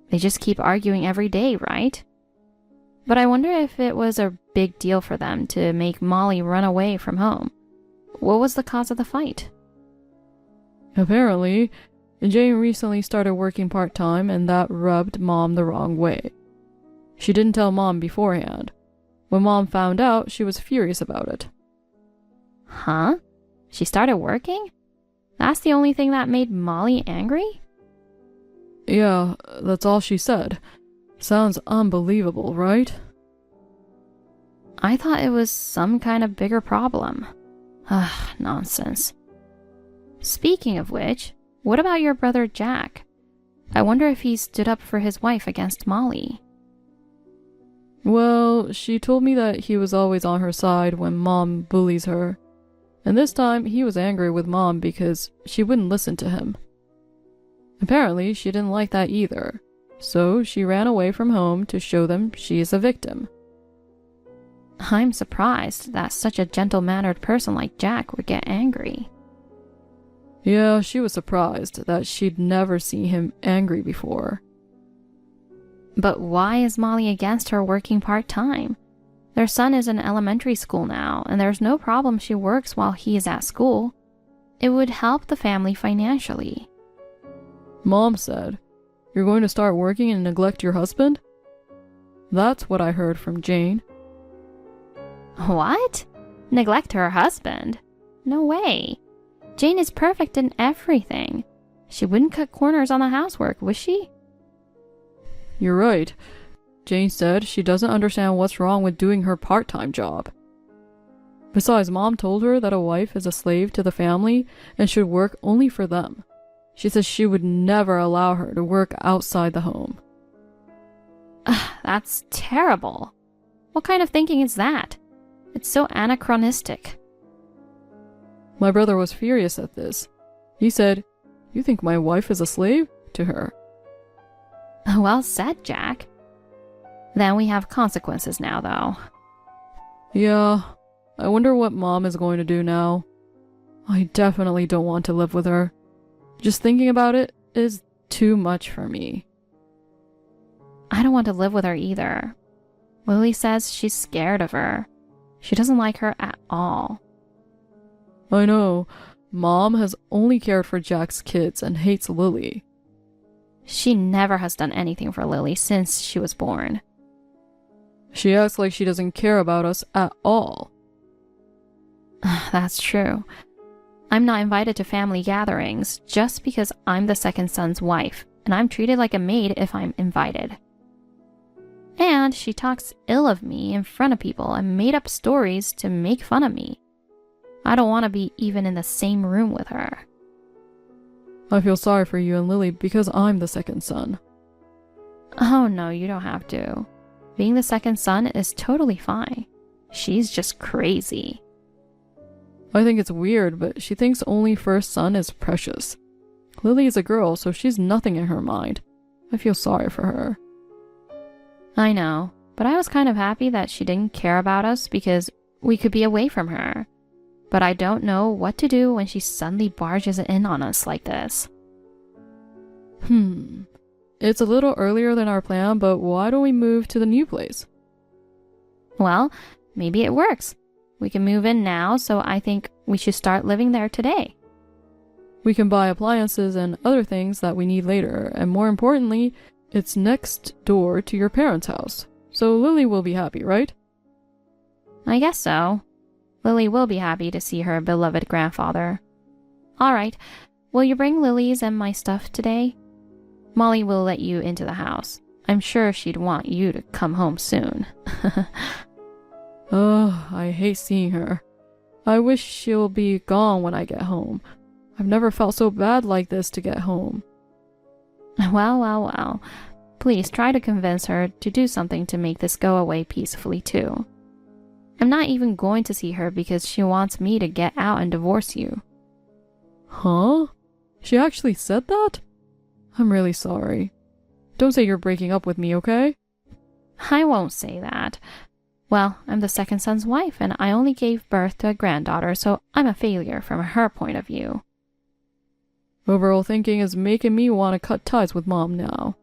They just keep arguing every day, right? But I wonder if it was a big deal for them to make Molly run away from home. What was the cause of the fight? Apparently, Jane recently started working part-time and that rubbed Mom the wrong way. She didn't tell Mom beforehand. When Mom found out, she was furious about it. Huh? She started working? That's the only thing that made Molly angry? Yeah, that's all she said. Sounds unbelievable, right? I thought it was some kind of bigger problem. Ugh, nonsense. Speaking of which, what about your brother Jack? I wonder if he stood up for his wife against Molly. Well, she told me that he was always on her side when Mom bullies her. And this time, he was angry with Mom because she wouldn't listen to him. Apparently, she didn't like that either, so she ran away from home to show them she is a victim. I'm surprised that such a gentle-mannered person like Jack would get angry. Yeah, she was surprised that she'd never seen him angry before. But why is Molly against her working part-time? Their son is in elementary school now, and there's no problem she works while he is at school. It would help the family financially. Mom said, "You're going to start working and neglect your husband?" That's what I heard from Jane. What? Neglect her husband? No way. Jane is perfect in everything. She wouldn't cut corners on the housework, would she? You're right. Jane said she doesn't understand what's wrong with doing her part-time job. Besides, Mom told her that a wife is a slave to the family and should work only for them. She says she would never allow her to work outside the home. That's terrible. What kind of thinking is that? It's so anachronistic. My brother was furious at this. He said, "You think my wife is a slave to her?" Well said, Jack. Then we have consequences now, though. Yeah, I wonder what Mom is going to do now. I definitely don't want to live with her. Just thinking about it is too much for me. I don't want to live with her either. Lily says she's scared of her. She doesn't like her at all. I know. Mom has only cared for Jack's kids and hates Lily. She never has done anything for Lily since she was born. She acts like she doesn't care about us at all. That's true. I'm not invited to family gatherings just because I'm the second son's wife, and I'm treated like a maid if I'm invited. And she talks ill of me in front of people and made up stories to make fun of me. I don't want to be even in the same room with her. I feel sorry for you and Lily because I'm the second son. Oh no, you don't have to. Being the second son is totally fine. She's just crazy. I think it's weird, but she thinks only first son is precious. Lily is a girl, so she's nothing in her mind. I feel sorry for her. I know. but I was kind of happy that she didn't care about us because we could be away from her. But I don't know what to do when she suddenly barges in on us like this. It's a little earlier than our plan, but why don't we move to the new place? Well, maybe it works. We can move in now, so I think we should start living there today. We can buy appliances and other things that we need later, and more importantly, it's next door to your parents' house. So Lily will be happy, right? I guess so. Lily will be happy to see her beloved grandfather. All right, will you bring Lily's and my stuff today? Molly will let you into the house. I'm sure she'd want you to come home soon. Oh, I hate seeing her. I wish she'll be gone when I get home. I've never felt so bad like this to get home. Well. Please try to convince her to do something to make this go away peacefully too. I'm not even going to see her because she wants me to get out and divorce you. Huh? She actually said that? I'm really sorry. Don't say you're breaking up with me, okay? I won't say that. Well, I'm the second son's wife and I only gave birth to a granddaughter, so I'm a failure from her point of view. Overall thinking is making me want to cut ties with Mom now.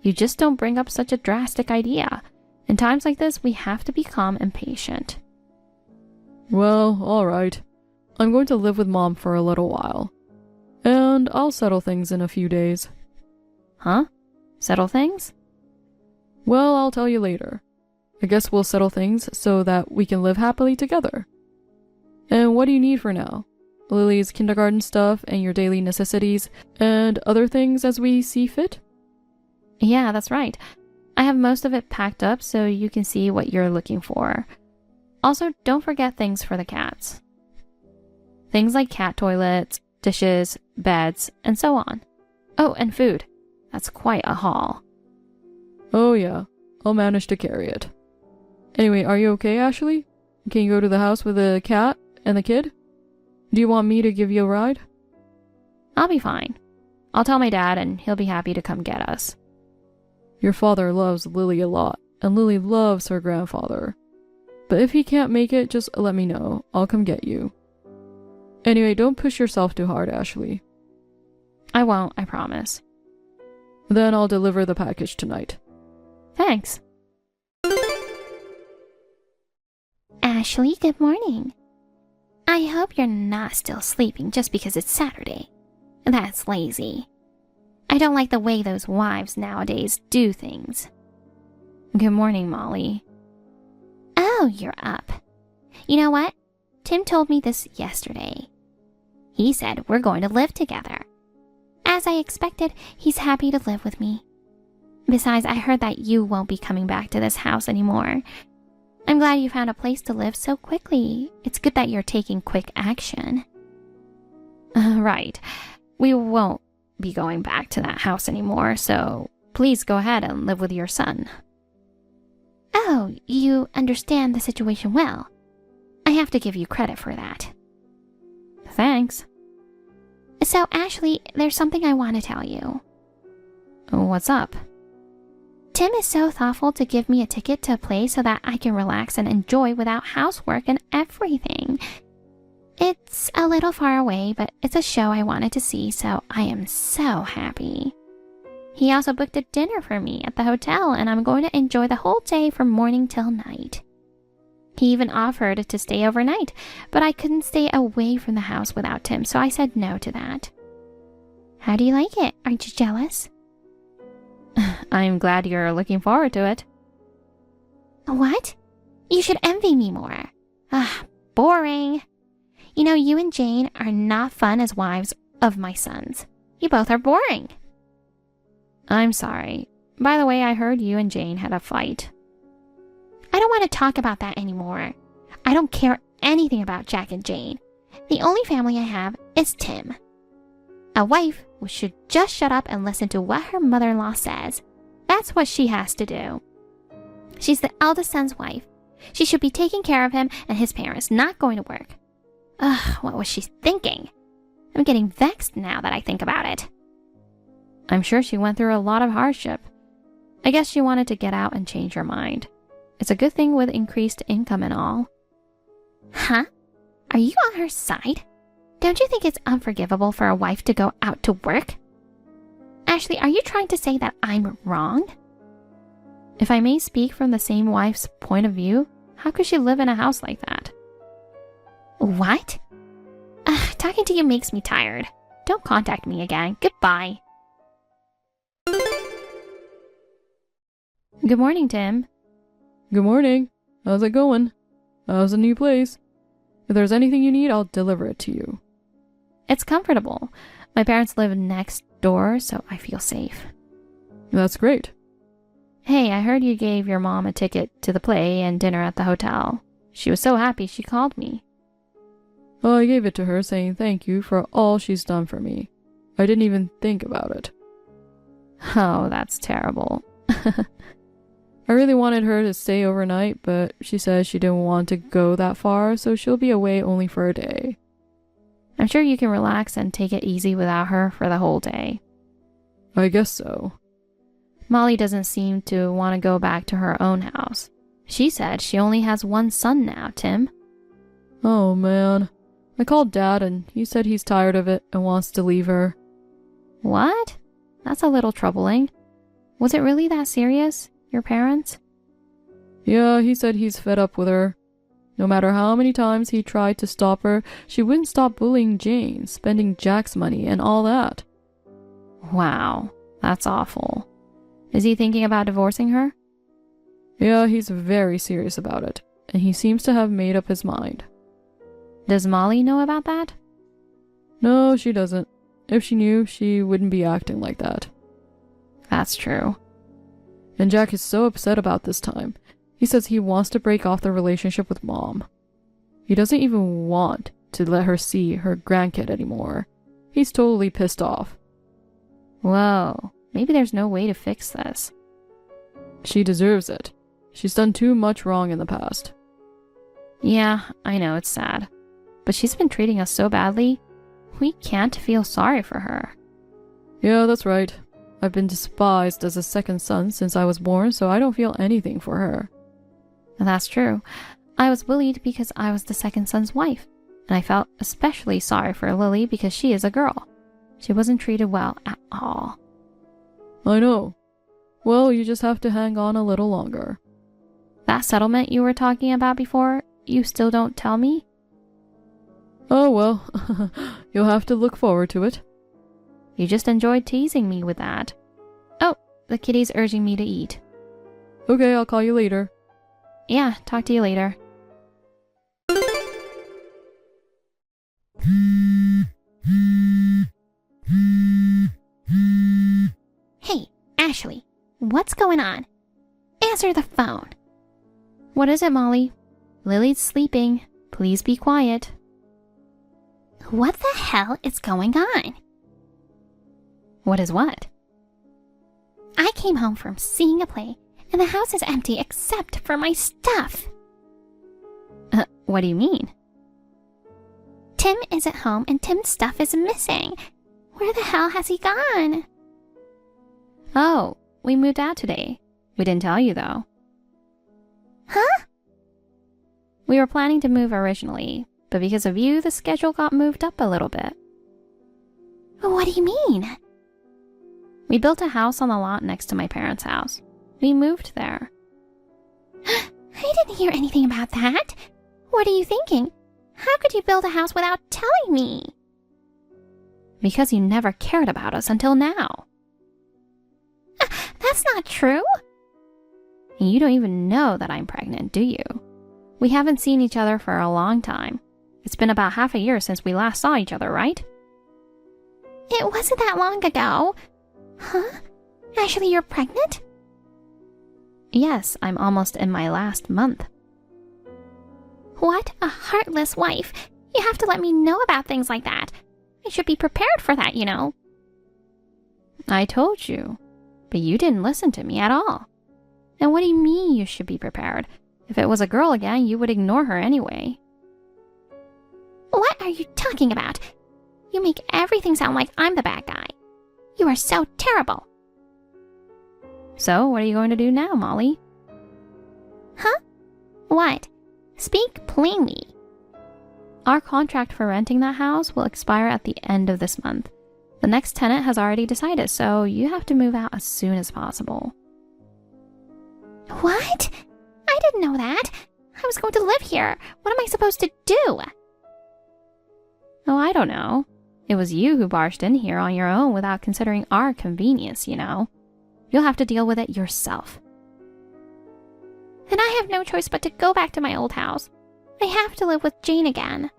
You just don't bring up such a drastic idea. In times like this, we have to be calm and patient. Well, alright. I'm going to live with Mom for a little while. And I'll settle things in a few days. Huh? Settle things? Well, I'll tell you later. I guess we'll settle things so that we can live happily together. And what do you need for now? Lily's kindergarten stuff and your daily necessities and other things as we see fit? Yeah, that's right. I have most of it packed up so you can see what you're looking for. Also, don't forget things for the cats. Things like cat toilets, dishes, beds, and so on. Oh, and food. That's quite a haul. Oh yeah, I'll manage to carry it. Anyway, are you okay, Ashley? Can you go to the house with the cat and the kid? Do you want me to give you a ride? I'll be fine. I'll tell my dad and he'll be happy to come get us. Your father loves Lily a lot, and Lily loves her grandfather. But if he can't make it, just let me know. I'll come get you. Anyway, don't push yourself too hard, Ashley. I won't, I promise. Then I'll deliver the package tonight. Thanks. Ashley, good morning. I hope you're not still sleeping just because it's Saturday. That's lazy. I don't like the way those wives nowadays do things. Good morning, Molly. Oh, you're up. You know what? Tim told me this yesterday. He said we're going to live together. As I expected, he's happy to live with me. Besides, I heard that you won't be coming back to this house anymore. I'm glad you found a place to live so quickly. It's good that you're taking quick action. Right. We won't be going back to that house anymore, so please go ahead and live with your son. Oh, you understand the situation well. I have to give you credit for that. Thanks. So, Ashley, there's something I want to tell you. What's up? Tim is so thoughtful to give me a ticket to a place so that I can relax and enjoy without housework and everything. It's a little far away, but it's a show I wanted to see, so I am so happy. He also booked a dinner for me at the hotel, and I'm going to enjoy the whole day from morning till night. He even offered to stay overnight, but I couldn't stay away from the house without Tim, so I said no to that. How do you like it? Aren't you jealous? I'm glad you're looking forward to it. What? You should envy me more. Boring. You know, you and Jane are not fun as wives of my sons. You both are boring. I'm sorry. By the way, I heard you and Jane had a fight. I don't want to talk about that anymore. I don't care anything about Jack and Jane. The only family I have is Tim. A wife should just shut up and listen to what her mother-in-law says. That's what she has to do. She's the eldest son's wife. She should be taking care of him and his parents, not going to work. Ugh, what was she thinking? I'm getting vexed now that I think about it. I'm sure she went through a lot of hardship. I guess she wanted to get out and change her mind. It's a good thing with increased income and all. Huh? Are you on her side? Don't you think it's unforgivable for a wife to go out to work? Ashley, are you trying to say that I'm wrong? If I may speak from the same wife's point of view, how could she live in a house like that? What? Talking to you makes me tired. Don't contact me again. Goodbye. Good morning, Tim. Good morning. How's it going? How's the new place? If there's anything you need, I'll deliver it to you. It's comfortable. My parents live next door, so I feel safe. That's great. Hey, I heard you gave your mom a ticket to the play and dinner at the hotel. She was so happy she called me. Well, I gave it to her saying thank you for all she's done for me. I didn't even think about it. Oh, that's terrible. I really wanted her to stay overnight, but she said she didn't want to go that far, so she'll be away only for a day. I'm sure you can relax and take it easy without her for the whole day. I guess so. Molly doesn't seem to want to go back to her own house. She said she only has one son now, Tim. Oh, man. I called Dad, and he said he's tired of it and wants to leave her. What? That's a little troubling. Was it really that serious, your parents? Yeah, he said he's fed up with her. No matter how many times he tried to stop her, she wouldn't stop bullying Jane, spending Jack's money and all that. Wow, that's awful. Is he thinking about divorcing her? Yeah, he's very serious about it, and he seems to have made up his mind. Does Molly know about that? No, she doesn't. If she knew, she wouldn't be acting like that. That's true. And Jack is so upset about this time. He says he wants to break off the relationship with Mom. He doesn't even want to let her see her grandkid anymore. He's totally pissed off. Whoa, maybe there's no way to fix this. She deserves it. She's done too much wrong in the past. Yeah, I know, it's sad. But she's been treating us so badly, we can't feel sorry for her. Yeah, that's right. I've been despised as a second son since I was born, so I don't feel anything for her. That's true. I was bullied because I was the second son's wife, and I felt especially sorry for Lily because she is a girl. She wasn't treated well at all. I know. Well, you just have to hang on a little longer. That settlement you were talking about before, you still don't tell me? Oh, well, you'll have to look forward to it. You just enjoyed teasing me with that. Oh, the kitty's urging me to eat. Okay, I'll call you later. Yeah, talk to you later. Hey, Ashley, what's going on? Answer the phone. What is it, Molly? Lily's sleeping. Please be quiet. What the hell is going on? What is what? I came home from seeing a play, and the house is empty except for my stuff. What do you mean? Tim isn't home and Tim's stuff is missing. Where the hell has he gone? Oh, we moved out today. We didn't tell you though. Huh? We were planning to move originally, but because of you, the schedule got moved up a little bit. What do you mean? We built a house on the lot next to my parents' house. We moved there. I didn't hear anything about that. What are you thinking? How could you build a house without telling me? Because you never cared about us until now. That's not true. You don't even know that I'm pregnant, do you? We haven't seen each other for a long time. It's been about half a year since we last saw each other, right? It wasn't that long ago. Huh? Actually, you're pregnant? Yes, I'm almost in my last month. What a heartless wife. You have to let me know about things like that. I should be prepared for that, you know. I told you, but you didn't listen to me at all. And what do you mean you should be prepared? If it was a girl again, you would ignore her anyway. What are you talking about? You make everything sound like I'm the bad guy. You are so terrible. So, what are you going to do now, Molly? Huh? What? Speak plainly. Our contract for renting that house will expire at the end of this month. The next tenant has already decided, so you have to move out as soon as possible. What? I didn't know that. I was going to live here. What am I supposed to do? Oh, I don't know. It was you who barged in here on your own without considering our convenience, you know. You'll have to deal with it yourself. Then I have no choice but to go back to my old house. I have to live with Jane again.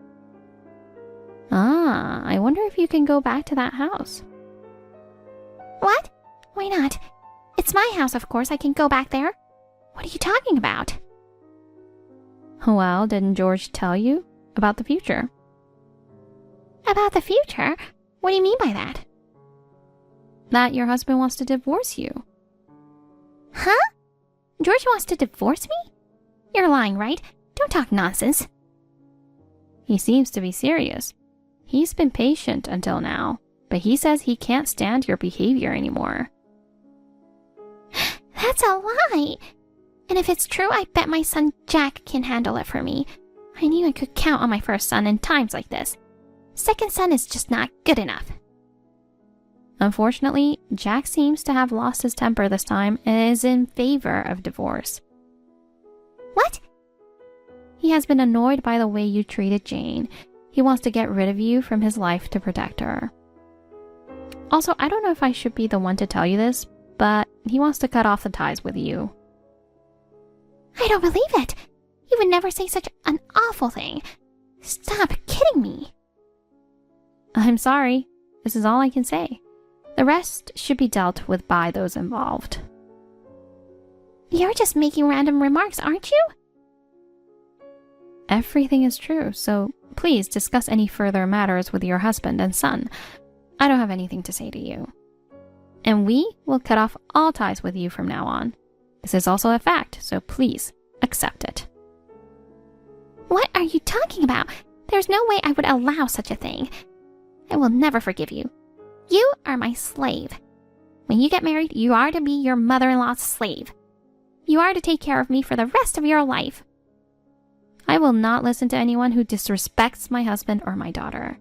Ah, I wonder if you can go back to that house. What? Why not? It's my house, of course. I can go back there. What are you talking about? Well, didn't George tell you about the future? About the future? What do you mean by that? That your husband wants to divorce you. Huh? George wants to divorce me? You're lying, right? Don't talk nonsense. He seems to be serious. He's been patient until now, but he says he can't stand your behavior anymore. That's a lie. And if it's true, I bet my son Jack can handle it for me. I knew I could count on my first son in times like this. Second son is just not good enough. Unfortunately, Jack seems to have lost his temper this time and is in favor of divorce. What? He has been annoyed by the way you treated Jane. He wants to get rid of you from his life to protect her. Also, I don't know if I should be the one to tell you this, but he wants to cut off the ties with you. I don't believe it. He would never say such an awful thing. Stop kidding me. I'm sorry. This is all I can say. The rest should be dealt with by those involved. You're just making random remarks, aren't you? Everything is true, so please discuss any further matters with your husband and son. I don't have anything to say to you. And we will cut off all ties with you from now on. This is also a fact, so please accept it. What are you talking about? There's no way I would allow such a thing. I will never forgive you. You are my slave. When you get married, you are to be your mother-in-law's slave. You are to take care of me for the rest of your life. I will not listen to anyone who disrespects my husband or my daughter.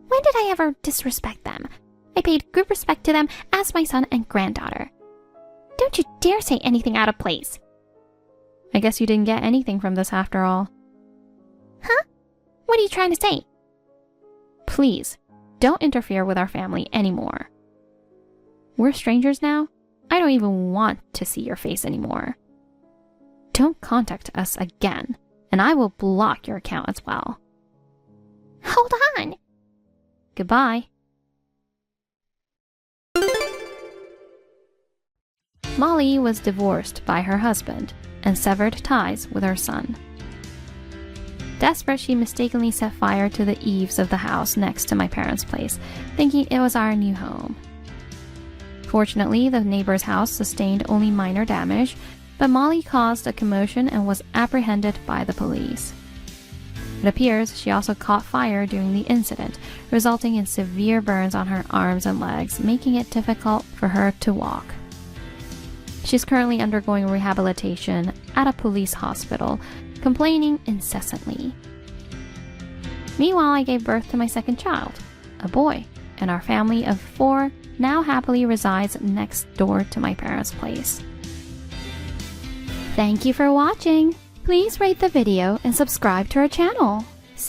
When did I ever disrespect them? I paid good respect to them as my son and granddaughter. Don't you dare say anything out of place. I guess you didn't get anything from this after all. Huh? What are you trying to say? Please, don't interfere with our family anymore. We're strangers now. I don't even want to see your face anymore. Don't contact us again, and I will block your account as well. Hold on. Goodbye. Molly was divorced by her husband and severed ties with her son. Desperate, she mistakenly set fire to the eaves of the house next to my parents' place, thinking it was our new home. Fortunately, the neighbor's house sustained only minor damage, but Molly caused a commotion and was apprehended by the police. It appears she also caught fire during the incident, resulting in severe burns on her arms and legs, making it difficult for her to walk. She's currently undergoing rehabilitation at a police hospital, complaining incessantly. Meanwhile, I gave birth to my second child, a boy, and our family of 4 now happily resides next door to my parents' place. Thank you for watching. Please rate the video and subscribe to our channel.